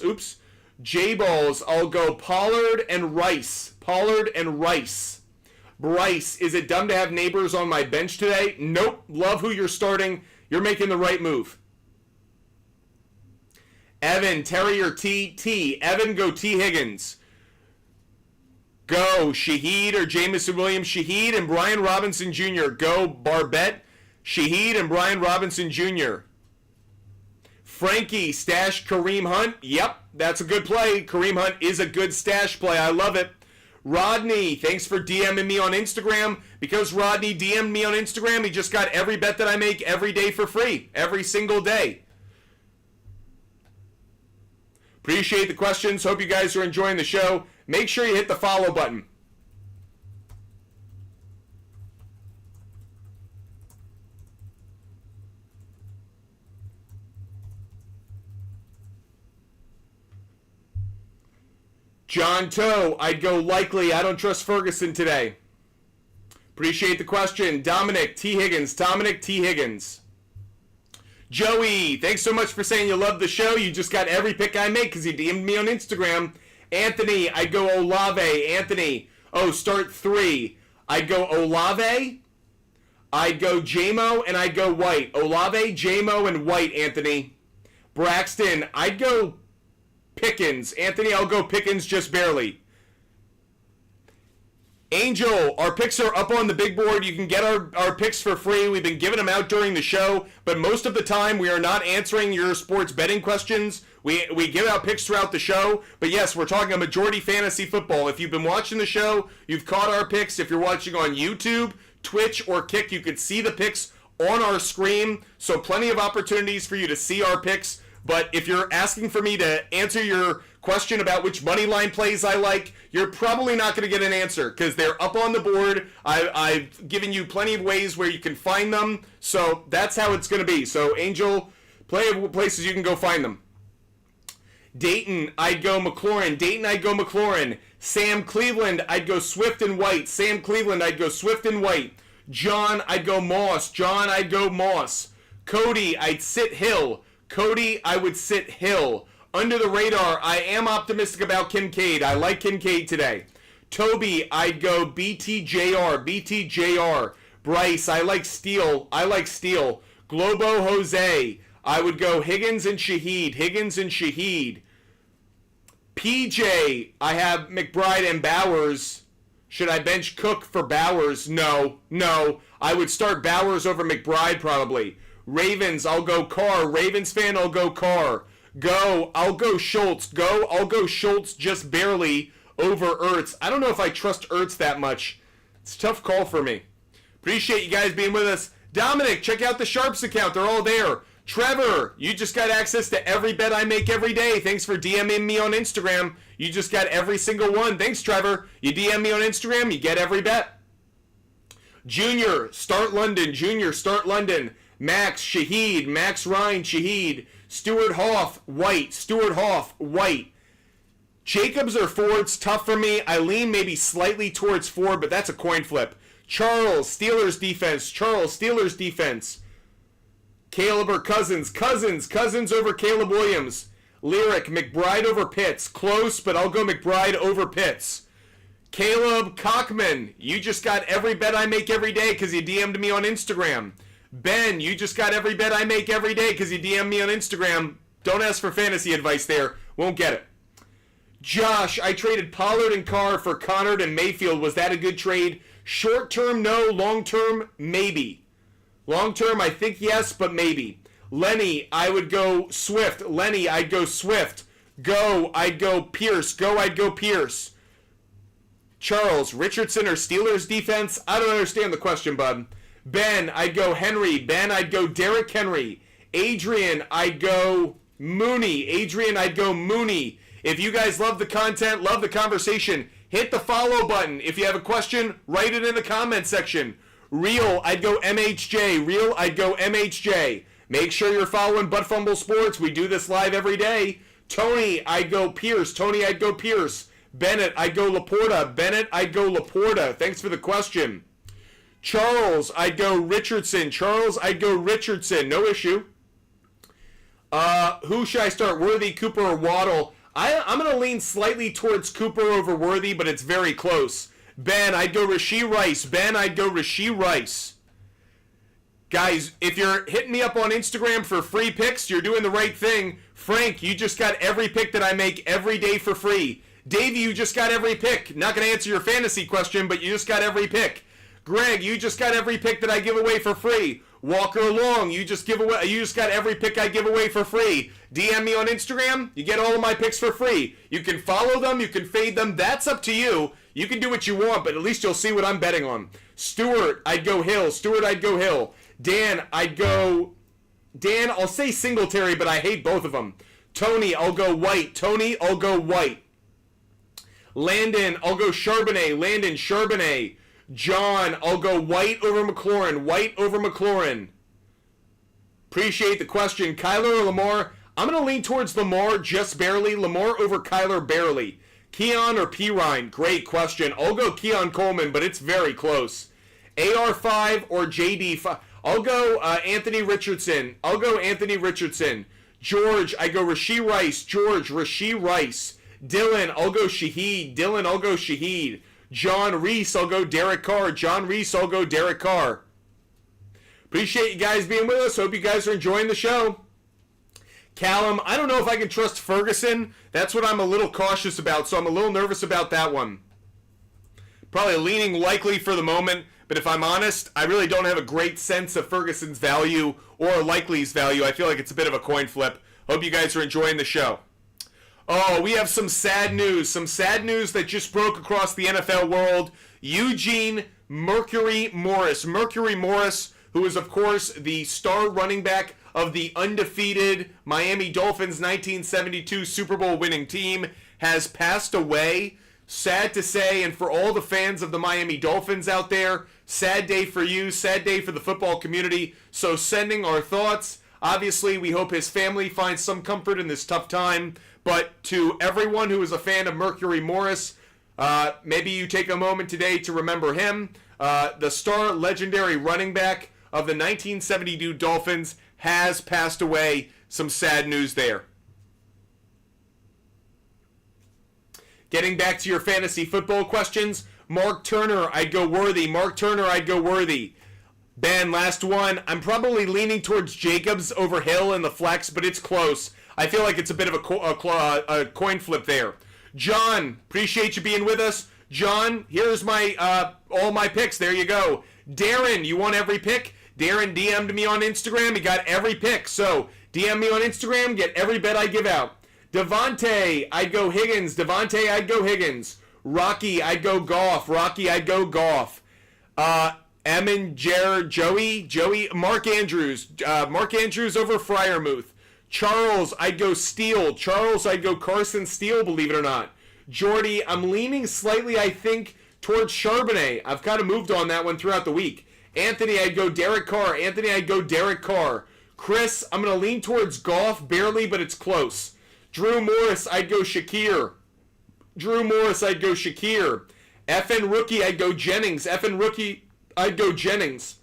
oops. J-Balls, I'll go Pollard and Rice. Pollard and Rice. Bryce, is it dumb to have neighbors on my bench today? Nope. Love who you're starting. You're making the right move. Evan, Terry or T. Evan, go T. Higgins. Go Shaheed or Jamison Williams. Shaheed and Brian Robinson Jr. Go Barbette. Shaheed and Brian Robinson Jr. Frankie, stash Kareem Hunt. Yep, that's a good play. Kareem Hunt is a good stash play. I love it. Rodney, thanks for DMing me on Instagram. Because Rodney DM'd me on Instagram, he just got every bet that I make every day for free. Every single day. Appreciate the questions. Hope you guys are enjoying the show. Make sure you hit the follow button. John Toe, I'd go likely. I don't trust Ferguson today. Appreciate the question. Dominic T. Higgins. Dominic T. Higgins. Joey, thanks so much for saying you love the show. You just got every pick I make because you DM'd me on Instagram. Anthony, I'd go Olave. Anthony, start 3. I'd go Olave. I'd go J-Mo, and I'd go White. Olave, J-Mo, and White, Anthony. Braxton, I'd go Pickens. Anthony, I'll go Pickens just barely. Angel, our picks are up on the big board. You can get our picks for free. We've been giving them out during the show, but most of the time we are not answering your sports betting questions. We give out picks throughout the show, but yes, we're talking a majority fantasy football. If you've been watching the show, you've caught our picks. If you're watching on YouTube, Twitch, or Kick, you could see the picks on our screen, so plenty of opportunities for you to see our picks. But if you're asking for me to answer your question about which money line plays I like, you're probably not going to get an answer because they're up on the board. I've given you plenty of ways where you can find them, so that's how it's going to be. So, Angel, plenty of places you can go find them. Dayton, I'd go McLaurin. Dayton, I'd go McLaurin. Sam Cleveland, I'd go Swift and White. Sam Cleveland, I'd go Swift and White. John, I'd go Moss. John, I'd go Moss. Cody, I'd sit Hill. Cody, I would sit Hill. Under the radar, I am optimistic about Kincaid. I like Kincaid today. Toby, I'd go BTJR. BTJR. Bryce, I like Steele. I like Steele. Globo Jose, I would go Higgins and Shaheed. Higgins and Shaheed. PJ, I have McBride and Bowers. Should I bench Cook for Bowers? No. I would start Bowers over McBride probably. Ravens, I'll go Carr. Ravens fan, I'll go Carr. I'll go Schultz. I'll go Schultz just barely over Ertz. I don't know if I trust Ertz that much. It's a tough call for me. Appreciate you guys being with us. Dominic, check out the SHARPZ account. They're all there. Trevor, you just got access to every bet I make every day. Thanks for DMing me on Instagram. You just got every single one. Thanks, Trevor. You DM me on Instagram, you get every bet. Junior, start London. Junior, start London. Max, Shaheed. Max Ryan, Shaheed. Stuart Hoff, White. Stuart Hoff, White. Jacobs or Ford's tough for me. I lean maybe slightly towards Ford, but that's a coin flip. Charles, Steelers defense. Charles, Steelers defense. Caleb or Cousins. Cousins over Caleb Williams. Lyric, McBride over Pitts. Close, but I'll go McBride over Pitts. Caleb Cockman, you just got every bet I make every day because you DM'd me on Instagram. Ben, you just got every bet I make every day because you DM me on Instagram. Don't ask for fantasy advice there. Won't get it. Josh, I traded Pollard and Carr for Connard and Mayfield. Was that a good trade? Short term, no. Long term, maybe. Long term, I think yes, but maybe. Lenny, I would go Swift. Lenny, I'd go Swift. I'd go Pierce. I'd go Pierce. Charles, Richardson or Steelers defense? I don't understand the question, bud. Ben, I'd go Henry. Ben, I'd go Derrick Henry. Adrian, I'd go Mooney. Adrian, I'd go Mooney. If you guys love the content, love the conversation, hit the follow button. If you have a question, write it in the comment section. Real, I'd go MHJ. Real, I'd go MHJ. Make sure you're following Butt Fumble Sports. We do this live every day. Tony, I'd go Pierce. Tony, I'd go Pierce. Bennett, I'd go Laporta. Bennett, I'd go Laporta. Thanks for the question. Charles, I'd go Richardson. Charles, I'd go Richardson. No issue. Who should I start? Worthy, Cooper, or Waddle? I'm going to lean slightly towards Cooper over Worthy, but it's very close. Ben, I'd go Rashee Rice. Ben, I'd go Rashee Rice. Guys, if you're hitting me up on Instagram for free picks, you're doing the right thing. Frank, you just got every pick that I make every day for free. Davey, you just got every pick. Not going to answer your fantasy question, but you just got every pick. Greg, you just got every pick that I give away for free. Walker Long, you just got every pick I give away for free. DM me on Instagram, you get all of my picks for free. You can follow them, you can fade them, that's up to you. You can do what you want, but at least you'll see what I'm betting on. Stuart, I'd go Hill. Stuart, I'd go Hill. Dan, I'll say Singletary, but I hate both of them. Tony, I'll go White. Tony, I'll go White. Landon, I'll go Charbonnet. Landon, Charbonnet. John, I'll go White over McLaurin. White over McLaurin. Appreciate the question. Kyler or Lamar? I'm going to lean towards Lamar just barely. Lamar over Kyler barely. Keon or Pirine? Great question. I'll go Keon Coleman, but it's very close. AR5 or JD5? I'll go Anthony Richardson. I'll go Anthony Richardson. George, I go Rashee Rice. George, Rashee Rice. Dylan, I'll go Shaheed. Dylan, I'll go Shaheed. John Reese, I'll go Derek Carr. John Reese, I'll go Derek Carr. Appreciate you guys being with us. Hope you guys are enjoying the show. Callum, I don't know if I can trust Ferguson. That's what I'm a little cautious about, so I'm a little nervous about that one. Probably leaning likely for the moment, but if I'm honest, I really don't have a great sense of Ferguson's value or Likely's value. I feel like it's a bit of a coin flip. Hope you guys are enjoying the show. Oh, we have some sad news. Some sad news that just broke across the NFL world. Eugene Mercury Morris. Mercury Morris, who is, of course, the star running back of the undefeated Miami Dolphins 1972 Super Bowl winning team, has passed away. Sad to say, and for all the fans of the Miami Dolphins out there, sad day for you, sad day for the football community. So sending our thoughts. Obviously, we hope his family finds some comfort in this tough time. But to everyone who is a fan of Mercury Morris, maybe you take a moment today to remember him. The star legendary running back of the 1972 Dolphins has passed away. Some sad news there. Getting back to your fantasy football questions, Mark Turner, I'd go Worthy. Mark Turner, I'd go Worthy. Ben, last one. I'm probably leaning towards Jacobs over Hill in the flex, but it's close. I feel like it's a bit of a coin flip there. John, appreciate you being with us. John, here's my all my picks. There you go. Darren, you want every pick? Darren DM'd me on Instagram. He got every pick. So DM me on Instagram. Get every bet I give out. Devontae, I'd go Higgins. Devontae, I'd go Higgins. Rocky, I'd go Goff. Rocky, I'd go Goff. Emin, Jared, Joey, Mark Andrews. Mark Andrews over Freiermuth. Charles, I'd go Steele. Charles, I'd go Carson Steele, believe it or not. Jordy, I'm leaning slightly, I think, towards Charbonnet. I've kind of moved on that one throughout the week. Anthony, I'd go Derek Carr. Anthony, I'd go Derek Carr. Chris, I'm going to lean towards Goff, barely, but it's close. Drew Morris, I'd go Shakir. Drew Morris, I'd go Shakir. FN Rookie, I'd go Jennings. FN Rookie, I'd go Jennings.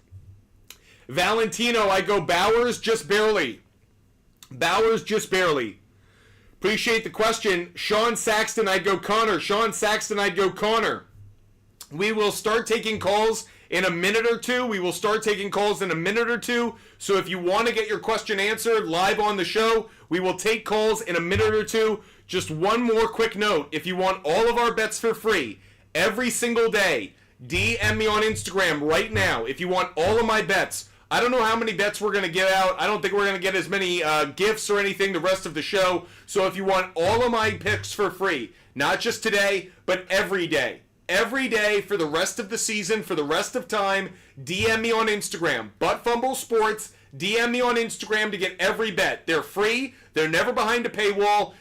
Valentino, I'd go Bowers, just barely. Bowers, just barely. Appreciate the question. Sean Saxton, I'd go Connor. Sean Saxton, I'd go Connor. We will start taking calls in a minute or two. So if you want to get your question answered live on the show, we will take calls in a minute or two. Just one more quick note. If you want all of our bets for free every single day, DM me on Instagram right now. If you want all of my bets, I don't know how many bets we're going to get out. I don't think we're going to get as many gifts or anything the rest of the show. So if you want all of my picks for free, not just today, but every day, every day for the rest of the season, for the rest of time, DM me on Instagram, ButtFumbleSports. DM me on Instagram to get every bet. They're free. They're never behind a paywall.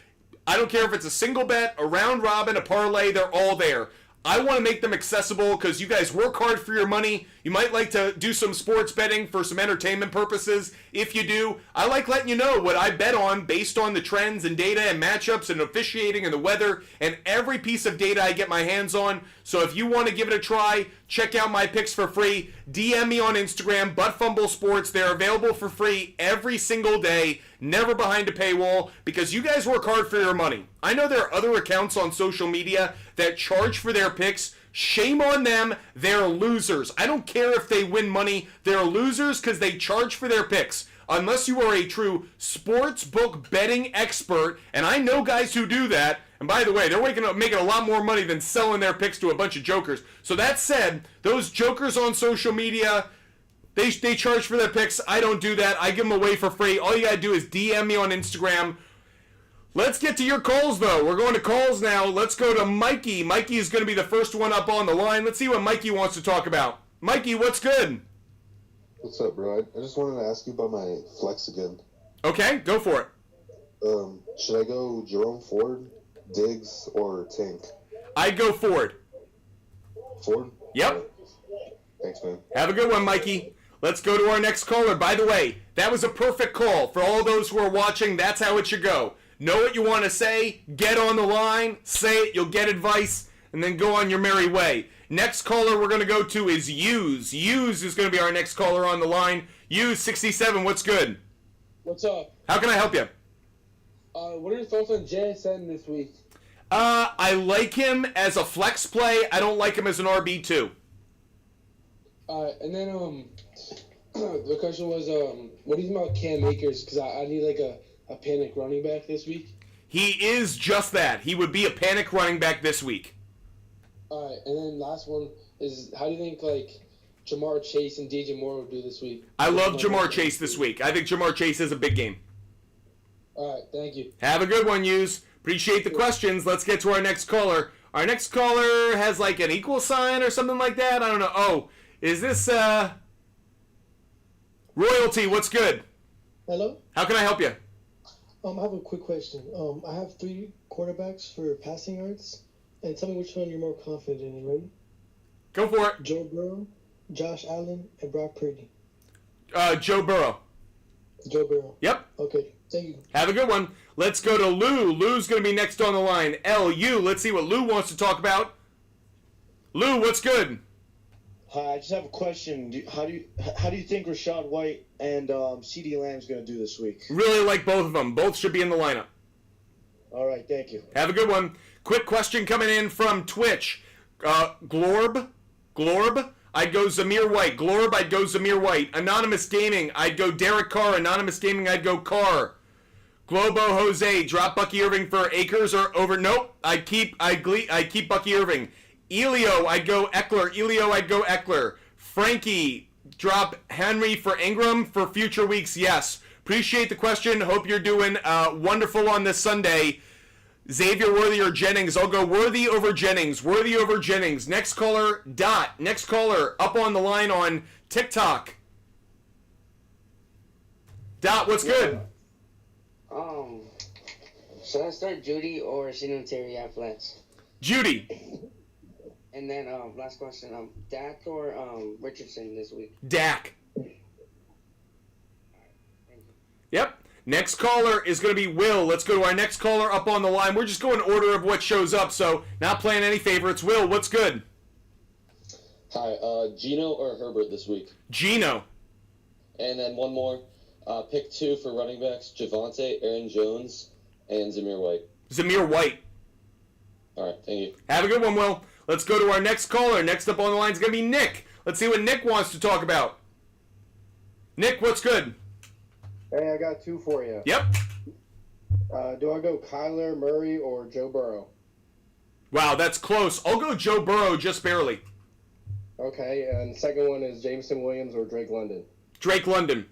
I don't care if it's a single bet, a round robin, a parlay. They're all there. I want to make them accessible because you guys work hard for your money. You might like to do some sports betting for some entertainment purposes. If you do, I like letting you know what I bet on based on the trends and data and matchups and officiating and the weather and every piece of data I get my hands on. So if you want to give it a try, check out my picks for free. DM me on Instagram, ButtFumbleSports. They're available for free every single day, never behind a paywall, because you guys work hard for your money. I know there are other accounts on social media that charge for their picks. Shame on them. They're losers. I don't care if they win money. They're losers because they charge for their picks. Unless you are a true sports book betting expert, and I know guys who do that. And by the way, they're making a lot more money than selling their picks to a bunch of jokers. So that said, those jokers on social media, they charge for their picks. I don't do that. I give them away for free. All you got to do is DM me on Instagram. Let's get to your calls, though. We're going to calls now. Let's go to Mikey. Mikey is going to be the first one up on the line. Let's see what Mikey wants to talk about. Mikey, what's good? What's up, bro? I just wanted to ask you about my flex again. Okay, go for it. Should I go Jerome Ford, Diggs, or Tank? I'd go Ford. Ford? Yep. Thanks, man. Have a good one, Mikey. Let's go to our next caller. By the way, that was a perfect call. For all those who are watching, that's how it should go. Know what you want to say, get on the line, say it, you'll get advice, and then go on your merry way. Next caller we're going to go to is Hughes. Hughes is going to be our next caller on the line. Hughes, 67, what's good? What's up? How can I help you? What are your thoughts on JSN this week? I like him as a flex play. I don't like him as an RB2. And then, the question was, what do you think about Cam Akers? Because I need, like, a panic running back this week. He is just that. He would be a panic running back this week. All right, and then last one is, how do you think, like, Jamar Chase and DJ Moore will do this week? I love Jamar Chase this week. I think Jamar Chase is a big game. All right, thank you. Have a good one, Hughes. Appreciate the questions. Let's get to our next caller. Our next caller has like an equal sign or something like that. I don't know. Oh, is this Royalty? What's good? Hello? How can I help you? I have a quick question. I have 3 quarterbacks for passing yards, and tell me which one you're more confident in. Ready? Go for it. Joe Burrow, Josh Allen, and Brock Purdy. Joe Burrow. Joe Burrow. Yep. Okay, thank you. Have a good one. Let's go to Lou. Lou's going to be next on the line. LU. Let's see what Lou wants to talk about. Lou, what's good? Hi, I just have a question. How do you think Rashad White and CeeDee Lamb's going to do this week? Really like both of them. Both should be in the lineup. All right, thank you. Have a good one. Quick question coming in from Twitch. Glorb, I'd go Zamir White. Glorb, I'd go Zamir White. Anonymous Gaming, I'd go Derek Carr. Anonymous Gaming, I'd go Carr. Globo Jose, drop Bucky Irving for Akers or over? Nope. I'd keep Bucky Irving. Elio, I'd go Eckler. Frankie, drop Henry for Ingram for future weeks. Yes. Appreciate the question. Hope you're doing wonderful on this Sunday. Xavier, Worthy, or Jennings? I'll go Worthy over Jennings. Worthy over Jennings. Next caller, Dot. Next caller, up on the line on TikTok. Dot, what's good? Should I start Judy or Singletary at flex? Judy. And then last question, Dak or Richardson this week? Dak. Thank you. Yep. Next caller is going to be Will. Let's go to our next caller up on the line. We're just going in order of what shows up, so not playing any favorites. Will, what's good? Hi, Gino or Herbert this week? Gino. And then one more. Pick 2 for running backs, Javonte, Aaron Jones, and Zamir White. Zamir White. All right, thank you. Have a good one, Will. Let's go to our next caller. Next up on the line is going to be Nick. Let's see what Nick wants to talk about. Nick, what's good? Hey, I got 2 for you. Yep. Do I go Kyler Murray or Joe Burrow? Wow, that's close. I'll go Joe Burrow just barely. Okay, and the second one is Jameson Williams or Drake London. Drake London.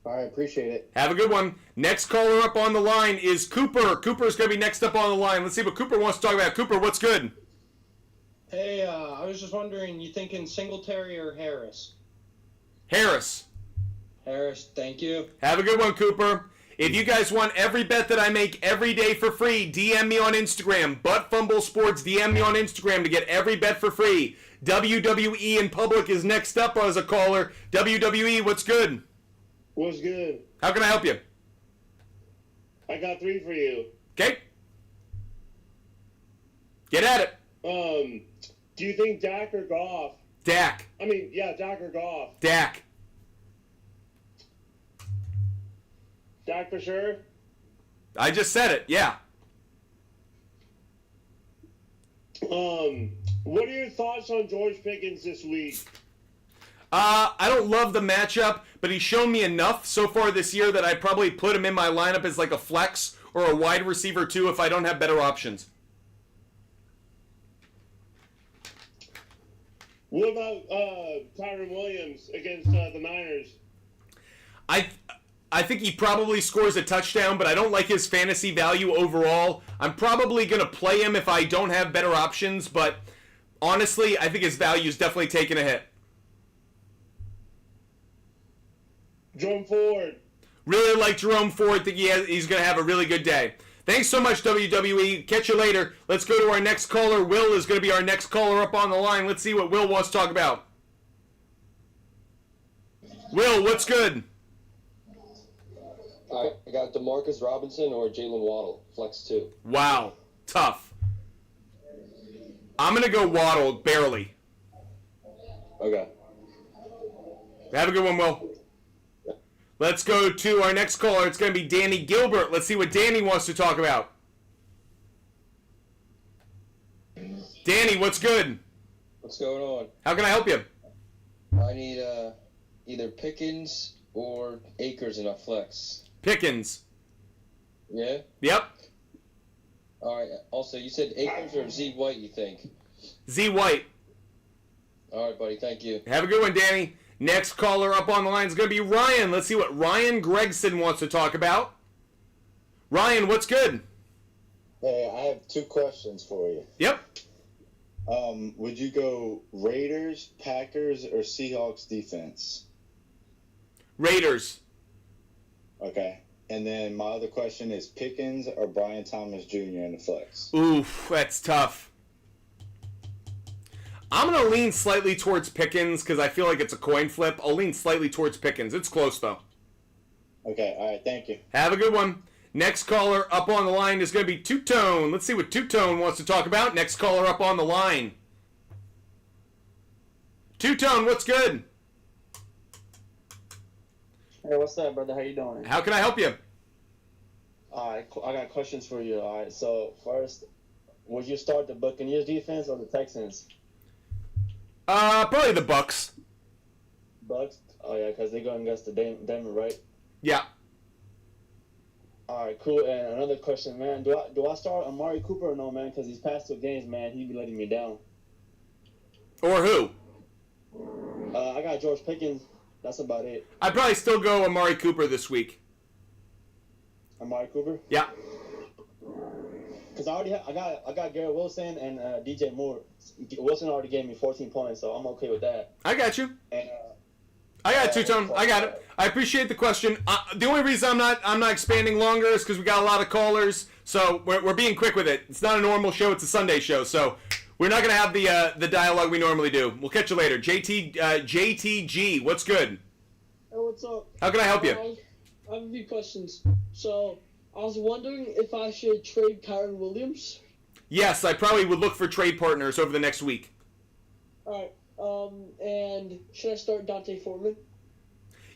All right, appreciate it. Have a good one. Next caller up on the line is Cooper. Cooper's going to be next up on the line. Let's see what Cooper wants to talk about. Cooper, what's good? Hey, was just wondering, you thinking Singletary or Harris? Harris. Harris, thank you. Have a good one, Cooper. If you guys want every bet that I make every day for free, DM me on Instagram. Butt Fumble Sports, DM me on Instagram to get every bet for free. WWE in public is next up as a caller. WWE, what's good? What's good? How can I help you? I got 3 for you. Okay. Get at it. Do you think Dak or Goff? Dak. Dak or Goff. Dak. Dak for sure? I just said it, yeah. What are your thoughts on George Pickens this week? I don't love the matchup, but he's shown me enough so far this year that I'd probably put him in my lineup as like a flex or a wide receiver too if I don't have better options. What about Tyron Williams against the Niners? I think he probably scores a touchdown, but I don't like his fantasy value overall. I'm probably going to play him if I don't have better options, but honestly, I think his value is definitely taking a hit. Jerome Ford. Really like Jerome Ford. Think he's going to have a really good day. Thanks so much, WWE. Catch you later. Let's go to our next caller. Will is going to be our next caller up on the line. Let's see what Will wants to talk about. Will, what's good? All right, I got DeMarcus Robinson or Jalen Waddle, flex 2. Wow, tough. I'm going to go Waddle, barely. Okay. Have a good one, Will. Let's go to our next caller. It's going to be Danny Gilbert. Let's see what Danny wants to talk about. Danny, what's good? What's going on? How can I help you? I need either Pickens or Akers in a flex. Pickens. Yeah? Yep. All right. Also, you said Akers or Z White, you think? Z White. All right, buddy. Thank you. Have a good one, Danny. Next caller up on the line is going to be Ryan. Let's see what Ryan Gregson wants to talk about. Ryan, what's good? Hey, I have 2 questions for you. Yep. Would you go Raiders, Packers, or Seahawks defense? Raiders. Okay. And then my other question is Pickens or Brian Thomas Jr. in the flex? Oof, that's tough. I'm going to lean slightly towards Pickens because I feel like it's a coin flip. I'll lean slightly towards Pickens. It's close, though. Okay, all right, thank you. Have a good one. Next caller up on the line is going to be Two-Tone. Let's see what Two-Tone wants to talk about. Next caller up on the line. Two-Tone, what's good? Hey, what's up, brother? How you doing? How can I help you? I got questions for you. All right, so first, would you start the Buccaneers defense or the Texans? Probably the Bucks. Bucks? Oh, yeah, because they're going against the Denver, right? Yeah. All right, cool. And another question, man. Do I start Amari Cooper or no, man? Because these past 2 games, man, he be letting me down. Or who? I got George Pickens. That's about it. I'd probably still go Amari Cooper this week. Amari Cooper? Yeah. Because I got Garrett Wilson and DJ Moore. Wilson already gave me 14 points, so I'm okay with that. I got you. And I got it, Two-Tone. I got it. I appreciate the question. The only reason I'm not expanding longer is because we got a lot of callers, so we're being quick with it. It's not a normal show; it's a Sunday show, so we're not gonna have the dialogue we normally do. We'll catch you later. JTG, what's good? Hey, what's up? How can I help you? I have a few questions. So I was wondering if I should trade Kyron Williams. Yes, I probably would look for trade partners over the next week. All right. And should I start Dante Foreman?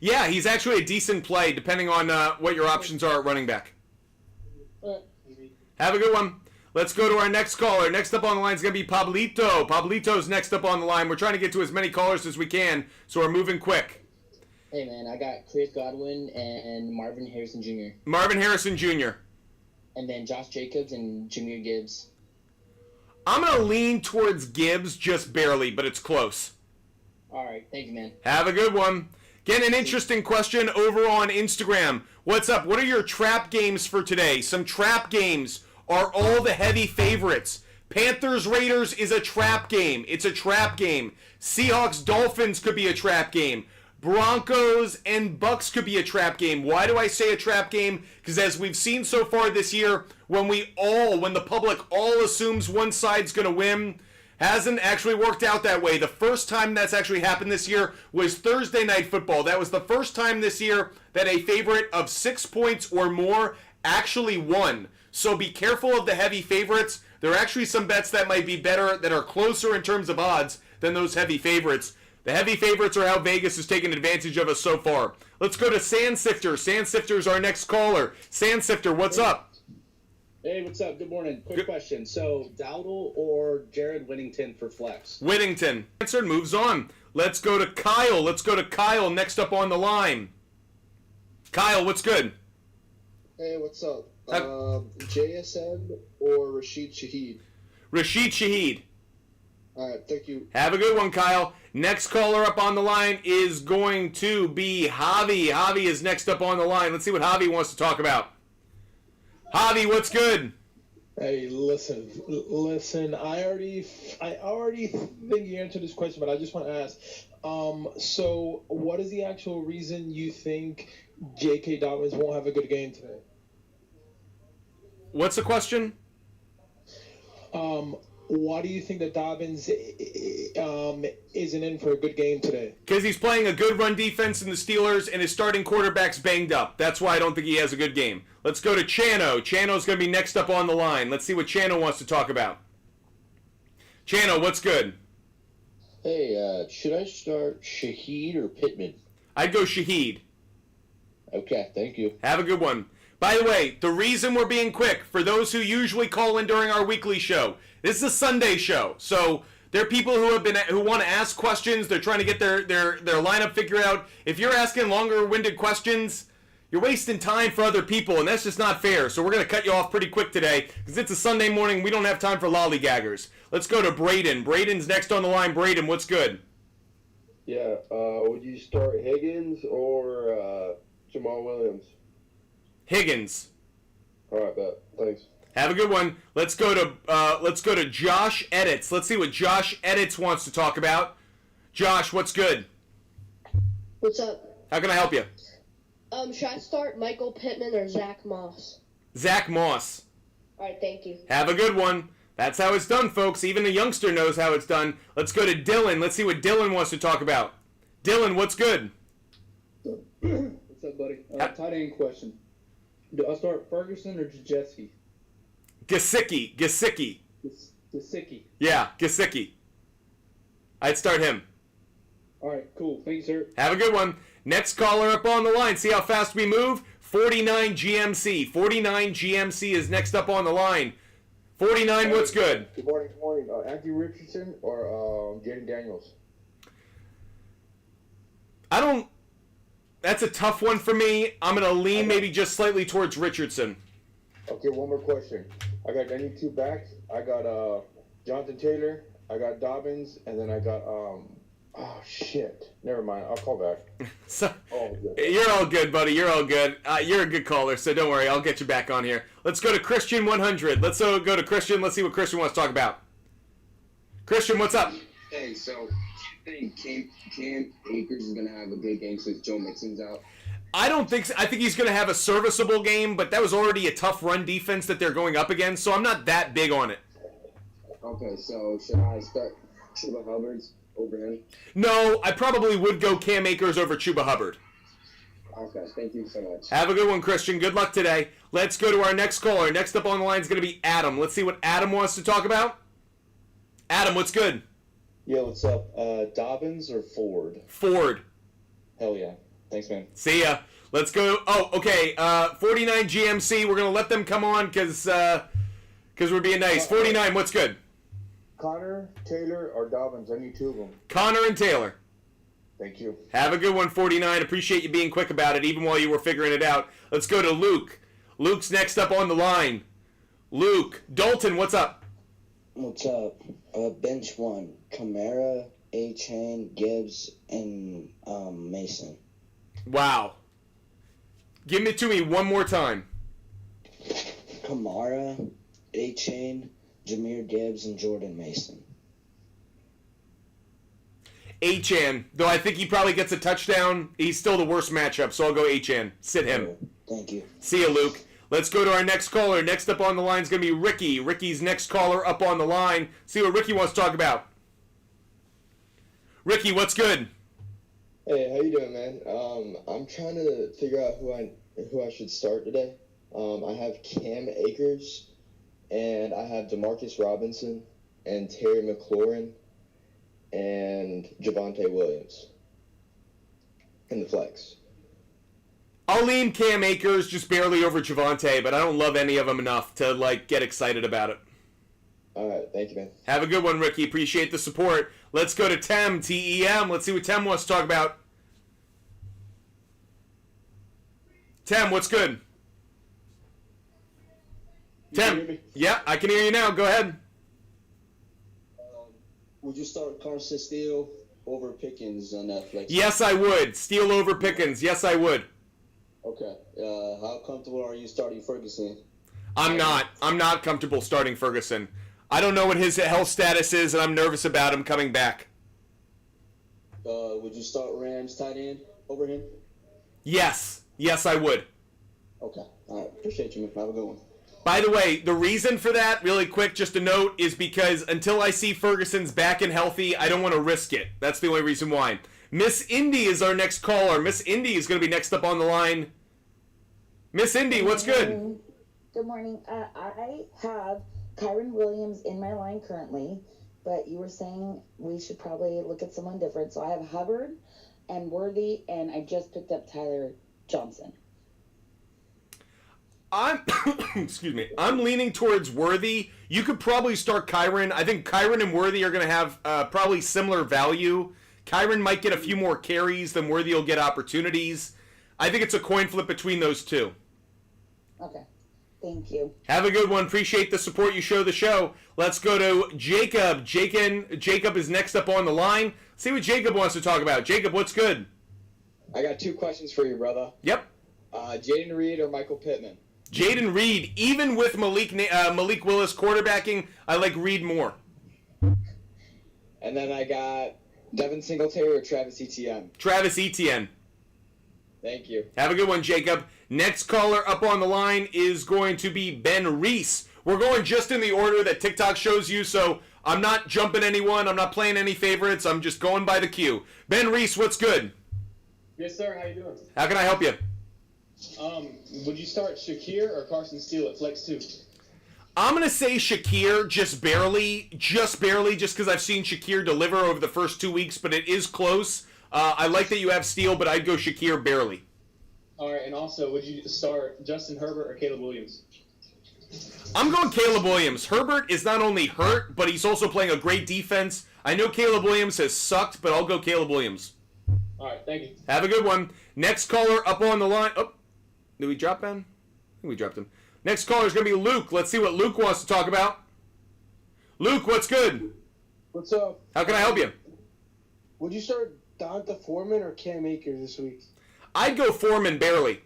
Yeah, he's actually a decent play, depending on what your options are at running back. All right. Have a good one. Let's go to our next caller. Next up on the line is going to be Pablito. Pablito's next up on the line. We're trying to get to as many callers as we can, so we're moving quick. Hey, man, I got Chris Godwin and Marvin Harrison Jr. Marvin Harrison Jr. And then Josh Jacobs and Jameer Gibbs. I'm going to lean towards Gibbs just barely, but it's close. All right. Thank you, man. Have a good one. Getting an interesting question over on Instagram. What's up? What are your trap games for today? Some trap games are all the heavy favorites. Panthers-Raiders is a trap game. It's a trap game. Seahawks-Dolphins could be a trap game. Broncos and Bucks could be a trap game. Why do I say a trap game? Because as we've seen so far this year, when the public all assumes one side's going to win, hasn't actually worked out that way. The first time that's actually happened this year was Thursday Night Football. That was the first time this year that a favorite of 6 points or more actually won. So be careful of the heavy favorites. There are actually some bets that might be better, that are closer in terms of odds than those heavy favorites. The heavy favorites are how Vegas has taken advantage of us so far. Let's go to Sandsifter. Sandsifter's our next caller. Sandsifter, what's up? Hey, what's up? Good morning. Quick question. So, Dowdle or Jared Whittington for flex? Whittington. Answered, moves on. Let's go to Kyle. Next up on the line. Kyle, what's good? Hey, what's up? JSN or Rashid Shaheed? Rashid Shaheed. All right, thank you. Have a good one, Kyle. Next caller up on the line is going to be Javi. Javi is next up on the line. Let's see what Javi wants to talk about. Javi, what's good? Hey, listen. I already think you answered this question, but I just want to ask. So, what is the actual reason you think J.K. Dobbins won't have a good game today? What's the question? Why do you think that Dobbins isn't in for a good game today? Because he's playing a good run defense in the Steelers, and his starting quarterback's banged up. That's why I don't think he has a good game. Let's go to Chano. Chano's going to be next up on the line. Let's see what Chano wants to talk about. Chano, what's good? Hey, should I start Shaheed or Pittman? I'd go Shaheed. Okay, thank you. Have a good one. By the way, the reason we're being quick, for those who usually call in during our weekly show, this is a Sunday show, so there are people who want to ask questions. They're trying to get their lineup figured out. If you're asking longer-winded questions, you're wasting time for other people, and that's just not fair. So we're going to cut you off pretty quick today because it's a Sunday morning. We don't have time for lollygaggers. Let's go to Braden. Braden's next on the line. Braden, what's good? Yeah, would you start Higgins or Jamal Williams? Higgins. All right, bet. Thanks. Have a good one. Let's go to Josh Edits. Let's see what Josh Edits wants to talk about. Josh, what's good? What's up? How can I help you? Should I start Michael Pittman or Zach Moss? Zach Moss. All right, thank you. Have a good one. That's how it's done, folks. Even a youngster knows how it's done. Let's go to Dylan. Let's see what Dylan wants to talk about. Dylan, what's good? What's up, buddy? Tight end question. Do I start Ferguson or Jajeski? Gesicki. Gesicki. Yeah, Gesicki. I'd start him. All right, cool. Thank you, sir. Have a good one. Next caller up on the line. See how fast we move? 49 GMC. 49 GMC is next up on the line. 49, what's good? Good morning. Anthony Richardson or Jaden Daniels? That's a tough one for me. I'm going to lean maybe just slightly towards Richardson. Okay, one more question. I need two backs. I got Jonathan Taylor, I got Dobbins, and then I got oh shit. Never mind. I'll call back. You're all good, buddy. You're all good. You're a good caller, so don't worry. I'll get you back on here. Let's go to Christian 100. Let's go to Christian. Let's see what Christian wants to talk about. Christian, what's up? Hey, so do you think Cam Akers is going to have a good game since Joe Mixon's out? I don't think so. I think he's going to have a serviceable game, but that was already a tough run defense that they're going up against, so I'm not that big on it. Okay, so should I start Chuba Hubbard over him? No, I probably would go Cam Akers over Chuba Hubbard. Okay, thank you so much. Have a good one, Christian. Good luck today. Let's go to our next caller. Next up on the line is going to be Adam. Let's see what Adam wants to talk about. Adam, what's good? Yeah, what's up? Dobbins or Ford? Ford. Hell yeah. Thanks, man. See ya. Let's go. Oh, okay. 49 GMC. We're going to let them come on because we're being nice. 49, what's good? Connor, Taylor, or Dobbins? I need two of them. Connor and Taylor. Thank you. Have a good one, 49. Appreciate you being quick about it, even while you were figuring it out. Let's go to Luke. Luke's next up on the line. Luke. Dalton, what's up? What's up? Bench one. Kamara, A-Chain, Gibbs, and Mason. Wow. Give it to me one more time. Kamara, A-Chain, Jahmyr Gibbs and Jordan Mason. Achan, though I think he probably gets a touchdown. He's still the worst matchup, so I'll go Achan. Sit him. Thank you. See you, Luke. Let's go to our next caller. Next up on the line is going to be Ricky. Ricky's next caller up on the line. See what Ricky wants to talk about. Ricky, what's good? Hey, how you doing, man? I'm trying to figure out who I should start today. I have Cam Akers, and I have Demarcus Robinson, and Terry McLaurin, and Javonte Williams in the flex. I'll lean Cam Akers just barely over Javonte, but I don't love any of them enough to get excited about it. All right, thank you, man. Have a good one, Ricky. Appreciate the support. Let's go to Tem, T-E-M. Let's see what Tem wants to talk about. Tem, what's good? Tem, yeah, I can hear you now. Go ahead. Would you start Carson Steele over Pickens on Netflix? Yes, I would. Steele over Pickens. Yes, I would. Okay. How comfortable are you starting Ferguson? I'm not. I'm not comfortable starting Ferguson. I don't know what his health status is, and I'm nervous about him coming back. Would you start Rams tight end over him? Yes. Yes, I would. Okay. All right. Appreciate you, man. Have a good one. By the way, the reason for that, really quick, just a note, is because until I see Ferguson's back and healthy, I don't want to risk it. That's the only reason why. Miss Indy is our next caller. Miss Indy is going to be next up on the line. Miss Indy, what's good? Good morning. I have Kyron Williams in my line currently, but you were saying we should probably look at someone different. So I have Hubbard and Worthy, and I just picked up Tyler Johnson. Excuse me. I'm leaning towards Worthy. You could probably start Kyron. I think Kyron and Worthy are going to have probably similar value. Kyron might get a few more carries than Worthy will get opportunities. I think it's a coin flip between those two. Okay. Thank you. Have a good one. Appreciate the support you show the show. Let's go to Jacob. Jacob is next up on the line. See what Jacob wants to talk about. Jacob, what's good? I got 2 questions for you, brother. Yep. Jaden Reed or Michael Pittman? Jaden Reed. Even with Malik Willis quarterbacking, I like Reed more. And then I got Devin Singletary or Travis Etienne? Travis Etienne. Thank you. Have a good one, Jacob. Next caller up on the line is going to be Ben Reese. We're going just in the order that TikTok shows you, so I'm not jumping anyone. I'm not playing any favorites. I'm just going by the queue. Ben Reese, what's good? Yes, sir. How you doing? How can I help you? Would you start Shakir or Carson Steele at flex 2? I'm going to say Shakir just barely, just because I've seen Shakir deliver over the first 2 weeks, but it is close. I like that you have Steele, but I'd go Shakir barely. All right, and also, would you start Justin Herbert or Caleb Williams? I'm going Caleb Williams. Herbert is not only hurt, but he's also playing a great defense. I know Caleb Williams has sucked, but I'll go Caleb Williams. All right, thank you. Have a good one. Next caller up on the line. Oh, did we drop Ben? I think we dropped him. Next caller is going to be Luke. Let's see what Luke wants to talk about. Luke, what's good? What's up? How can I help you? Would you start Donta Foreman or Cam Akers this week? I'd go Foreman barely.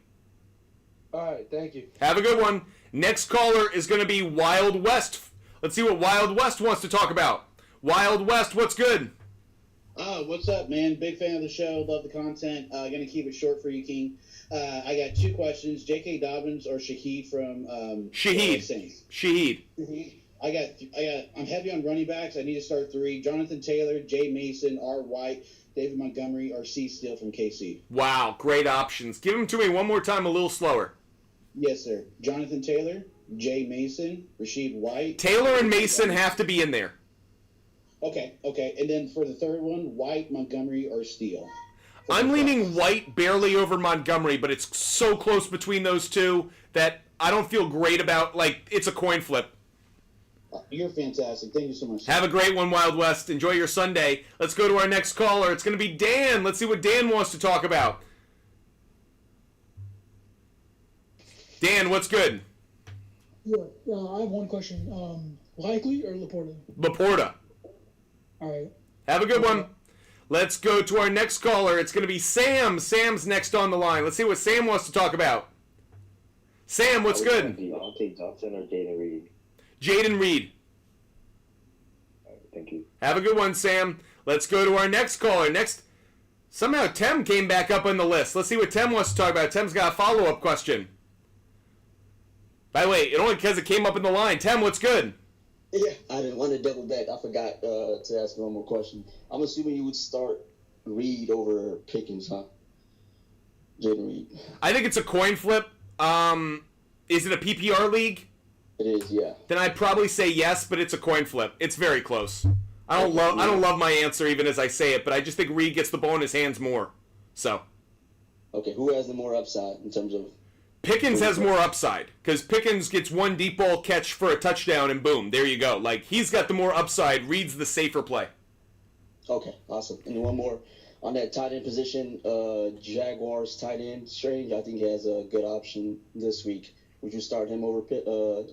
All right, thank you. Have a good one. Next caller is going to be Wild West. Let's see what Wild West wants to talk about. Wild West, what's good? What's up, man? Big fan of the show. Love the content. Gonna keep it short for you, King. I got 2 questions: J.K. Dobbins or Shaheed from Saints? Shaheed. I'm heavy on running backs. I need to start 3: Jonathan Taylor, Jay Mason, R. White, David Montgomery, or C. Steele from KC. Wow, great options. Give them to me one more time, a little slower. Yes, sir. Jonathan Taylor, Jay Mason, Rashid White. Taylor and Mason have to be in there. Okay. And then for the third one, White, Montgomery, or Steele. I'm leaning White barely over Montgomery, but it's so close between those two that I don't feel great about, it's a coin flip. You're fantastic. Thank you so much. Have a great one, Wild West. Enjoy your Sunday. Let's go to our next caller. It's going to be Dan. Let's see what Dan wants to talk about. Dan, what's good? Yeah, I have one question. Likely or Laporta? Laporta. All right. Have a good one. Let's go to our next caller. It's going to be Sam. Sam's next on the line. Let's see what Sam wants to talk about. Sam, what's good? Deontay Johnson or Jaden Reed? Jaden Reed. Thank you. Have a good one, Sam. Let's go to our next caller. Somehow Tem came back up on the list. Let's see what Tem wants to talk about. Tem's got a follow-up question. By the way, it only because it came up in the line. Tem, what's good? Yeah, I didn't want to double back. I forgot to ask one more question. I'm assuming you would start Reed over Pickens, huh? Jaden Reed. I think it's a coin flip. Is it a PPR league? It is, yeah. Then I'd probably say yes, but it's a coin flip. It's very close. I don't love my answer even as I say it, but I just think Reed gets the ball in his hands more. So. Okay, who has the more upside in terms of? Pickens has more upside because Pickens gets one deep ball catch for a touchdown and boom, there you go. Like he's got the more upside. Reed's the safer play. Okay, awesome. And one more on that tight end position. Jaguars tight end Strange. I think he has a good option this week. Would you start him over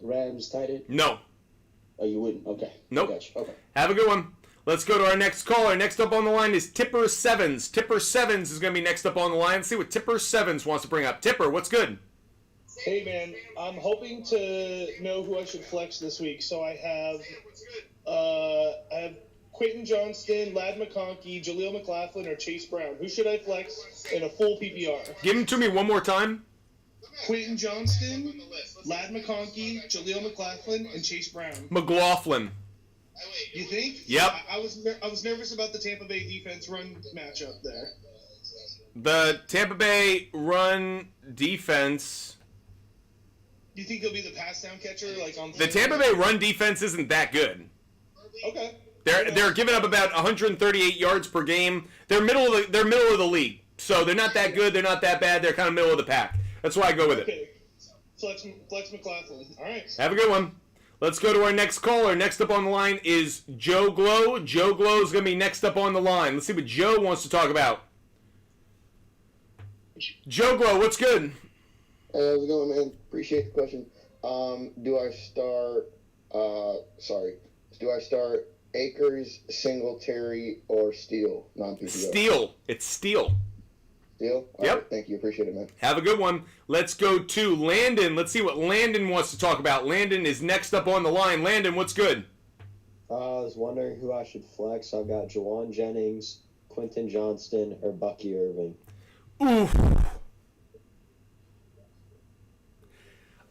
Rams tight end? No. Oh, you wouldn't? Okay. Nope. Gotcha. Okay. Have a good one. Let's go to our next caller. Next up on the line is Tipper Sevens. Tipper Sevens is going to be next up on the line. Let's see what Tipper Sevens wants to bring up. Tipper, what's good? Hey, man. I'm hoping to know who I should flex this week. So I have Quentin Johnston, Ladd McConkey, Jaleel McLaughlin, or Chase Brown. Who should I flex in a full PPR? Give them to me one more time. Quentin Johnston, Ladd McConkey, Jaleel McLaughlin, and Chase Brown. McLaughlin. You think? Yep. I was nervous about the Tampa Bay defense run matchup there. The Tampa Bay run defense. Do you think he'll be the pass down catcher like on The Tampa Bay run defense isn't that good. Okay. They're giving up about 138 yards per game. They're middle of the league. So they're not that good, they're not that bad, they're kind of middle of the pack. That's why I go with it. Okay. Flex McLaughlin. All right. Have a good one. Let's go to our next caller. Next up on the line is Joe Glow. Joe Glow is going to be next up on the line. Let's see what Joe wants to talk about. Joe Glow, what's good? Hey, how's it going, man? Appreciate the question. Do I start Akers, Singletary, or Steele? Non-PPR. Steele. It's Steele. Steele? All Yep. right, thank you. Appreciate it, man. Have a good one. Let's go to Landon. Let's see what Landon wants to talk about. Landon is next up on the line. Landon, what's good? I was wondering who I should flex. I've got Jawan Jennings, Quentin Johnston, or Bucky Irving. Oof.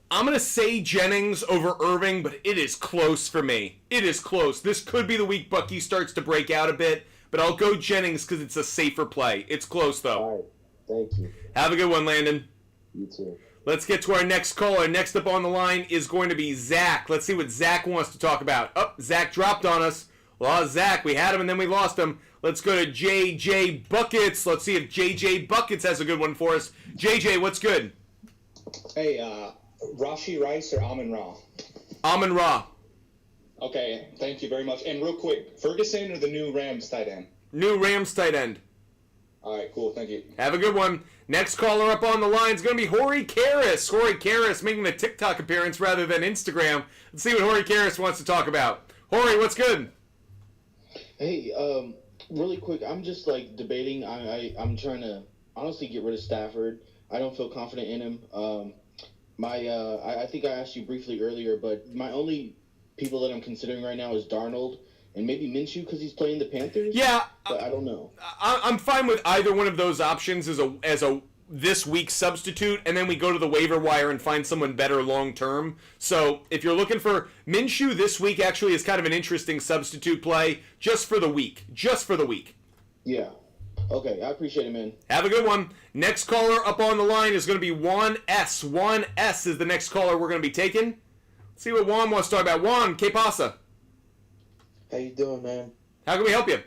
I'm going to say Jennings over Irving, but it is close for me. It is close. This could be the week Bucky starts to break out a bit, but I'll go Jennings because it's a safer play. It's close, though. All right. Thank you. Have a good one, Landon. You too. Let's get to our next caller. Next up on the line is going to be Zach. Let's see what Zach wants to talk about. Oh, Zach dropped on us. Well, Zach, we had him and then we lost him. Let's go to JJ Buckets. Let's see if JJ Buckets has a good one for us. JJ, what's good? Hey, Rashi Rice or Amon Ra? Amon Ra. Okay, thank you very much. And real quick, Ferguson or the new Rams tight end? New Rams tight end. All right, cool. Thank you. Have a good one. Next caller up on the line is going to be Hori Karras. Hori Karras making a TikTok appearance rather than Instagram. Let's see what Hori Karras wants to talk about. Hori, what's good? Hey, really quick, I'm just like debating. I'm trying to honestly get rid of Stafford. I don't feel confident in him. I think I asked you briefly earlier, but my only people that I'm considering right now is Darnold and maybe Minshew because he's playing the Panthers. Yeah, but I don't know. I'm fine with either one of those options as a this week substitute, and then we go to the waiver wire and find someone better long term. So if you're looking for Minshew this week, actually is kind of an interesting substitute play just for the week. Just for the week. Yeah. Okay, I appreciate it, man. Have a good one. Next caller up on the line is going to be Juan S. Juan S. is the next caller we're going to be taking. Let's see what Juan wants to talk about. Juan, ¿qué pasa? How you doing, man? How can we help you?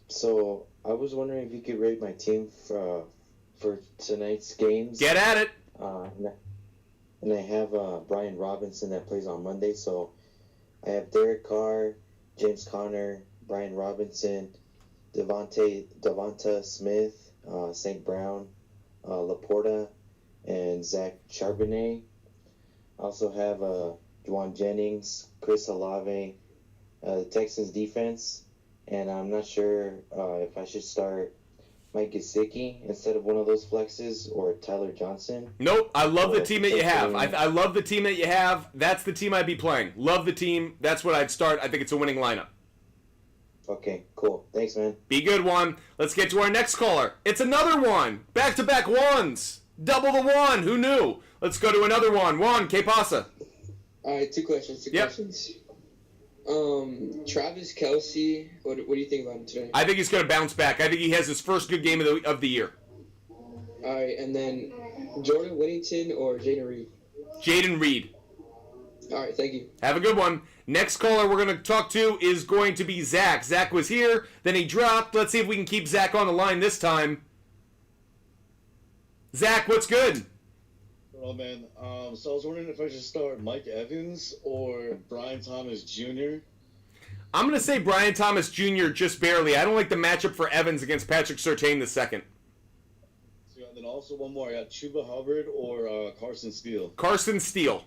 So I was wondering if you could rate my team for tonight's games. Get at it. And I have Brian Robinson that plays on Monday, so I have Derek Carr, James Conner, Brian Robinson, Devonta Smith, St. Brown, Laporta, and Zach Charbonnet. I also have Juwan Jennings, Chris Olave, the Texans defense, and I'm not sure if I should start Mike Gesicki instead of one of those flexes, or Tyler Johnson? Nope. I love the team that you have. I love the team that you have. That's the team I'd be playing. Love the team. That's what I'd start. I think it's a winning lineup. Okay, cool. Thanks, man. Be good, Juan. Let's get to our next caller. It's another one. Back-to-back ones. Double the one. Who knew? Let's go to another one. Juan, ¿qué pasa? All right, two questions. Travis Kelce, what do you think about him today? I think he's going to bounce back. I think he has his first good game of the year. All right, and then Jordan Whittington or Jaden Reed? Jaden Reed. All right, thank you. Have a good one. Next caller we're going to talk to is going to be Zach. Zach was here, then he dropped. Let's see if we can keep Zach on the line this time. Zach, what's good? Well, man, so I was wondering if I should start Mike Evans or Brian Thomas Jr. I'm going to say Brian Thomas Jr. just barely. I don't like the matchup for Evans against Patrick Surtain II. So, and then also one more. I got Chuba Hubbard or Carson Steele. Carson Steele.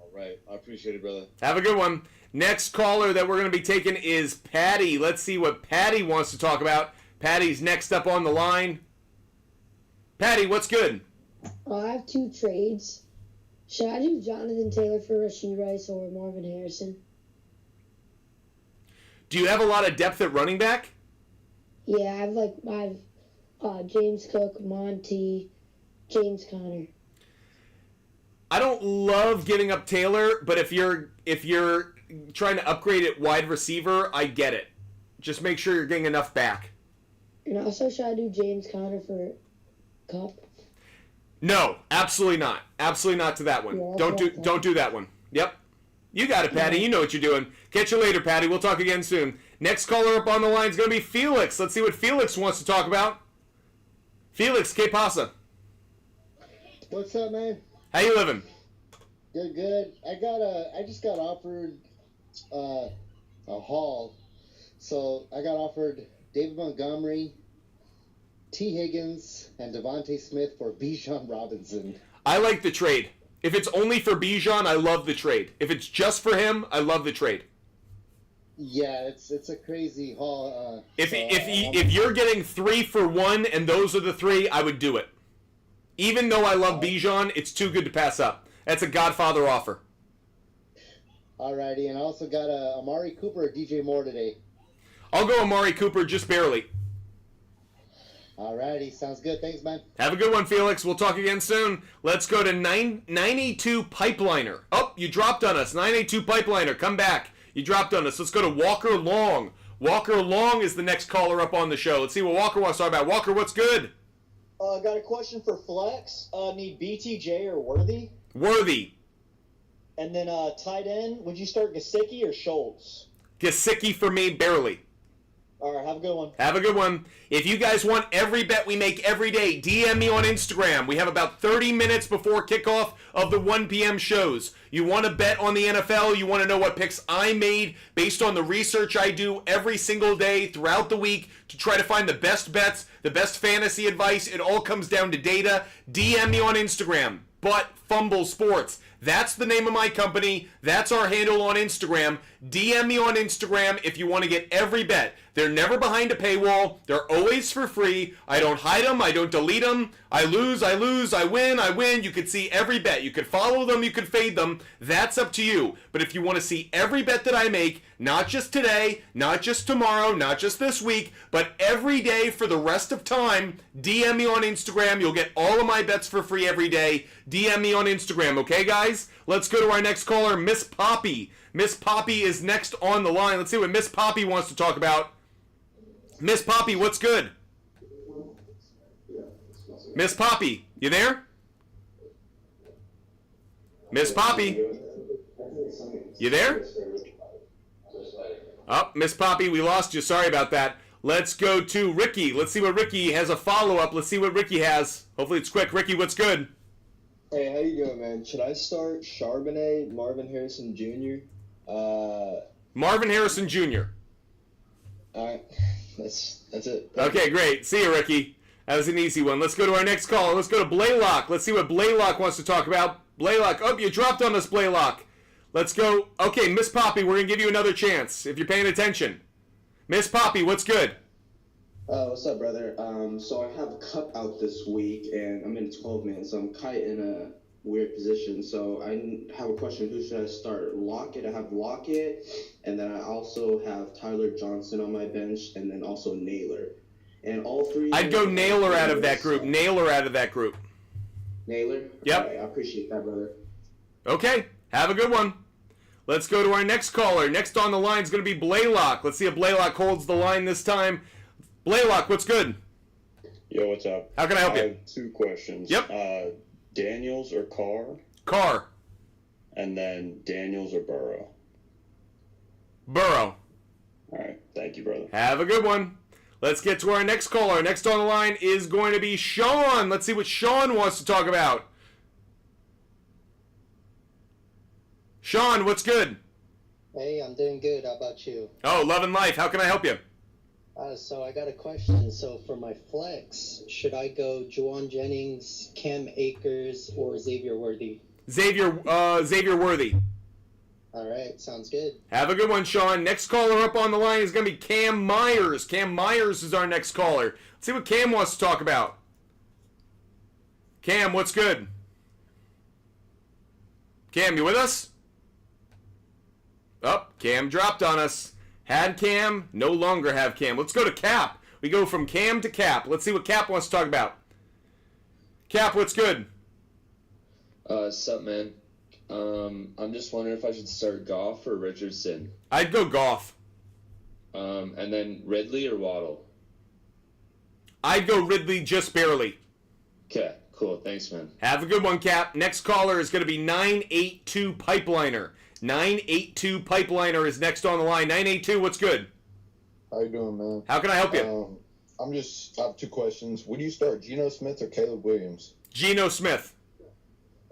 All right. I appreciate it, brother. Have a good one. Next caller that we're going to be taking is Patty. Let's see what Patty wants to talk about. Patty's next up on the line. Patty, what's good? I have two trades. Should I do Jonathan Taylor for Rashee Rice or Marvin Harrison? Do you have a lot of depth at running back? Yeah, I have James Cook, Monty, James Conner. I don't love giving up Taylor, but if you're trying to upgrade at wide receiver, I get it. Just make sure you're getting enough back. And also, should I do James Conner for Cup? No, absolutely not. Absolutely not to that one. Yeah, Don't do that one. Yep. You got it, Patty. You know what you're doing. Catch you later, Patty. We'll talk again soon. Next caller up on the line is going to be Felix. Let's see what Felix wants to talk about. Felix, ¿qué pasa? What's up, man? How you living? Good. I just got offered a haul. So I got offered David Montgomery, T. Higgins, and Devontae Smith for Bijan Robinson. I like the trade. If it's only for Bijan, I love the trade. If it's just for him, I love the trade. Yeah, it's a crazy haul. If you're getting 3 for 1 and those are the 3, I would do it. Even though I love Bijan, it's too good to pass up. That's a Godfather offer. Alrighty, and I also got Amari Cooper or DJ Moore today. I'll go Amari Cooper just barely. Alrighty, sounds good. Thanks, man. Have a good one, Felix. We'll talk again soon. Let's go to 982 Pipeliner. Oh, you dropped on us. 982 Pipeliner, come back. You dropped on us. Let's go to Walker Long. Walker Long is the next caller up on the show. Let's see what Walker wants to talk about. Walker, what's good? Got a question for Flex. Need BTJ or Worthy? Worthy. And then tight end, would you start Gesicki or Schultz? Gesicki for me, barely. All right, have a good one. Have a good one. If you guys want every bet we make every day, DM me on Instagram. We have about 30 minutes before kickoff of the 1 p.m. shows. You want to bet on the NFL? You want to know what picks I made based on the research I do every single day throughout the week to try to find the best bets, the best fantasy advice. It all comes down to data. DM me on Instagram. But Fumble Sports. That's the name of my company. That's our handle on Instagram. DM me on Instagram if you want to get every bet. They're never behind a paywall. They're always for free. I don't hide them. I don't delete them. I lose. I win. You could see every bet. You could follow them. You could fade them. That's up to you. But if you want to see every bet that I make, not just today, not just tomorrow, not just this week, but every day for the rest of time, DM me on Instagram. You'll get all of my bets for free every day. DM me on Instagram, okay, guys? Let's go to our next caller, Miss Poppy. Miss Poppy is next on the line. Let's see what Miss Poppy wants to talk about. Miss Poppy, what's good? Miss Poppy, you there? Miss Poppy, you there? Oh, Miss Poppy, we lost you. Sorry about that. Let's go to Ricky. Let's see what Ricky has a follow-up. Let's see what Ricky has. Hopefully it's quick. Ricky, what's good? Hey, how you doing, man? Should I start Charbonnet, Marvin Harrison Jr.? Marvin Harrison Jr. All right, that's it. Okay, great. See you, Ricky. That was an easy one. Let's go to our next caller. Let's go to Blaylock. Let's see what Blaylock wants to talk about. Blaylock. Oh, you dropped on us, Blaylock. Let's go. Okay, Miss Poppy, we're going to give you another chance if you're paying attention. Miss Poppy, what's good? What's up, brother? So I have a cup out this week, and I'm in 12 man, so I'm kind of in a weird position. So I have a question: who should I start? Lockett. I have Lockett, and then I also have Tyler Johnson on my bench, and then also Naylor. And all three. I'd go Naylor out of that group. Naylor out of that group. Naylor. Yep. All right, I appreciate that, brother. Okay. Have a good one. Let's go to our next caller. Next on the line is going to be Blaylock. Let's see if Blaylock holds the line this time. Blaylock, what's good? Yo, what's up? How can I help you? I have two questions. Yep. Daniels or Carr? Carr. And then Daniels or Burrow? Burrow. All right. Thank you, brother. Have a good one. Let's get to our next caller. Next on the line is going to be Sean. Let's see what Sean wants to talk about. Sean, what's good? Hey, I'm doing good. How about you? Oh, loving life. How can I help you? So I got a question. So for my flex, should I go Juwan Jennings, Cam Akers, or Xavier Worthy? Xavier Worthy. All right, sounds good. Have a good one, Sean. Next caller up on the line is going to be Cam Myers. Cam Myers is our next caller. Let's see what Cam wants to talk about. Cam, what's good? Cam, you with us? Oh, Cam dropped on us. Had Cam, no longer have Cam. Let's go to Cap. We go from Cam to Cap. Let's see what Cap wants to talk about. Cap, what's good? Sup, man? I'm just wondering if I should start Goff or Richardson. I'd go Goff. And then Ridley or Waddle? I'd go Ridley just barely. Okay, cool. Thanks, man. Have a good one, Cap. Next caller is going to be 982 Pipeliner. 982 Pipeliner is next on the line. 982, what's good? How you doing, man? How can I help you? I have two questions. Would you start Geno Smith or Caleb Williams? Geno Smith.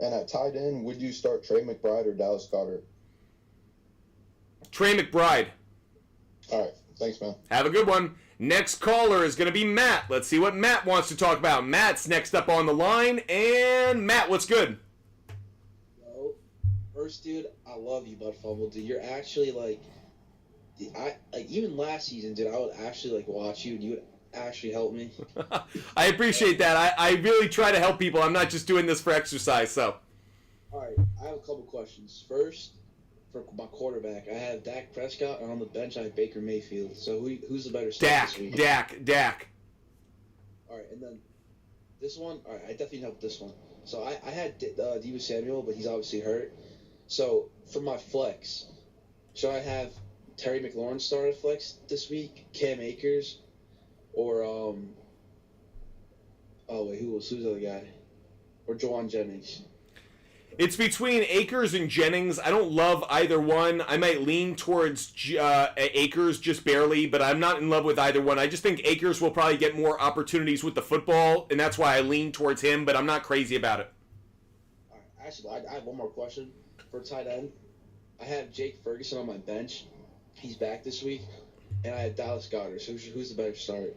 And at tight end, would you start Trey McBride or Dallas Goedert? Trey McBride. All right. Thanks, man. Have a good one. Next caller is going to be Matt. Let's see what Matt wants to talk about. Matt's next up on the line. And Matt, what's good? First, dude, I love you, Bud Fumble, dude. You're actually even last season, dude. I would actually watch you, and you would actually help me. I appreciate that. I really try to help people. I'm not just doing this for exercise. So, all right, I have a couple questions. First, for my quarterback, I have Dak Prescott, and on the bench I have Baker Mayfield. So who's the better start this week? Dak. All right, and then this one. All right, I definitely help this one. So I had Deebo Samuel, but he's obviously hurt. So, for my flex, should I have Terry McLaurin start at flex this week, Cam Akers, or, who's the other guy? Or Juwan Jennings? It's between Akers and Jennings. I don't love either one. I might lean towards Akers just barely, but I'm not in love with either one. I just think Akers will probably get more opportunities with the football, and that's why I lean towards him, but I'm not crazy about it. All right, actually, I have one more question. For tight end, I have Jake Ferguson on my bench. He's back this week. And I have Dallas Goedert. So who's the better start?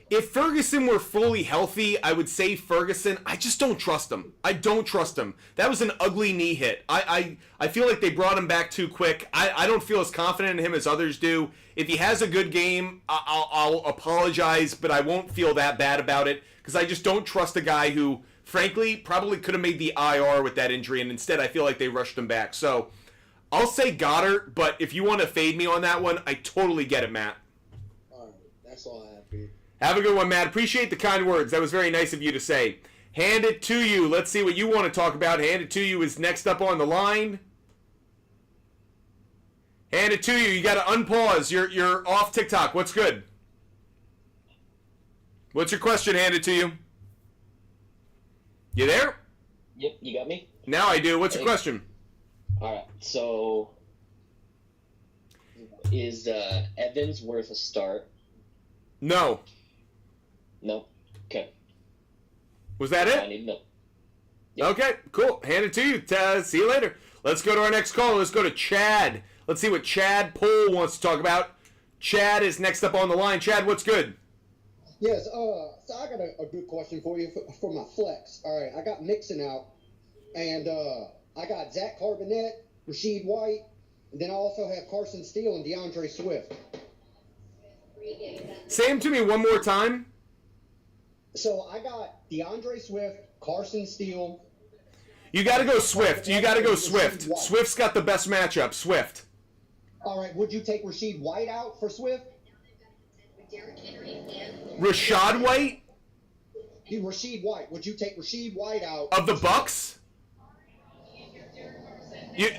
If Ferguson were fully healthy, I would say Ferguson. I just don't trust him. I don't trust him. That was an ugly knee hit. I feel like they brought him back too quick. I don't feel as confident in him as others do. If he has a good game, I'll apologize, but I won't feel that bad about it because I just don't trust a guy who, frankly, probably could have made the IR with that injury, and instead I feel like they rushed him back. So I'll say Goddard, but if you want to fade me on that one, I totally get it, Matt. All right, that's all I have for you. Have a good one, Matt. Appreciate the kind words. That was very nice of you to say. Hand it to you. Let's see what you want to talk about. Hand it to you is next up on the line. Hand it to you. You got to unpause. You're off TikTok. What's good? What's your question? Hand it to you. You there? Yep, you got me? Now I do. What's your question? Alright, so is Evans worth a start? No. No? Okay. Was that it? I need to know. Okay, cool. Hand it to you. See you later. Let's go to our next call. Let's go to Chad. Let's see what Chad Pohl wants to talk about. Chad is next up on the line. Chad, what's good? Yes, so I got a good question for you for my flex. All right, I got Mixon out, and I got Zach Carbonet, Rashid White, and then I also have Carson Steele and DeAndre Swift. Say them to me one more time. So I got DeAndre Swift, Carson Steele. You got to go Swift. You got to go Swift. Swift's got the best matchup. Swift. All right. Would you take Rashid White out for Swift? Rashad White? Rashid White. Would you take Rashid White out of the Bucks?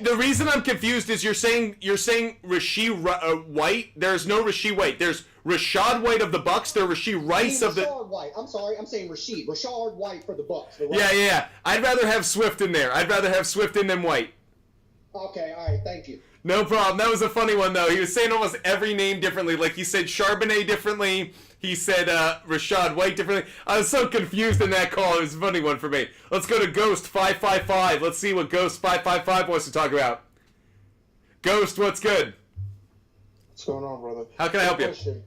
The reason I'm confused is you're saying Rashid White. There's no Rashid White. There's Rashad White of the Bucks. There's Rashid Rice of the. Rashard White. I'm sorry. I'm saying Rashid. Rashard White for the Bucks. Yeah. I'd rather have Swift in there. I'd rather have Swift in than White. Okay. All right. Thank you. No problem. That was a funny one though. He was saying almost every name differently. Like he said Charbonnet differently. He said Rashad White differently. I was so confused in that call. It was a funny one for me. Let's go to Ghost 555. Let's see what Ghost 555 wants to talk about. Ghost, what's good? What's going on, brother? How can I help you? Question.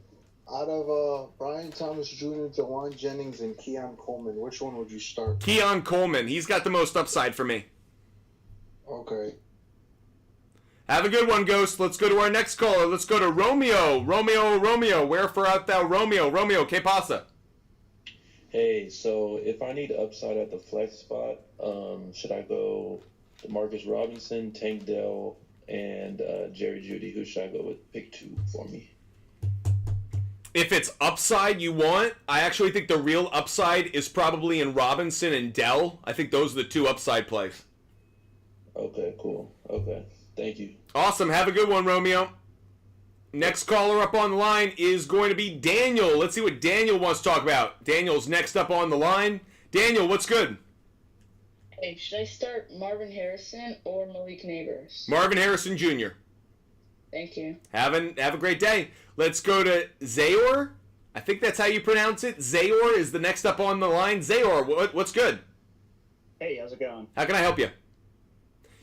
Out of Brian Thomas Jr., Jawan Jennings, and Keon Coleman, which one would you start? Keon Coleman. He's got the most upside for me. Okay. Have a good one, Ghost. Let's go to our next caller. Let's go to Romeo. Romeo. Wherefore art thou, Romeo? Romeo, que pasa? Hey, so if I need upside at the flex spot, should I go Demarcus Robinson, Tank Dell, and Jerry Jeudy? Who should I go with? Pick 2 for me. If it's upside you want, I actually think the real upside is probably in Robinson and Dell. I think those are the 2 upside plays. Okay, cool. Okay. Thank you. Awesome. Have a good one, Romeo. Next caller up on the line is going to be Daniel. Let's see what Daniel wants to talk about. Daniel's next up on the line. Daniel, what's good? Hey, should I start Marvin Harrison or Malik Neighbors? Marvin Harrison Jr. Thank you. Have a great day. Let's go to Zayor. I think that's how you pronounce it. Zayor is the next up on the line. Zayor, what's good? Hey, how's it going? How can I help you?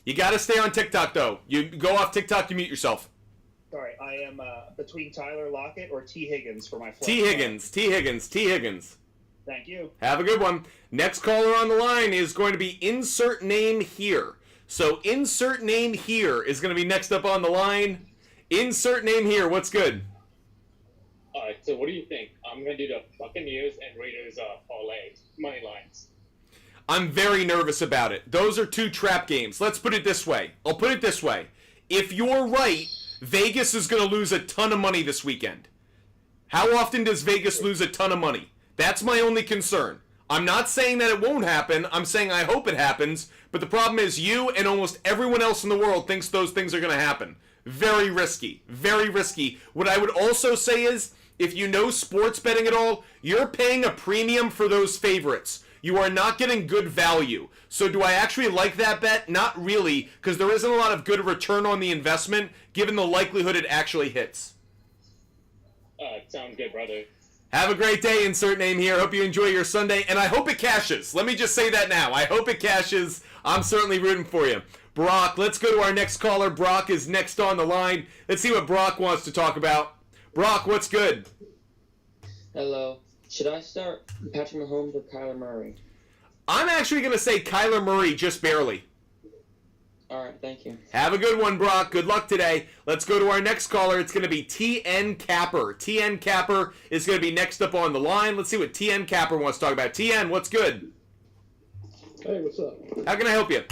You got to stay on TikTok, though. You go off TikTok, you mute yourself. Sorry, I am between Tyler Lockett or T. Higgins for my flex. T. Higgins. Thank you. Have a good one. Next caller on the line is going to be insert name here. So insert name here is going to be next up on the line. Insert name here. What's good? All right, so what do you think? I'm going to do the Buccaneers and Raiders parlay money lines. I'm very nervous about it. Those are 2 trap games. Let's put it this way. I'll put it this way. If you're right, Vegas is going to lose a ton of money this weekend. How often does Vegas lose a ton of money? That's my only concern. I'm not saying that it won't happen. I'm saying I hope it happens. But the problem is you and almost everyone else in the world thinks those things are going to happen. Very risky. Very risky. What I would also say is, if you know sports betting at all, you're paying a premium for those favorites. You are not getting good value. So do I actually like that bet? Not really, because there isn't a lot of good return on the investment, given the likelihood it actually hits. Sounds good, brother. Have a great day, insert name here. Hope you enjoy your Sunday, and I hope it cashes. Let me just say that now. I hope it cashes. I'm certainly rooting for you. Brock, let's go to our next caller. Brock is next on the line. Let's see what Brock wants to talk about. Brock, what's good? Hello. Should I start Patrick Mahomes or Kyler Murray? I'm actually going to say Kyler Murray, just barely. All right, thank you. Have a good one, Brock. Good luck today. Let's go to our next caller. It's going to be TN Capper. TN Capper is going to be next up on the line. Let's see what TN Capper wants to talk about. TN, what's good? Hey, what's up? How can I help you?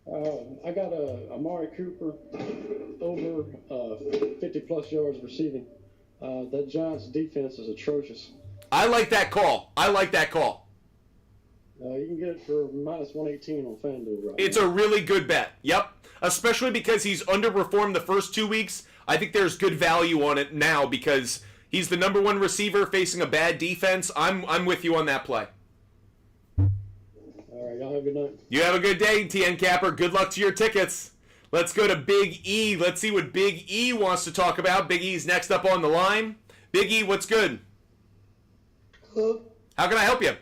I got Amari Cooper over 50-plus yards receiving. That Giants defense is atrocious. I like that call. You can get it for minus 118 on FanDuel right It's now. a really good bet. Yep. Especially because he's underperformed the first 2 weeks. I think there's good value on it now because he's the number 1 receiver facing a bad defense. I'm with you on that play. All right, y'all have a good night. You have a good day, TN Capper. Good luck to your tickets. Let's go to Big E. Let's see what Big E wants to talk about. Big E's next up on the line. Big E, what's good? Hello? How can I help you?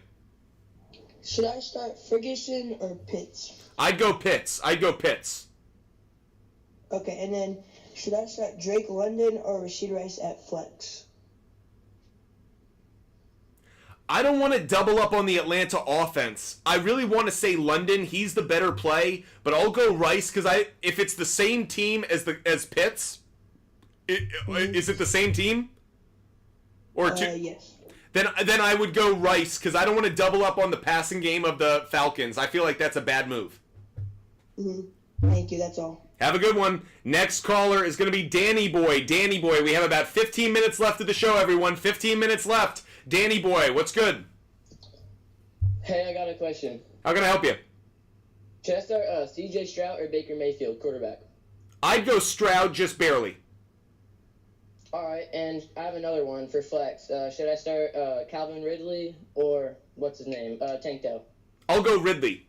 Should I start Ferguson or Pitts? I'd go Pitts. Okay, and then should I start Drake London or Rashid Rice at flex? I don't want to double up on the Atlanta offense. I really want to say London. He's the better play, but I'll go Rice because if it's the same team as Pitts, is it the same team? Or two? Yes. Then I would go Rice, because I don't want to double up on the passing game of the Falcons. I feel like that's a bad move. Thank you, that's all. Have a good one. Next caller is going to be Danny Boy. Danny Boy, we have about 15 minutes left of the show, everyone. 15 minutes left. Danny Boy, what's good? Hey, I got a question. How can I help you? Should I start C.J. Stroud or Baker Mayfield, quarterback? I'd go Stroud just barely. All right, and I have another one for flex. Should I start Calvin Ridley or what's his name? Tank Dell. I'll go Ridley.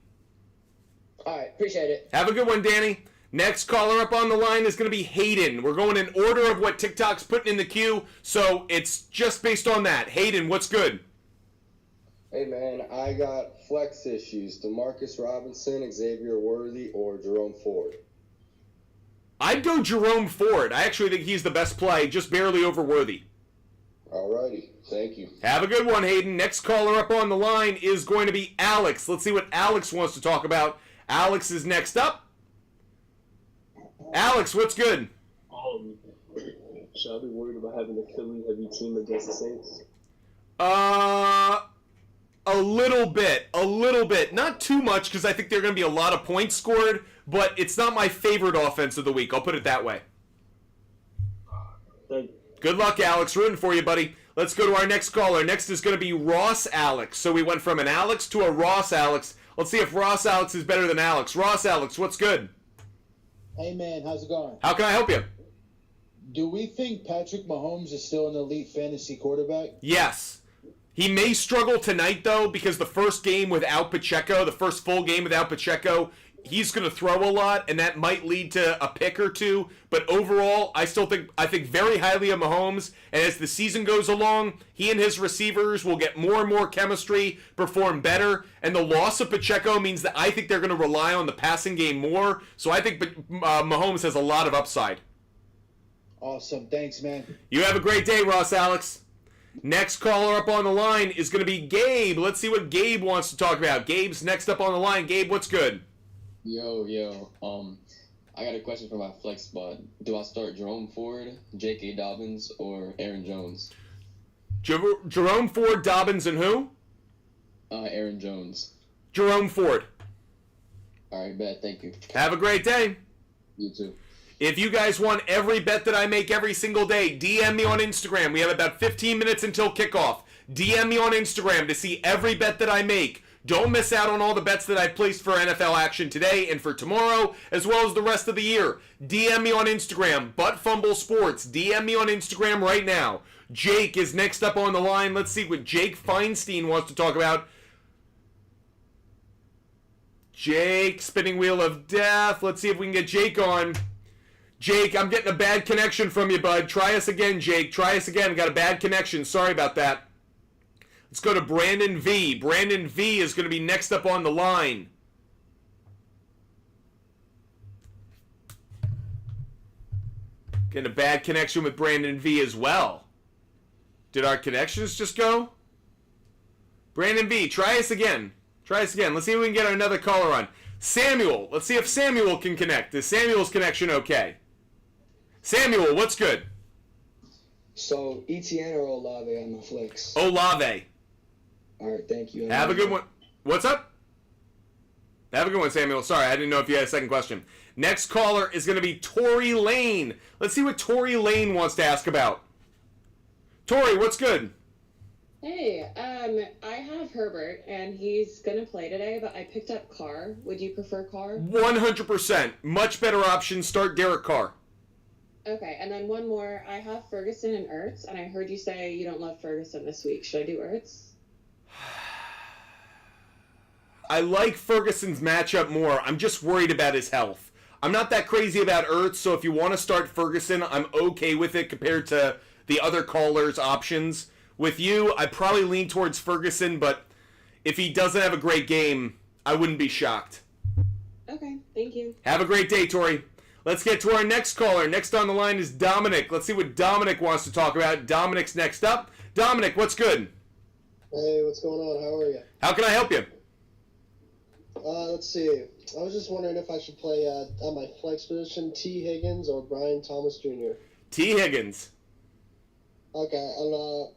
All right, appreciate it. Have a good one, Danny. Next caller up on the line is going to be Hayden. We're going in order of what TikTok's putting in the queue, so it's just based on that. Hayden, what's good? Hey, man, I got flex issues. Demarcus Robinson, Xavier Worthy, or Jerome Ford. I'd go Jerome Ford. I actually think he's the best play, just barely over Worthy. Alrighty, thank you. Have a good one, Hayden. Next caller up on the line is going to be Alex. Let's see what Alex wants to talk about. Alex is next up. Alex, what's good? Should I be worried about having a Philly heavy team against the Saints? A little bit. Not too much, because I think there are going to be a lot of points scored, but it's not my favorite offense of the week. I'll put it that way. Good luck, Alex. Rooting for you, buddy. Let's go to our next caller. Next is going to be Ross Alex. So we went from an Alex to a Ross Alex. Let's see if Ross Alex is better than Alex. Ross Alex, what's good? Hey, man, how's it going? How can I help you? Do we think Patrick Mahomes is still an elite fantasy quarterback? Yes. He may struggle tonight, though, because the first game without Pacheco, the first full game without Pacheco, he's going to throw a lot, and that might lead to a pick or two. But overall, I think very highly of Mahomes, and as the season goes along, he and his receivers will get more and more chemistry, perform better, and the loss of Pacheco means that I think they're going to rely on the passing game more. So I think Mahomes has a lot of upside. Awesome. Thanks, man. You have a great day, Ross Alex. Next caller up on the line is going to be Gabe. Let's see what Gabe wants to talk about. Gabe's next up on the line. Gabe, what's good? Yo, I got a question for my flex spot. Do I start Jerome Ford, J.K. Dobbins, or Aaron Jones? Jerome Ford, Dobbins, and who? Aaron Jones. Jerome Ford. All right, bet. Thank you. Have a great day. You too. If you guys want every bet that I make every single day, DM me on Instagram. We have about 15 minutes until kickoff. DM me on Instagram to see every bet that I make. Don't miss out on all the bets that I placed for NFL action today and for tomorrow, as well as the rest of the year. DM me on Instagram, Buttfumble Sports. DM me on Instagram right now. Jake is next up on the line. Let's see what Jake Feinstein wants to talk about. Jake, spinning wheel of death. Let's see if we can get Jake on. Jake, I'm getting a bad connection from you, bud. Try us again, Jake. Try us again. Got a bad connection. Sorry about that. Let's go to Brandon V. Brandon V is going to be next up on the line. Getting a bad connection with Brandon V as well. Did our connections just go? Brandon V, try us again. Try us again. Let's see if we can get another caller on. Samuel, let's see if Samuel can connect. Is Samuel's connection okay? Samuel, what's good? So, Etienne or Olave on my flex? Olave. All right, thank you. Have a good one. What's up? Have a good one, Samuel. Sorry, I didn't know if you had a second question. Next caller is going to be Tory Lane. Let's see what Tory Lane wants to ask about. Tory, what's good? Hey, I have Herbert, and he's gonna play today, but I picked up Carr. Would you prefer Carr? 100%. Much better option. Start Derek Carr. Okay, and then one more. I have Ferguson and Ertz, and I heard you say you don't love Ferguson this week. Should I do Ertz? I like Ferguson's matchup more. I'm just worried about his health. I'm not that crazy about Ertz, so if you want to start Ferguson, I'm okay with it compared to the other callers' options. With you, I probably lean towards Ferguson, but if he doesn't have a great game, I wouldn't be shocked. Okay, thank you. Have a great day, Tori. Let's get to our next caller. Next on the line is Dominic. Let's see what Dominic wants to talk about. Dominic's next up. Dominic, what's good? Hey, what's going on? How are you? How can I help you? Let's see. I was just wondering if I should play on my flex position T. Higgins or Brian Thomas Jr. T. Higgins. Okay, and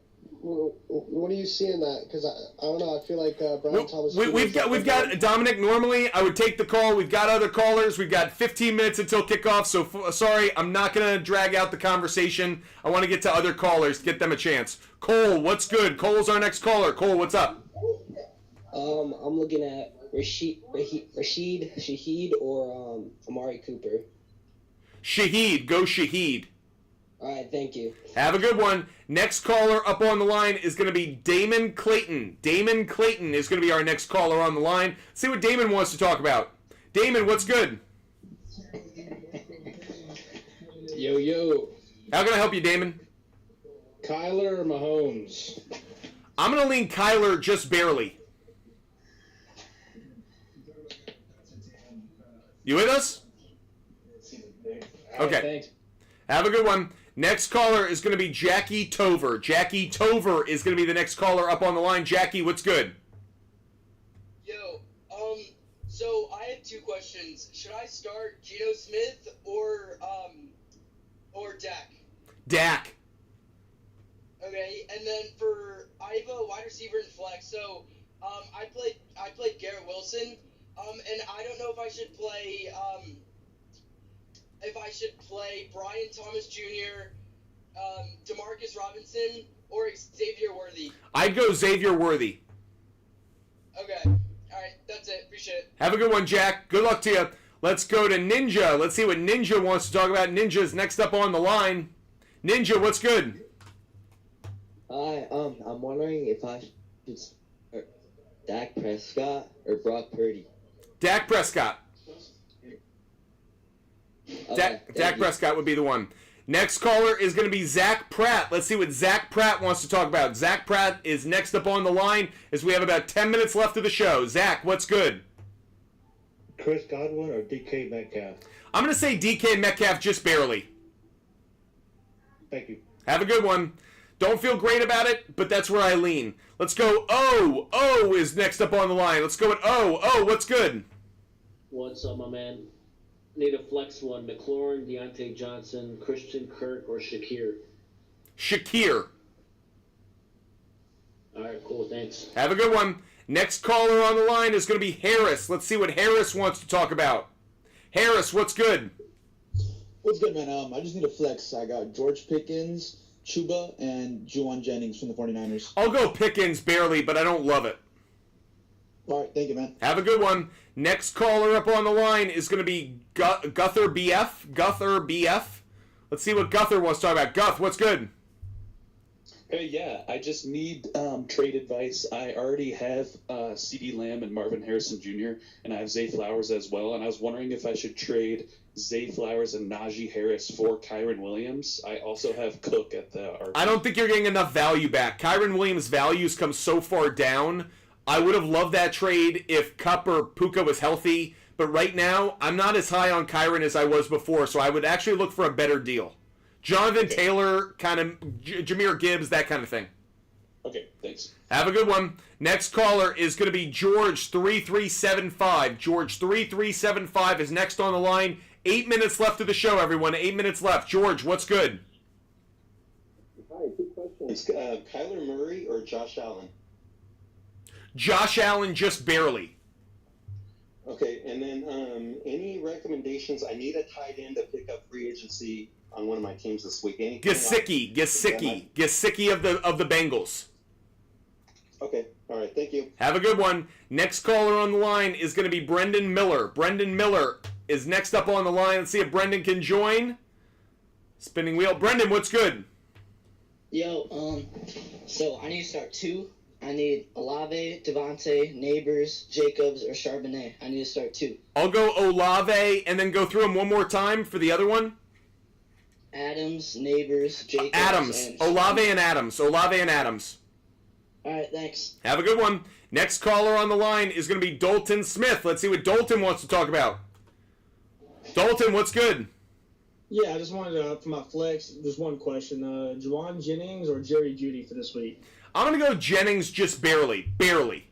What do you see in that? Because I don't know. I feel like Brian Thomas. We've got Dominic. Normally, I would take the call. We've got other callers. We've got 15 minutes until kickoff. So sorry, I'm not gonna drag out the conversation. I want to get to other callers, get them a chance. Cole, what's good? Cole's our next caller. Cole, what's up? I'm looking at Rashid Shaheed or Amari Cooper. Shaheed, go Shaheed. All right, thank you. Have a good one. Next caller up on the line is going to be Damon Clayton. Damon Clayton is going to be our next caller on the line. See what Damon wants to talk about. Damon, what's good? Yo. How can I help you, Damon? Kyler or Mahomes? I'm going to lean Kyler just barely. You with us? Okay. Thanks. Have a good one. Next caller is going to be Jackie Tover. Jackie Tover is going to be the next caller up on the line. Jackie, what's good? Yo, so I have two questions. Should I start Geno Smith or Dak? Dak. Okay, and then I have a wide receiver in flex. So, I played Garrett Wilson. And I don't know if I should play Brian Thomas Jr., Demarcus Robinson, or Xavier Worthy. I'd go Xavier Worthy. Okay. All right. That's it. Appreciate it. Have a good one, Jack. Good luck to you. Let's go to Ninja. Let's see what Ninja wants to talk about. Ninja's next up on the line. Ninja, what's good? Hi. I'm wondering if I should start Dak Prescott or Brock Purdy. Dak Prescott. Dak Prescott would be the one. Next caller is going to be Zach Pratt. Let's see what Zach Pratt wants to talk about. Zach Pratt is next up on the line as we have about 10 minutes left of the show. Zach, what's good? Chris Godwin or DK Metcalf? I'm going to say DK Metcalf just barely. Thank you. Have a good one. Don't feel great about it, but that's where I lean. Let's go. O is next up on the line. Let's go with O, what's good? What's up, my man? Need a flex one. McLaurin, Deontay Johnson, Christian Kirk, or Shakir? Shakir. All right, cool. Thanks. Have a good one. Next caller on the line is going to be Harris. Let's see what Harris wants to talk about. Harris, what's good? What's good, man? I just need a flex. I got George Pickens, Chuba, and Juwan Jennings from the 49ers. I'll go Pickens barely, but I don't love it. All right, thank you, man. Have a good one. Next caller up on the line is going to be Guther BF. Let's see what Guther wants to talk about. Guth, what's good? Hey, yeah, I just need trade advice. I already have CeeDee Lamb and Marvin Harrison Jr., and I have Zay Flowers as well, and I was wondering if I should trade Zay Flowers and Najee Harris for Kyren Williams. I also have Cook at the RB. I don't think you're getting enough value back. Kyren Williams' values come so far down. I would have loved that trade if Kupp or Puka was healthy, but right now, I'm not as high on Kyren as I was before, so I would actually look for a better deal. Jonathan Taylor, kind of Jahmyr Gibbs, that kind of thing. Okay, thanks. Have a good one. Next caller is going to be George3375. George3375 is next on the line. 8 minutes left of the show, everyone. 8 minutes left. George, what's good? Hi, good question. Is Kyler Murray or Josh Allen? Josh Allen, just barely. Okay, and then any recommendations? I need a tight end to pick up free agency on one of my teams this week. Gesicki of the Bengals. Okay, all right, thank you. Have a good one. Next caller on the line is going to be Brendan Miller. Brendan Miller is next up on the line. Let's see if Brendan can join. Spinning wheel. Brendan, what's good? Yo, so I need to start two. I need Olave, Devontae, Neighbors, Jacobs, or Charbonnet. I need to start two. I'll go Olave and then go through them one more time for the other one. Adams, Neighbors, Jacobs. Adams. Olave and Adams. Olave and Adams. All right, thanks. Have a good one. Next caller on the line is going to be Dalton Smith. Let's see what Dalton wants to talk about. Dalton, what's good? Yeah, I just wanted to, for my flex, just one question. Juwan Jennings or Jerry Jeudy for this week? I'm going to go Jennings just barely. Barely.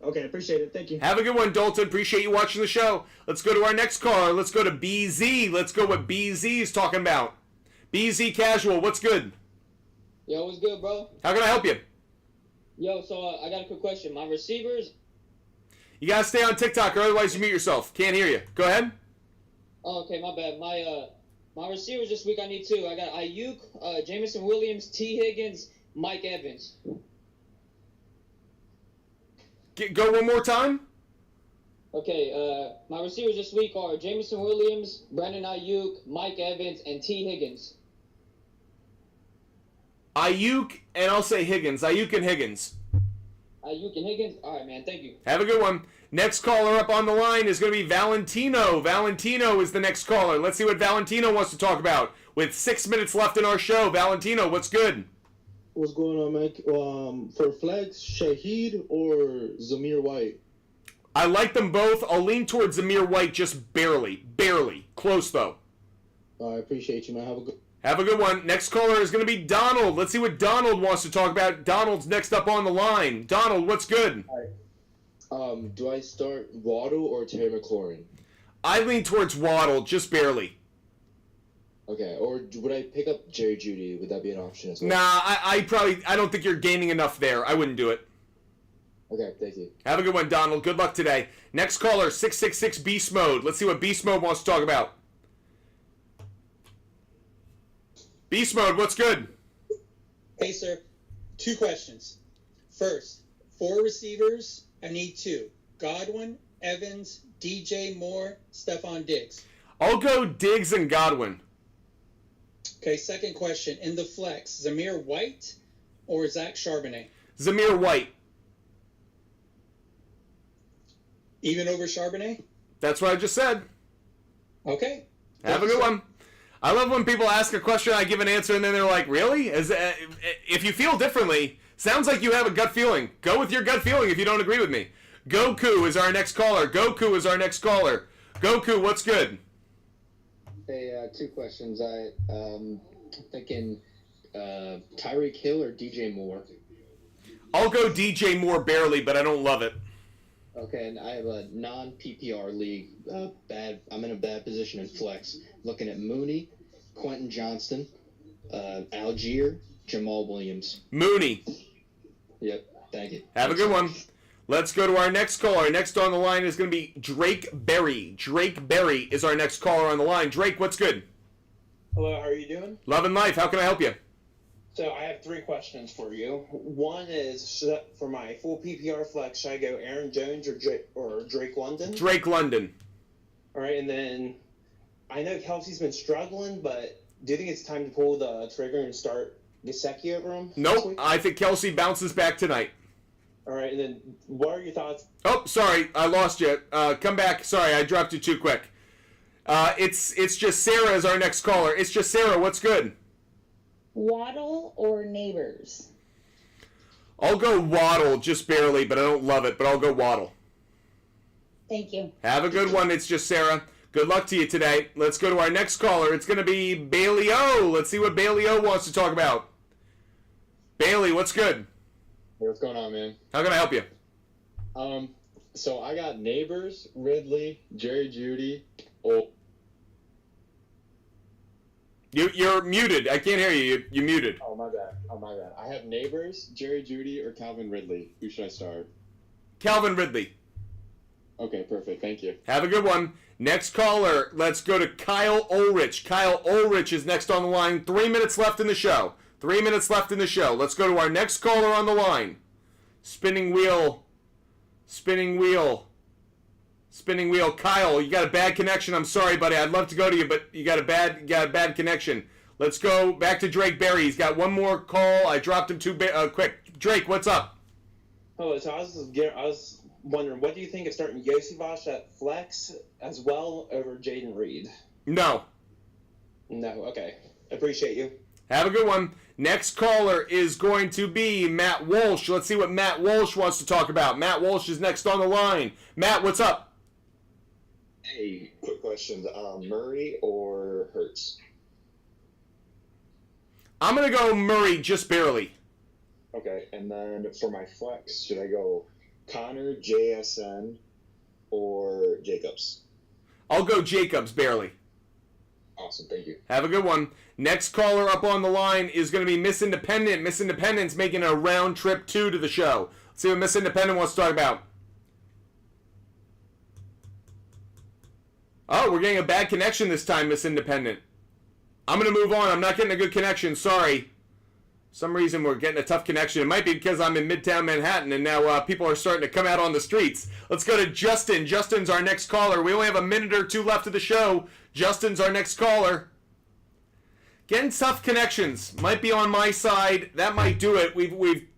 Okay, appreciate it. Thank you. Have a good one, Dalton. Appreciate you watching the show. Let's go to our next caller. Let's go to BZ. Let's go what BZ is talking about. BZ Casual, what's good? Yo, what's good, bro? How can I help you? Yo, so I got a quick question. My receivers. You gotta stay on TikTok, or otherwise you mute yourself. Can't hear you. Go ahead. Oh, okay, my bad. My receivers this week I need two. I got Ayuk, Jamison Williams, T. Higgins, Mike Evans. Go one more time. Okay, my receivers this week are Jamison Williams, Brandon Ayuk, Mike Evans, and T. Higgins. Ayuk, and I'll say Higgins. Ayuk and Higgins. Ayuk and Higgins? All right, man. Thank you. Have a good one. Next caller up on the line is going to be Valentino. Valentino is the next caller. Let's see what Valentino wants to talk about. With 6 minutes left in our show, Valentino, what's good? What's going on, Mike? For flex, Shaheed or Zamir White? I like them both. I'll lean towards Zamir White just barely. Barely. Close, though. I appreciate you, man. Have a good one. Next caller is going to be Donald. Let's see what Donald wants to talk about. Donald's next up on the line. Donald, what's good? Do I start Waddle or Terry McLaurin? I lean towards Waddle, just barely. Okay, or would I pick up Jerry Jeudy? Would that be an option as well? Nah, I don't think you're gaining enough there. I wouldn't do it. Okay, thank you. Have a good one, Donald. Good luck today. Next caller, 666 Beast Mode. Let's see what Beast Mode wants to talk about. Beast Mode, what's good? Hey, sir. 2 questions. First, 4 receivers. I need 2. Godwin, Evans, DJ Moore, Stephon Diggs. I'll go Diggs and Godwin. Okay, second question. In the flex, Zamir White or Zach Charbonnet? Zamir White. Even over Charbonnet? That's what I just said. Okay. Have a good one. I love when people ask a question, I give an answer, and then they're like, really? If you feel differently, sounds like you have a gut feeling. Go with your gut feeling if you don't agree with me. Goku is our next caller. Goku is our next caller. Goku, what's good? Hey, 2 questions. I'm thinking Tyreek Hill or DJ Moore. I'll go DJ Moore barely, but I don't love it. Okay, and I have a non-PPR league. I'm in a bad position in flex. Looking at Mooney, Quentin Johnston, Algier, Jamal Williams. Mooney. Yep, thank you. Have a good one. Let's go to our next caller. Next on the line is going to be Drake Berry. Drake Berry is our next caller on the line. Drake, what's good? Hello, how are you doing? Love and life. How can I help you? So I have 3 questions for you. One is, for my full PPR flex, should I go Aaron Jones or Drake London? Drake London. All right, and then I know Kelsey's been struggling, but do you think it's time to pull the trigger and start Gesicki over him? Nope. I think Kelsey bounces back tonight. All right, and then what are your thoughts? Oh, sorry. I lost you. Come back. Sorry, I dropped you too quick. It's just Sarah is our next caller. It's just Sarah. What's good? Waddle or Neighbors? I'll go Waddle just barely, but I don't love it, but I'll go Waddle. Thank you. Have a good one. It's just Sarah. Good luck to you today. Let's go to our next caller. It's going to be Bailey O. Let's see what Bailey O wants to talk about. Bailey, what's good? Hey, what's going on, man? How can I help you? So I got Neighbors, Ridley, Jerry Jeudy. You're muted. I can't hear you. You're muted. Oh, my bad. I have Neighbors, Jerry Jeudy, or Calvin Ridley. Who should I start? Calvin Ridley. Okay, perfect. Thank you. Have a good one. Next caller, let's go to Kyle Ulrich. Kyle Ulrich is next on the line. 3 minutes left in the show. 3 minutes left in the show. Let's go to our next caller on the line. Spinning wheel. Spinning wheel. Spinning wheel. Kyle, you got a bad connection. I'm sorry, buddy. I'd love to go to you, but you got a bad connection. Let's go back to Drake Berry. He's got one more call. I dropped him too quick. Drake, what's up? Hello, so I was wondering, what do you think of starting Yosivas at flex as well over Jaden Reed? No. No, okay. Appreciate you. Have a good one. Next caller is going to be Matt Walsh. Let's see what Matt Walsh wants to talk about. Matt Walsh is next on the line. Matt, what's up? Hey, quick question. Murray or Hurts? I'm going to go Murray just barely. Okay, and then for my flex, should I go Connor, JSN, or Jacobs? I'll go Jacobs barely. Awesome, thank you. Have a good one. Next caller up on the line is going to be Miss Independent. Miss Independent's making a round trip 2 to the show. Let's see what Miss Independent wants to talk about. Oh, we're getting a bad connection this time, Miss Independent. I'm going to move on. I'm not getting a good connection. Sorry. Some reason we're getting a tough connection. It might be because I'm in Midtown Manhattan and now people are starting to come out on the streets. Let's go to Justin. Justin's our next caller. We only have a minute or two left of the show. Justin's our next caller. Getting tough connections. Might be on my side. That might do it.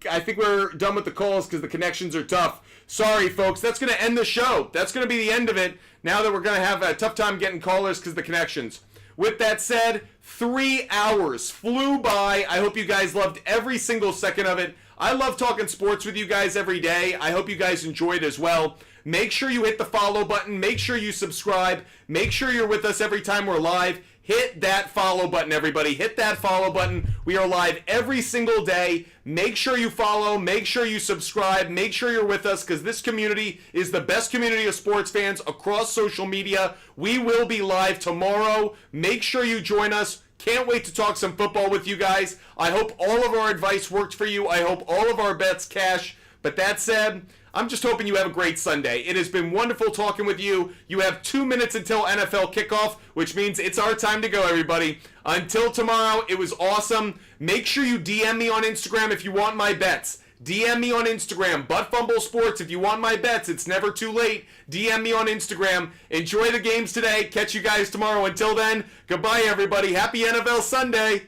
I think we're done with the calls because the connections are tough. Sorry, folks. That's going to end the show. That's going to be the end of it. Now that we're going to have a tough time getting callers because of the connections. With that said, 3 hours flew by. I hope you guys loved every single second of it. I love talking sports with you guys every day. I hope you guys enjoyed as well. Make sure you hit the follow button. Make sure you subscribe. Make sure you're with us every time we're live. Hit that follow button, everybody. Hit that follow button. We are live every single day. Make sure you follow. Make sure you subscribe. Make sure you're with us because this community is the best community of sports fans across social media. We will be live tomorrow. Make sure you join us. Can't wait to talk some football with you guys. I hope all of our advice worked for you. I hope all of our bets cash. But that said, I'm just hoping you have a great Sunday. It has been wonderful talking with you. You have 2 minutes until NFL kickoff, which means it's our time to go, everybody. Until tomorrow, it was awesome. Make sure you DM me on Instagram if you want my bets. DM me on Instagram, Butt Fumble Sports. If you want my bets, it's never too late. DM me on Instagram. Enjoy the games today. Catch you guys tomorrow. Until then, goodbye, everybody. Happy NFL Sunday.